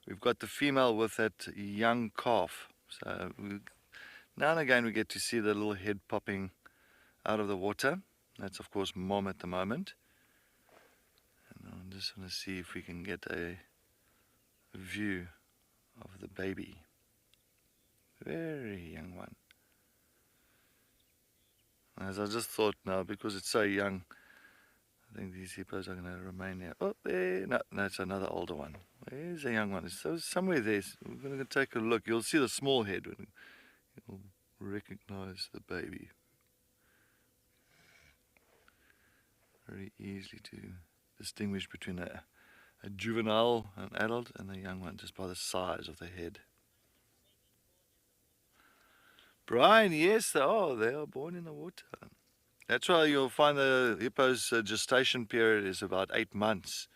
we've got the female with that young calf. So now and again we get to see the little head popping out of the water. That's of course mom at the moment. And I just want to see if we can get a view of the baby. Very young one. As I just thought now, because it's so young, I think these hippos are going to remain there. Oh, there. No, that's another older one. Where's the young one? So somewhere there. We're going to take a look. You'll see the small head. You'll recognize the baby. Very easily to distinguish between a juvenile, an adult, and a young one just by the size of the head. Brian, yes, they are born in the water. That's why you'll find the hippo's gestation period is about 8 months.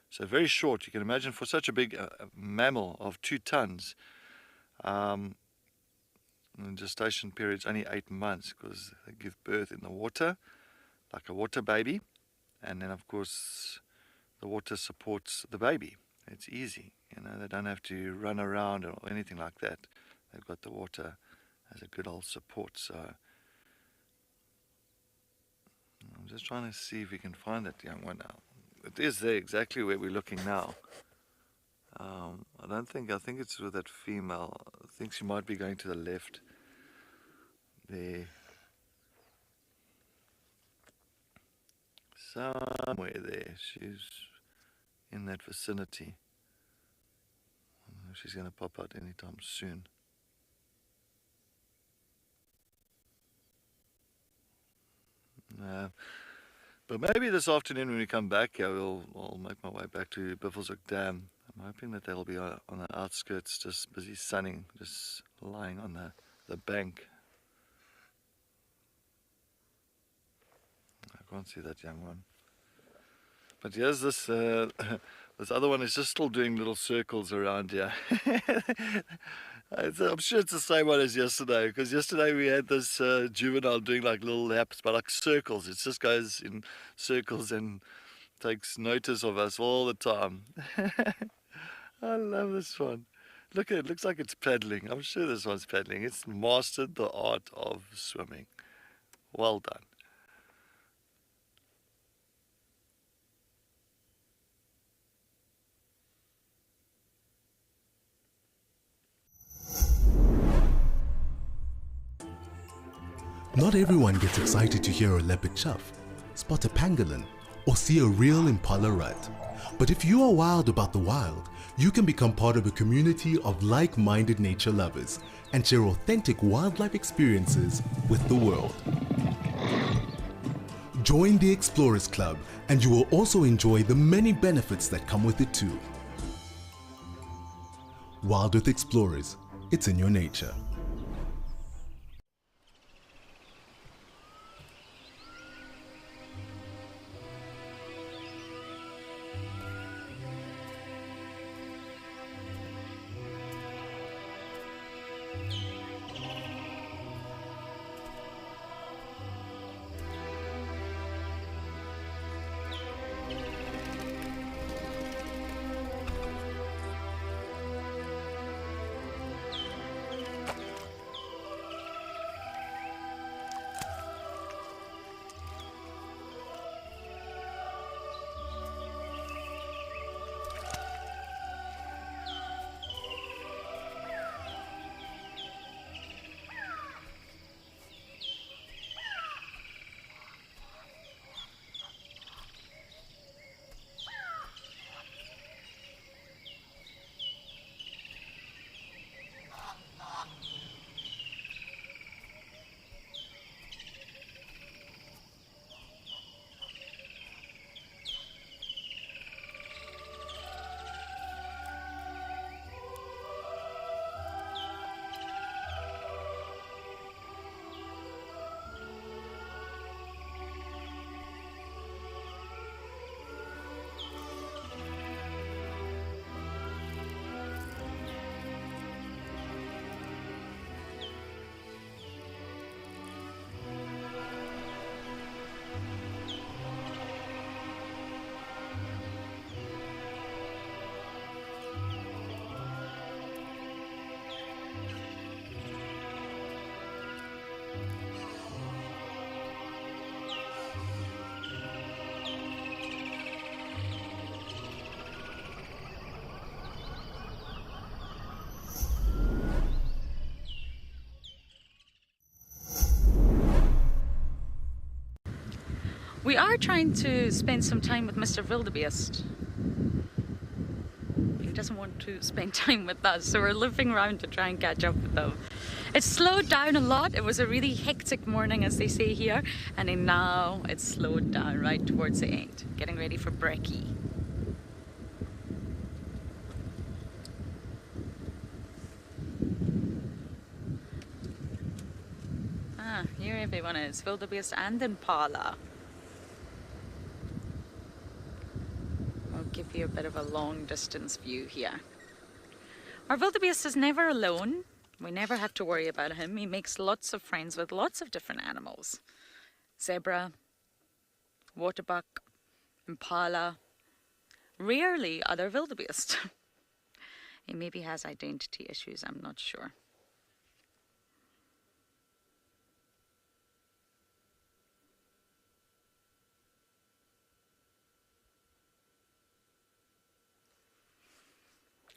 So very short. You can imagine for such a big mammal of 2 tons, the gestation period is only 8 months because they give birth in the water, like a water baby. And then, of course, the water supports the baby. It's easy. They don't have to run around or anything like that. They've got the water as a good old support. So I'm just trying to see if we can find that young one now. It is there exactly where we're looking now. I think it's with that female. I think she might be going to the left there. Somewhere there. She's in that vicinity. I don't know if she's going to pop out anytime soon. But maybe this afternoon when we come back here, I'll make my way back to Buffelshoek Dam. I'm hoping that they'll be on the outskirts, just busy sunning, just lying on the bank. I can't see that young one. But here's this this other one is just still doing little circles around here. I'm sure it's the same one as yesterday, because yesterday we had this juvenile doing like little laps, but like circles. It just goes in circles and takes notice of us all the time. I love this one. Look at it, looks like it's paddling. I'm sure this one's paddling. It's mastered the art of swimming. Well done. Not everyone gets excited to hear a leopard chuff, spot a pangolin, or see a real impala rut. But if you are wild about the wild, you can become part of a community of like-minded nature lovers and share authentic wildlife experiences with the world. Join the Explorers Club and you will also enjoy the many benefits that come with it too. WildEarth Explorers, it's in your nature. . We are trying to spend some time with Mr. Wildebeest. He doesn't want to spend time with us, so we're looping around to try and catch up with them. It's slowed down a lot. It was a really hectic morning, as they say here, and then now it's slowed down right towards the end, getting ready for brekkie. Ah, here everyone is, wildebeest and impala. I'll give you a bit of a long distance view here. Our wildebeest is never alone. We never have to worry about him. He makes lots of friends with lots of different animals. Zebra, waterbuck, impala, rarely other wildebeest. He maybe has identity issues, I'm not sure.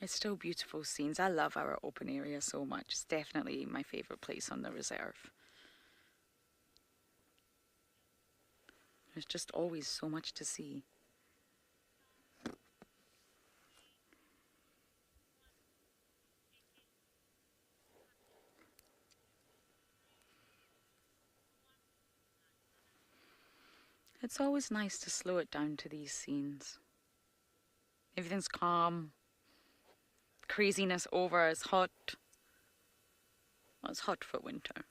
It's still beautiful scenes. I love our open area so much. It's definitely my favourite place on the reserve. There's just always so much to see. It's always nice to slow it down to these scenes. Everything's calm. Craziness over. It's hot. Well, it's hot for winter.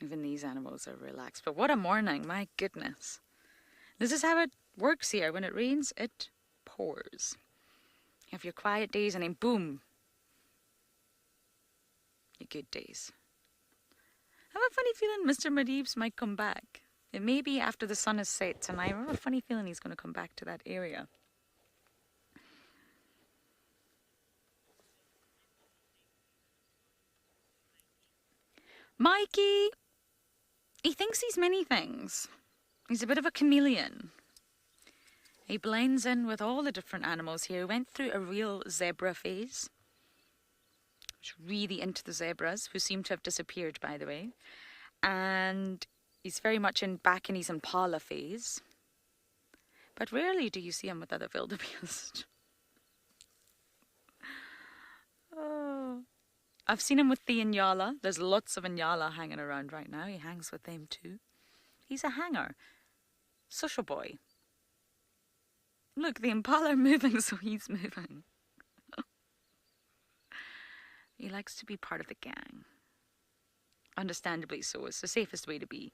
Even these animals are relaxed. But what a morning, my goodness. This is how it works here. When it rains, it pours. You have your quiet days and then boom, your good days. I have a funny feeling Mr. Madeebs might come back. It may be after the sun has set, and I have a funny feeling he's going to come back to that area. Mikey, he thinks he's many things. He's a bit of a chameleon. He blends in with all the different animals here. He went through a real zebra phase. He's really into the zebras, who seem to have disappeared, by the way. And he's very much back in his impala phase. But rarely do you see him with other wildebeest. Oh. I've seen him with the Inyala. There's lots of Inyala hanging around right now. He hangs with them too. He's a hanger. Social boy. Look, the impala are moving, so he's moving. He likes to be part of the gang. Understandably so. It's the safest way to be.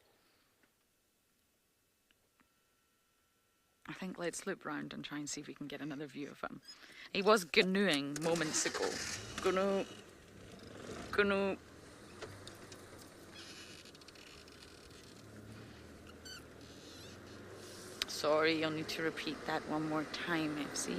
I think let's loop round and try and see if we can get another view of him. He was canoeing moments ago. Canoe. Canoe. Sorry, you'll need to repeat that one more time, FC.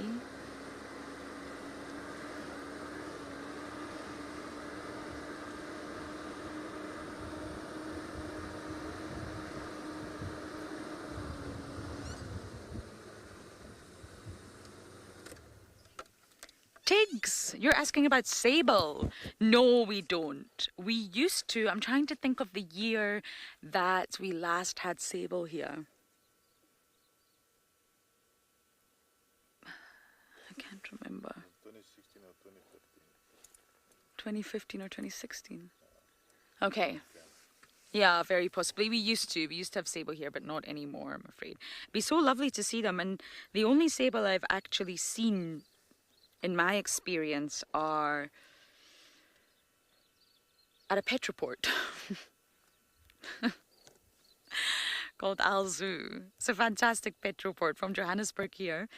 Tigs, you're asking about sable. No, we don't. We used to. I'm trying to think of the year that we last had sable here. I can't remember. 2016 or 2015. 2015 or 2016. Okay. Yeah, very possibly. We used to have sable here, but not anymore, I'm afraid. It'd be so lovely to see them. And the only sable I've actually seen in my experience are at a pet report called Al Zoo. It's a fantastic pet report from Johannesburg here,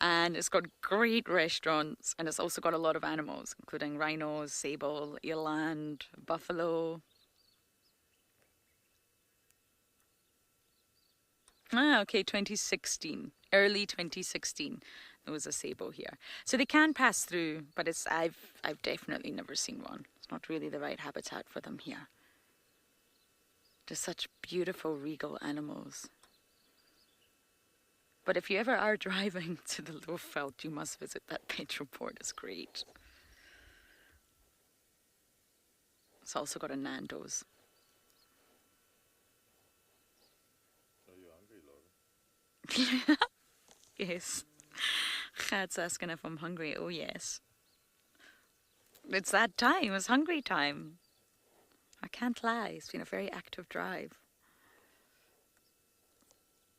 and it's got great restaurants, and it's also got a lot of animals, including rhinos, sable, eland, buffalo. Ah, okay, 2016, early 2016. There was a sable here, so they can pass through, but I've definitely never seen one. It's not really the right habitat for them here. They're such beautiful regal animals. But if you ever are driving to the Lowveld, you must visit that pet report. It's great. It's also got a Nando's. Yes. Gert's asking if I'm hungry. Oh, yes. It's that time. It's hungry time. I can't lie. It's been a very active drive.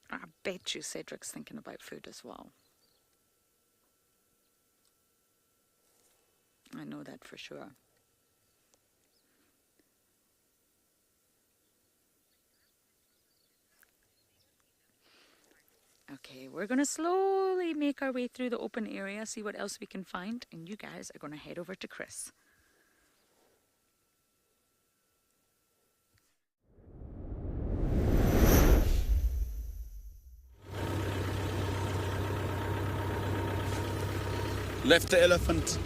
I bet you Cedric's thinking about food as well. I know that for sure. Okay, we're going to slowly make our way through the open area, see what else we can find, and you guys are going to head over to Chris. Left the elephant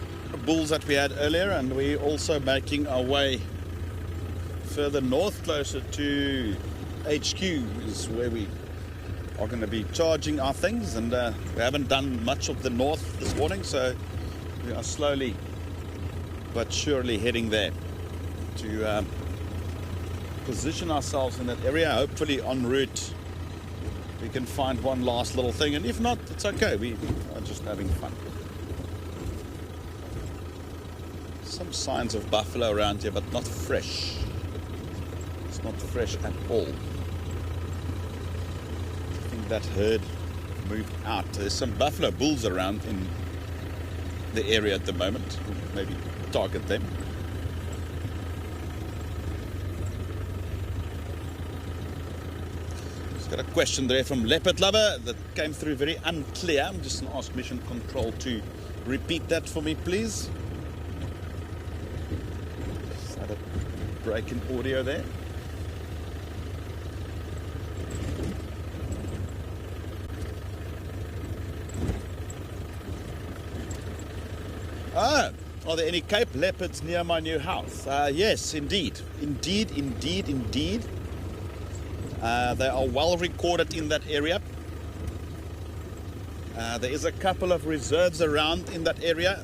bulls that we had earlier, and we're also making our way further north, closer to HQ is where we are going to be charging our things, and we haven't done much of the north this morning, so we are slowly but surely heading there to position ourselves in that area. Hopefully en route we can find one last little thing, and if not, it's okay, we are just having fun. Some signs of buffalo around here, but not fresh. It's not fresh at all. I think that herd moved out. There's some buffalo bulls around in the area at the moment. We'll maybe target them. Just got a question there from Leopard Lover that came through very unclear. I'm just going to ask Mission Control to repeat that for me, please. Just had a break in audio there. Ah, are there any Cape leopards near my new house? Yes, indeed. Indeed. They are well recorded in that area. There is a couple of reserves around in that area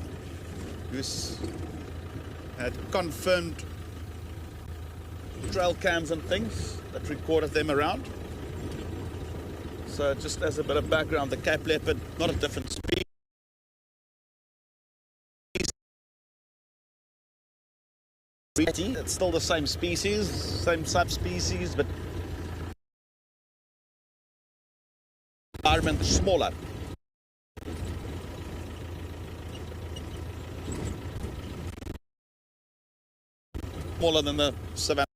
who's had confirmed trail cams and things that recorded them around. So just as a bit of background, the Cape leopard, not a different species. It's still the same species, same subspecies, but environment is smaller. Smaller than the savanna.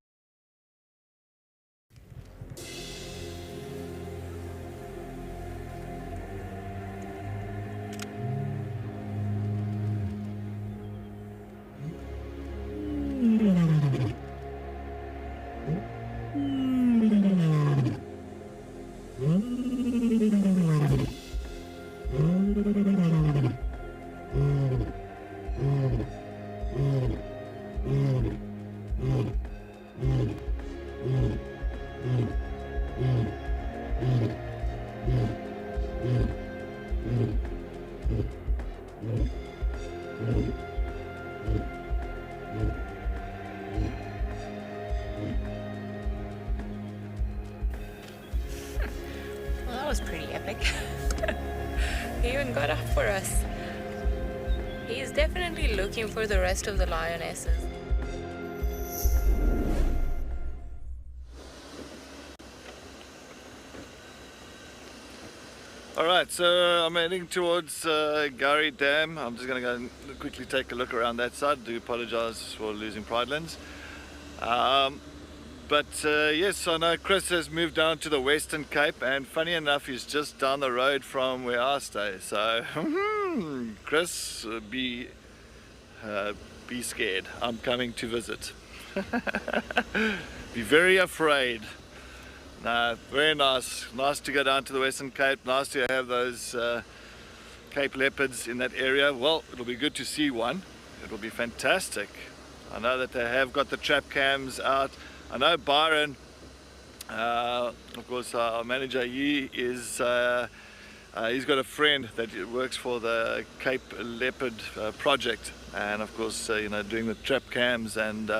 Well, that was pretty epic. He even got up for us. He's definitely looking for the rest of the lionesses. Alright, so I'm heading towards Gary Dam. I'm just going to go and quickly take a look around that side. I do apologise for losing Pridelands. Yes, I know Chris has moved down to the Western Cape, and funny enough, he's just down the road from where I stay. So, Chris, be scared. I'm coming to visit. Be very afraid. No, very nice. Nice to go down to the Western Cape. Nice to have those Cape leopards in that area. Well, it'll be good to see one. It'll be fantastic. I know that they have got the trap cams out. I know Byron, of course, our manager, he's got a friend that works for the Cape Leopard project, and of course, doing the trap cams and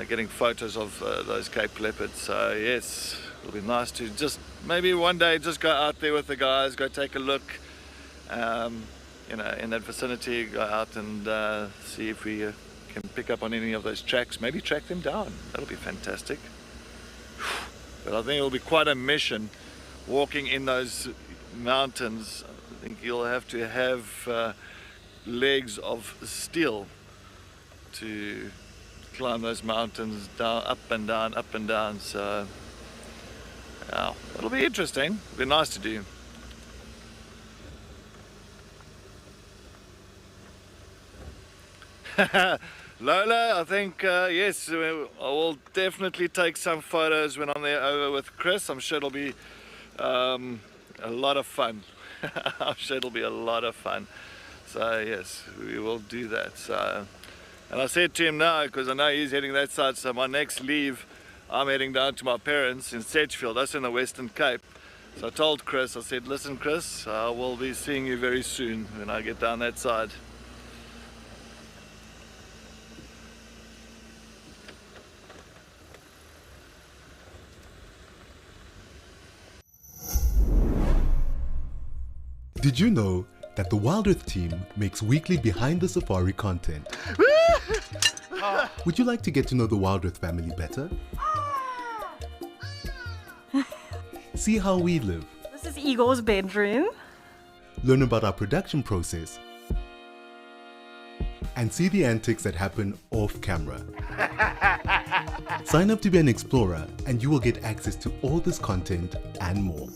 getting photos of those Cape leopards. So yes, it'll be nice to just maybe one day just go out there with the guys, go take a look, you know, in that vicinity, go out and see if we can pick up on any of those tracks, maybe track them down. That'll be fantastic. But I think it'll be quite a mission walking in those mountains. I think you'll have to have legs of steel to climb those mountains down, up and down, up and down. So yeah, it'll be interesting. It'll be nice to do. Lola, I think yes, I will definitely take some photos when I'm there over with Chris. I'm sure it'll be a lot of fun. I'm sure it'll be a lot of fun. So yes, we will do that. So, and I said to him now, because I know he's heading that side, so my next leave, I'm heading down to my parents in Sedgefield. That's in the Western Cape. So I told Chris, I said, listen Chris, I will be seeing you very soon when I get down that side. Did you know that the WildEarth team makes weekly behind the safari content? Would you like to get to know the WildEarth family better? See how we live. This is Igor's bedroom. Learn about our production process. And see the antics that happen off camera. Sign up to be an explorer and you will get access to all this content and more.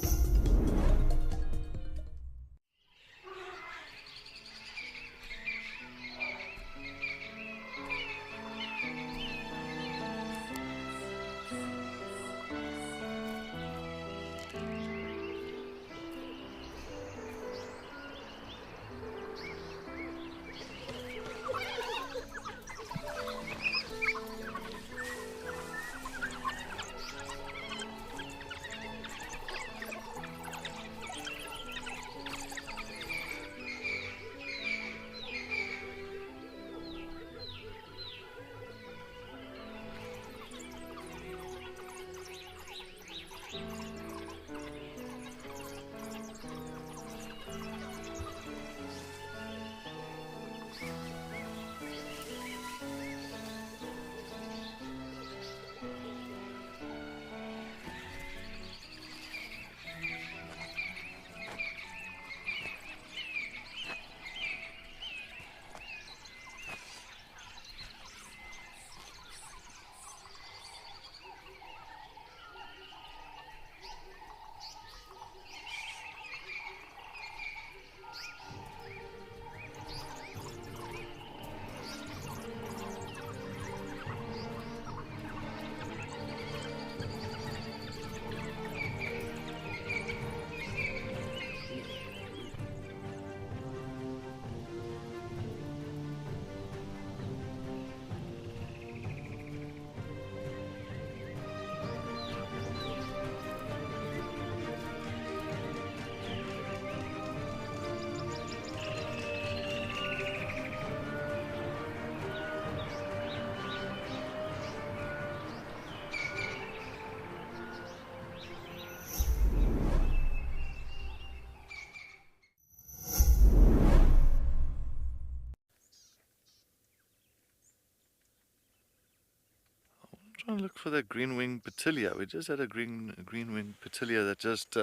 Trying to look for the green-winged petilia. We just had a green-winged petilia that just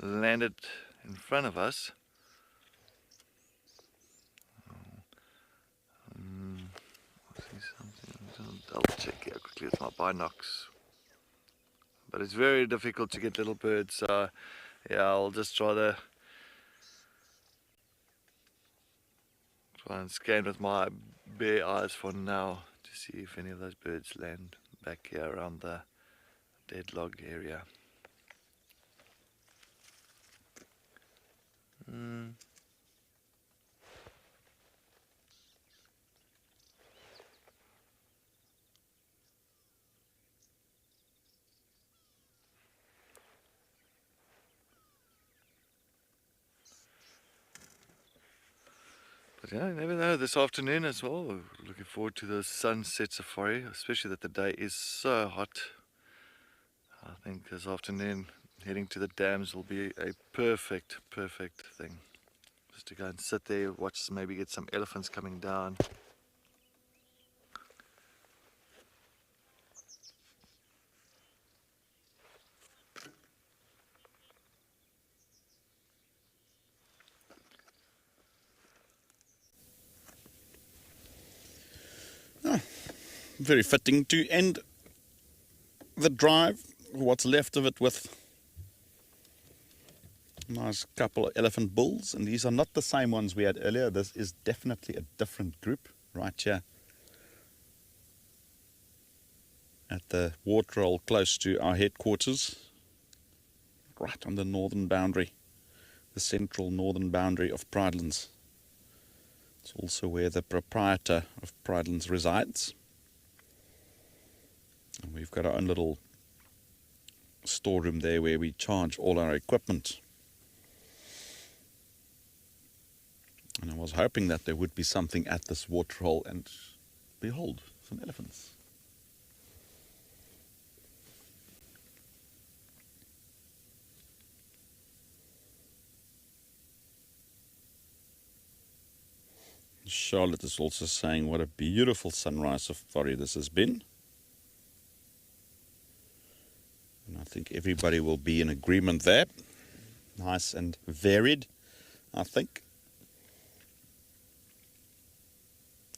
landed in front of us. I see something. I'll check here quickly with my binocs. But it's very difficult to get little birds. So yeah, I'll just try and scan with my bare eyes for now to see if any of those birds land back here around the dead log area. But yeah, you never know, this afternoon as well. Looking forward to the sunset safari, especially that the day is so hot. I think this afternoon heading to the dams will be a perfect thing. Just to go and sit there, watch, maybe get some elephants coming down. Very fitting to end the drive, what's left of it, with a nice couple of elephant bulls. And these are not the same ones we had earlier. This is definitely a different group right here at the waterhole close to our headquarters, right on the northern boundary, the central northern boundary of Pridelands. It's also where the proprietor of Pridelands resides. And we've got our own little storeroom there where we charge all our equipment. And I was hoping that there would be something at this waterhole, and behold, some elephants. Charlotte is also saying what a beautiful sunrise safari this has been. And I think everybody will be in agreement there. Nice and varied, I think.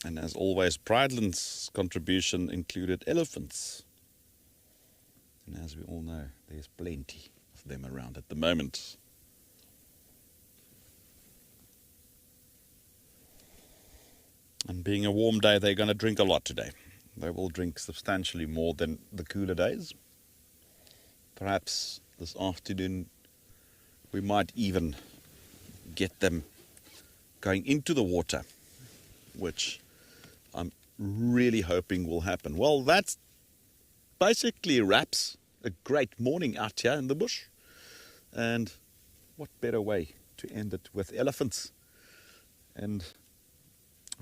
And as always, Pridelands' contribution included elephants. And as we all know, there's plenty of them around at the moment. And being a warm day, they're going to drink a lot today. They will drink substantially more than the cooler days. Perhaps this afternoon we might even get them going into the water, which I'm really hoping will happen. Well, that basically wraps a great morning out here in the bush. And what better way to end it with elephants? And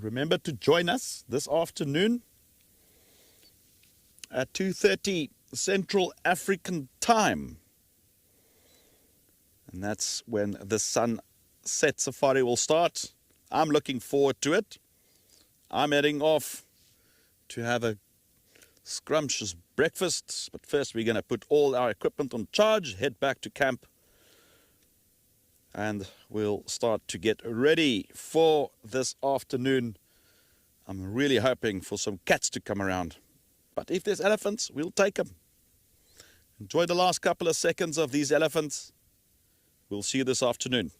remember to join us this afternoon at 2:30 Central African time. And that's when the sunset safari will start. I'm looking forward to it. I'm heading off to have a scrumptious breakfast. But first we're going to put all our equipment on charge, head back to camp, and we'll start to get ready for this afternoon. I'm really hoping for some cats to come around. But if there's elephants, we'll take them. Enjoy the last couple of seconds of these elephants. We'll see you this afternoon.